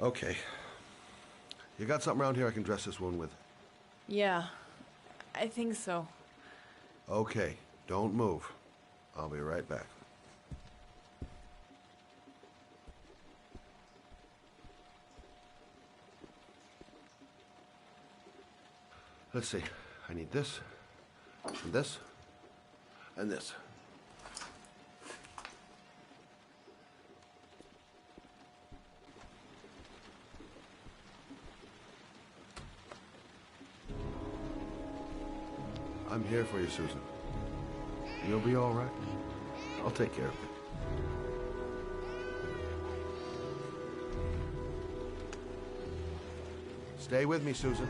Okay. You got something around here I can dress this wound with? Yeah, I think so. Okay, don't move. I'll be right back. Let's see. I need this, and this, and this. I'm here for you, Susan. You'll be all right. I'll take care of it. Stay with me, Susan.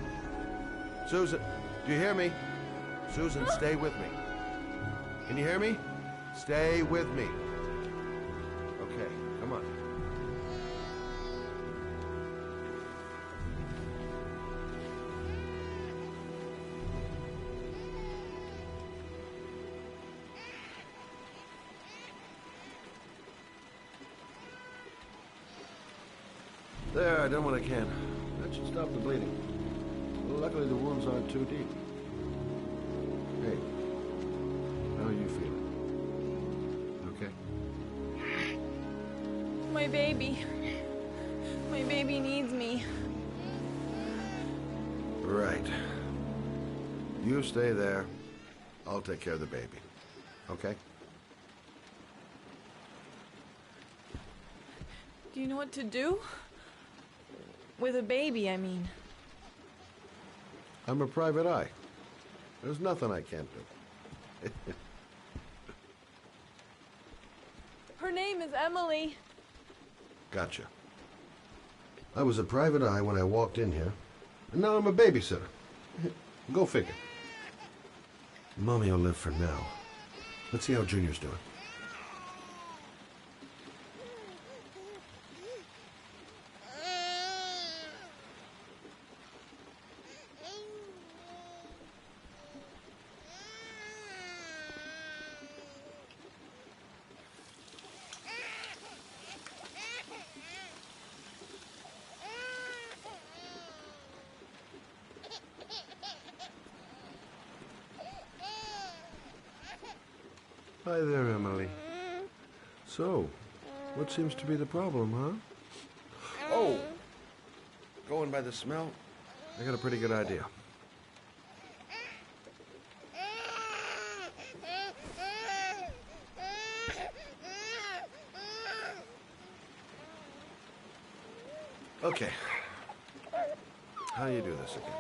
Susan, do you hear me? Susan, stay with me. Can you hear me? Stay with me. Okay, come on. There, I done what I can. That should stop the bleeding. Well, luckily the wounds aren't too deep. Hey, how are you feeling? Okay? My baby. My baby needs me. Right. You stay there. I'll take care of the baby. Okay? Do you know what to do? With a baby, I mean. I'm a private eye. There's nothing I can't do. Her name is Emily. Gotcha. I was a private eye when I walked in here, and now I'm a babysitter. Go figure. Mommy will live for now. Let's see how Junior's doing. Hi there, Emily. So, what seems to be the problem, huh? Oh! Going by the smell, I got a pretty good idea. Okay. How do you do this again?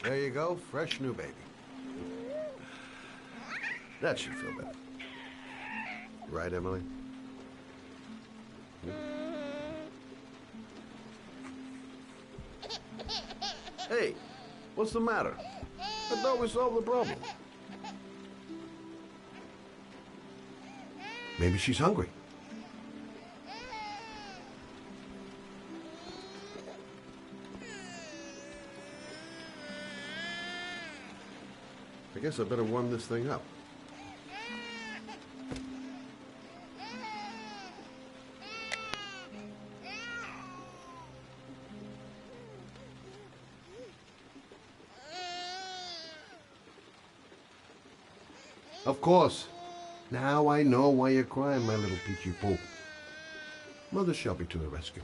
There you go, fresh new baby. That should feel better. Right, Emily? Hey, what's the matter? I thought we solved the problem. Maybe she's hungry. I guess I better warm this thing up. Of course. Now I know why you're crying, my little peachy poo. Mother Shelby to the rescue.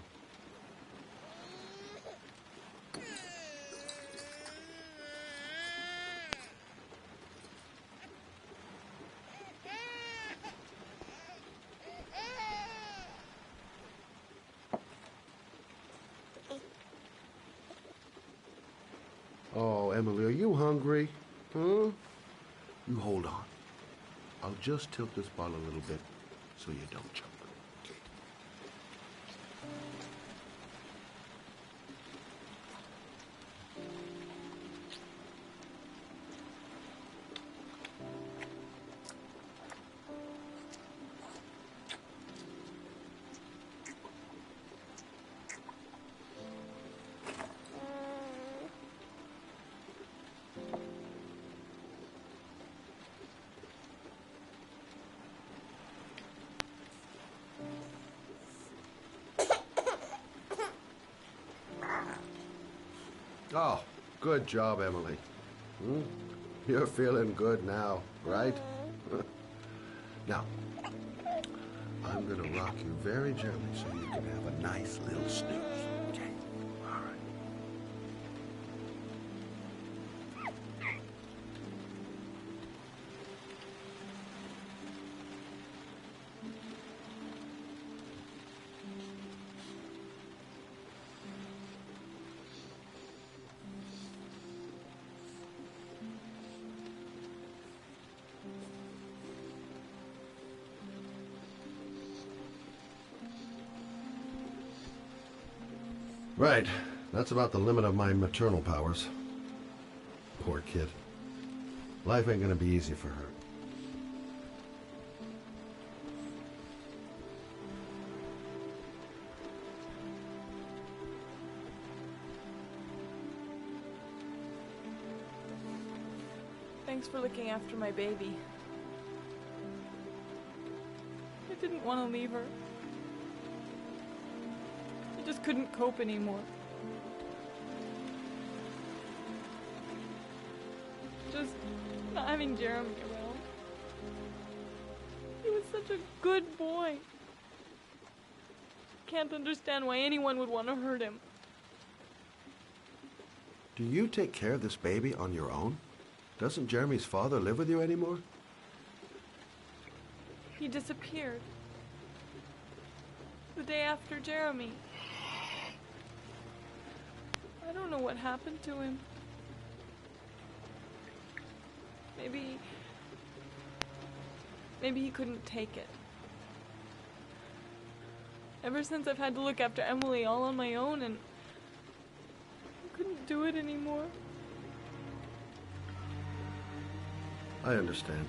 Oh, Emily, are you hungry? Huh? You hold on. I'll just tilt this bottle a little bit so you don't choke. Oh, good job, Emily. You're feeling good now, right? Now, I'm gonna rock you very gently so you can have a nice little snooze. Okay? All right. Right. That's about the limit of my maternal powers. Poor kid. Life ain't gonna be easy for her. Thanks for looking after my baby. I didn't want to leave her. I just couldn't cope anymore. Just not having Jeremy around. He was such a good boy. Can't understand why anyone would want to hurt him. Do you take care of this baby on your own? Doesn't Jeremy's father live with you anymore? He disappeared. The day after Jeremy. I don't know what happened to him. Maybe he couldn't take it. Ever since I've had to look after Emily all on my own, and I couldn't do it anymore. I understand.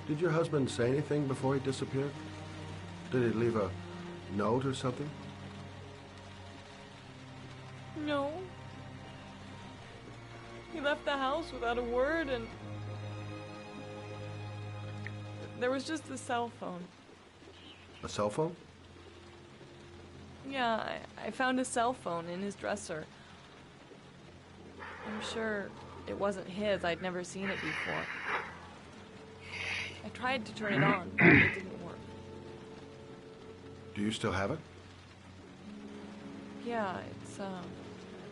Did your husband say anything before he disappeared? Did he leave a note or something? No. He left the house without a word, and there was just the cell phone. A cell phone? Yeah, I found a cell phone in his dresser. I'm sure it wasn't his. I'd never seen it before. I tried to turn it on, but it didn't work. Do you still have it? Yeah,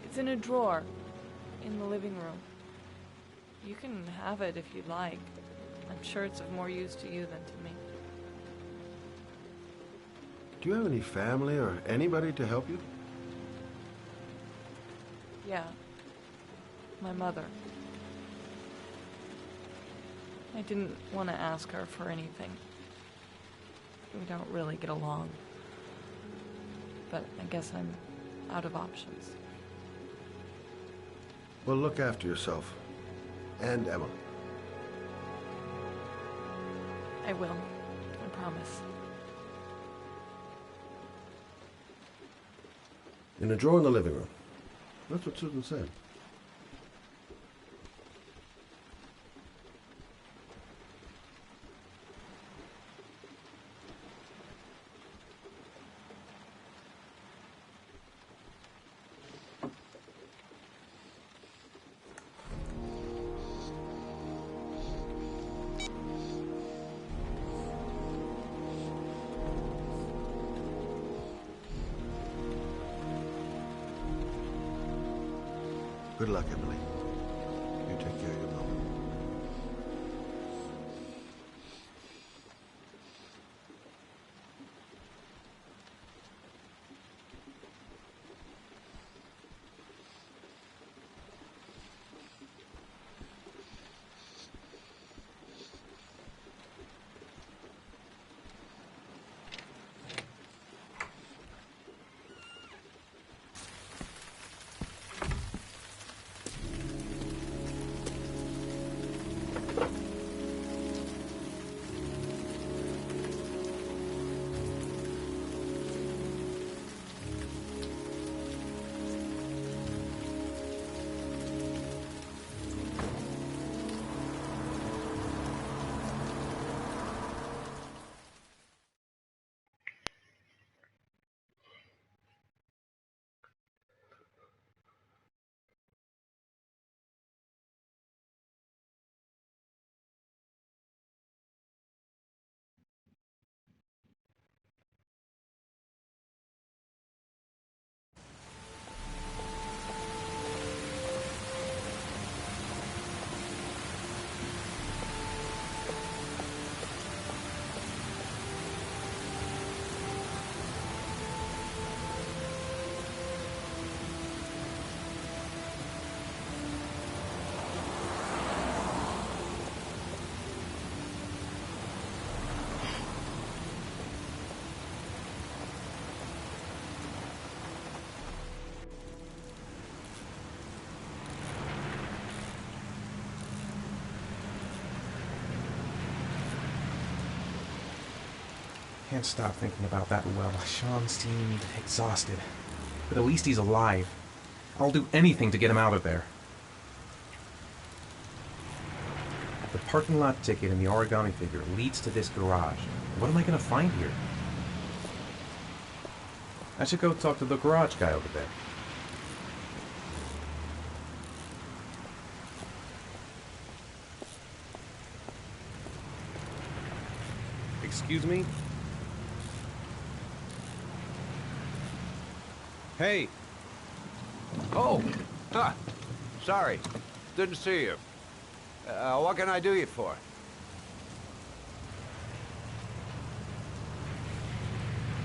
it's in a drawer in the living room. You can have it if you'd like. I'm sure it's of more use to you than to me. Do you have any family or anybody to help you? Yeah. My mother. I didn't want to ask her for anything. We don't really get along. But I guess I'm out of options. Well, look after yourself. And Emily. I will. I promise. In a drawer in the living room. That's what Susan said. Good luck, Emily. You take care of your mother. Can't stop thinking about that well. Sean seemed exhausted. But at least he's alive. I'll do anything to get him out of there. The parking lot ticket and the origami figure leads to this garage. What am I going to find here? I should go talk to the garage guy over there. Excuse me? Hey! Oh! Huh. Sorry. Didn't see you. What can I do you for?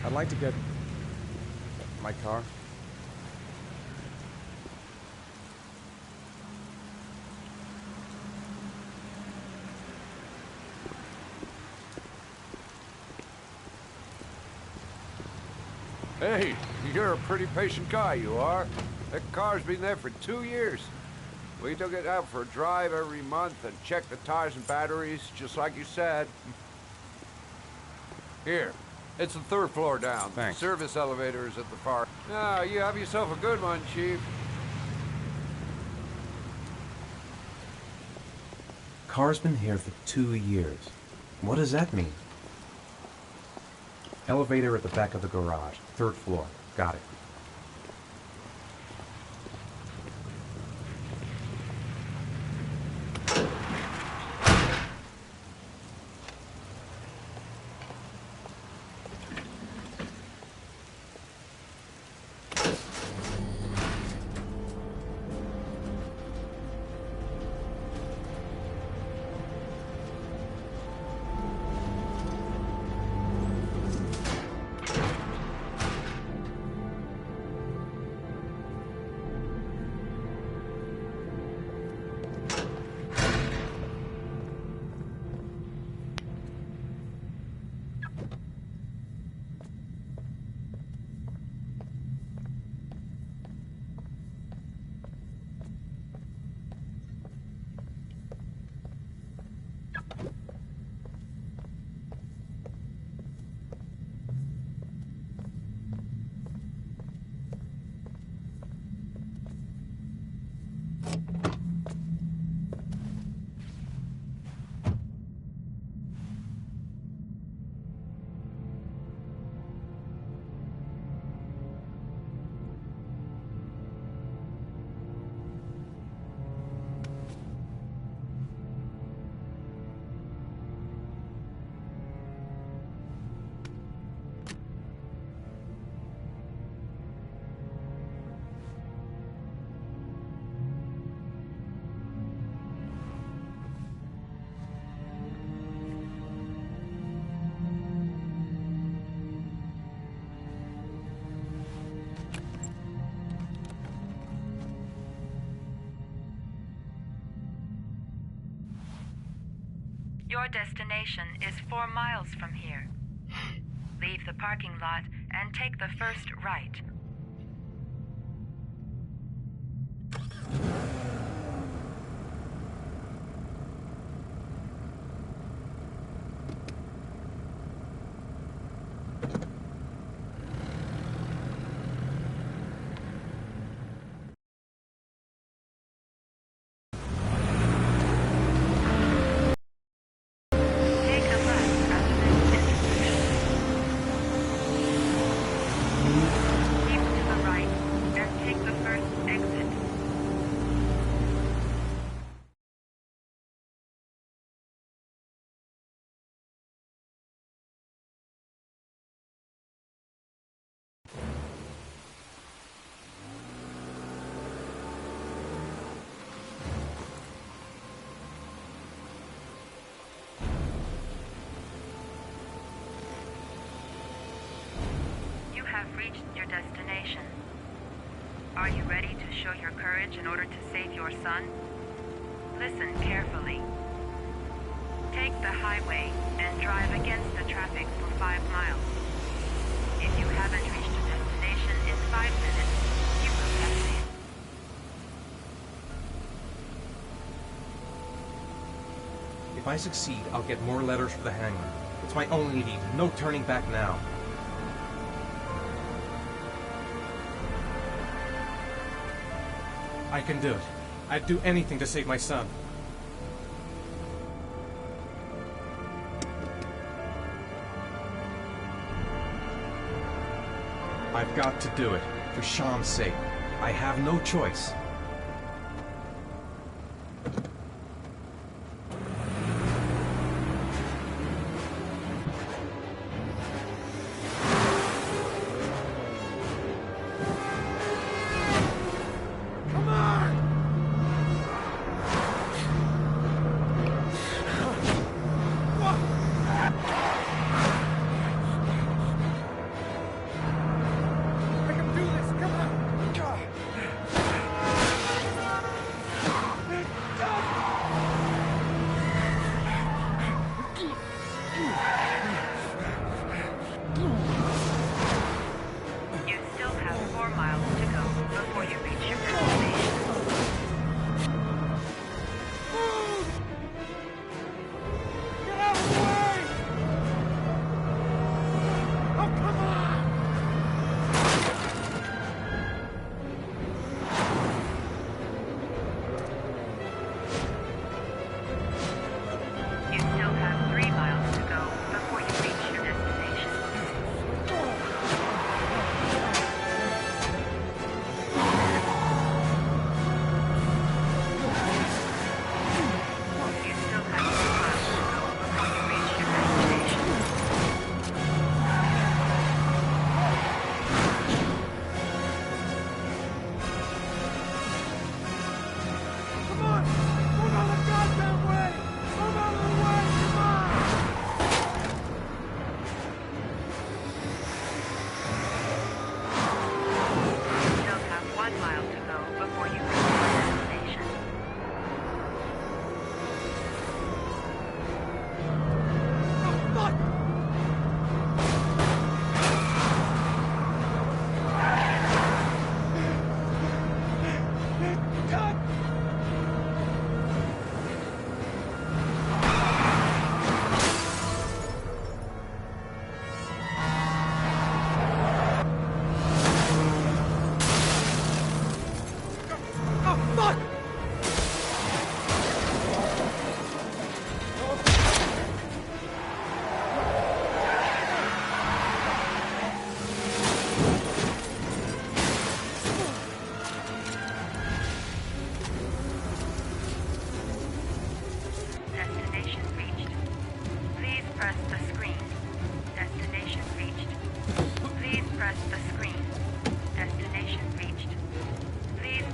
I'd like to get my car. Hey, you're a pretty patient guy, you are. That car's been there for 2 years. We took it out for a drive every month and checked the tires and batteries, just like you said. Here, it's the 3rd floor down. Thanks. Service elevator is at the far. Ah, you have yourself a good one, Chief. Car's been here for 2 years. What does that mean? Elevator at the back of the garage. 3rd floor. Got it. Your destination is 4 miles from here. Leave the parking lot and take the first right. Reached your destination. Are you ready to show your courage in order to save your son? Listen carefully. Take the highway and drive against the traffic for 5 miles. If you haven't reached your destination in 5 minutes, you will have failed. If I succeed, I'll get more letters for the hangman. It's my only need. No turning back now. I can do it. I'd do anything to save my son. I've got to do it. For Sean's sake. I have no choice.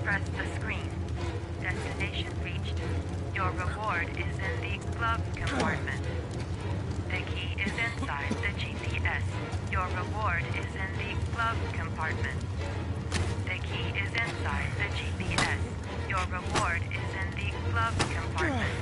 Press the screen. Destination reached. Your reward is in the glove compartment. The key is inside the GPS. Your reward is in the glove compartment. The key is inside the GPS. Your reward is in the glove compartment.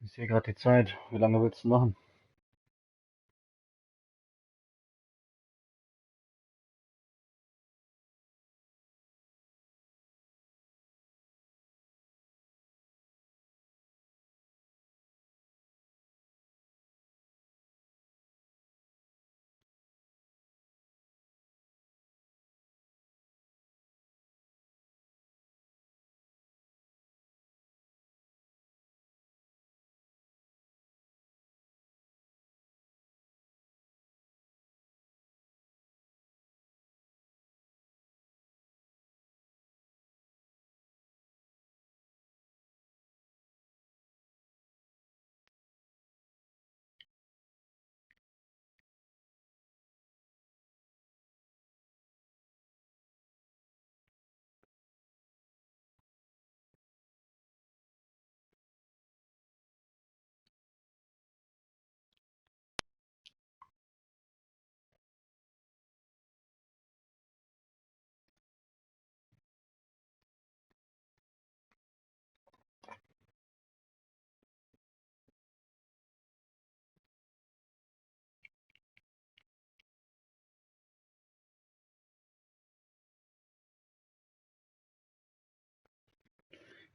Ich sehe gerade die Zeit. Wie lange willst du machen?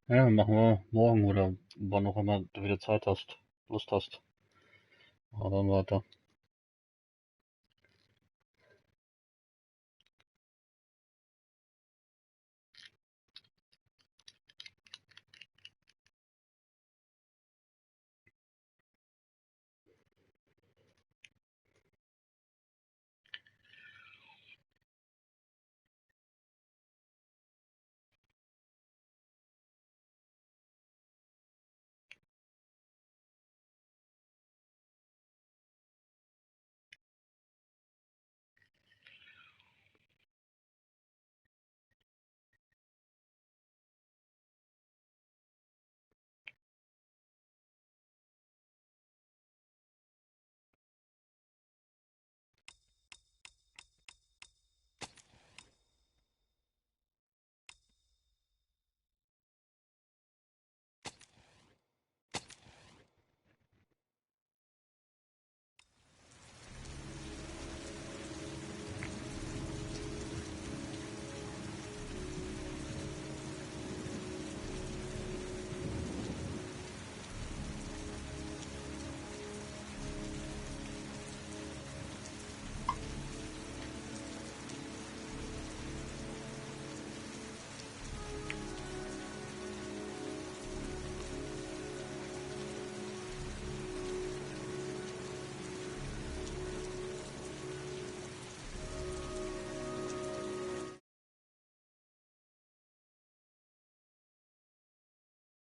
Ja, machen wir morgen oder wann auch immer du wieder Zeit hast, Lust hast. Aber dann weiter.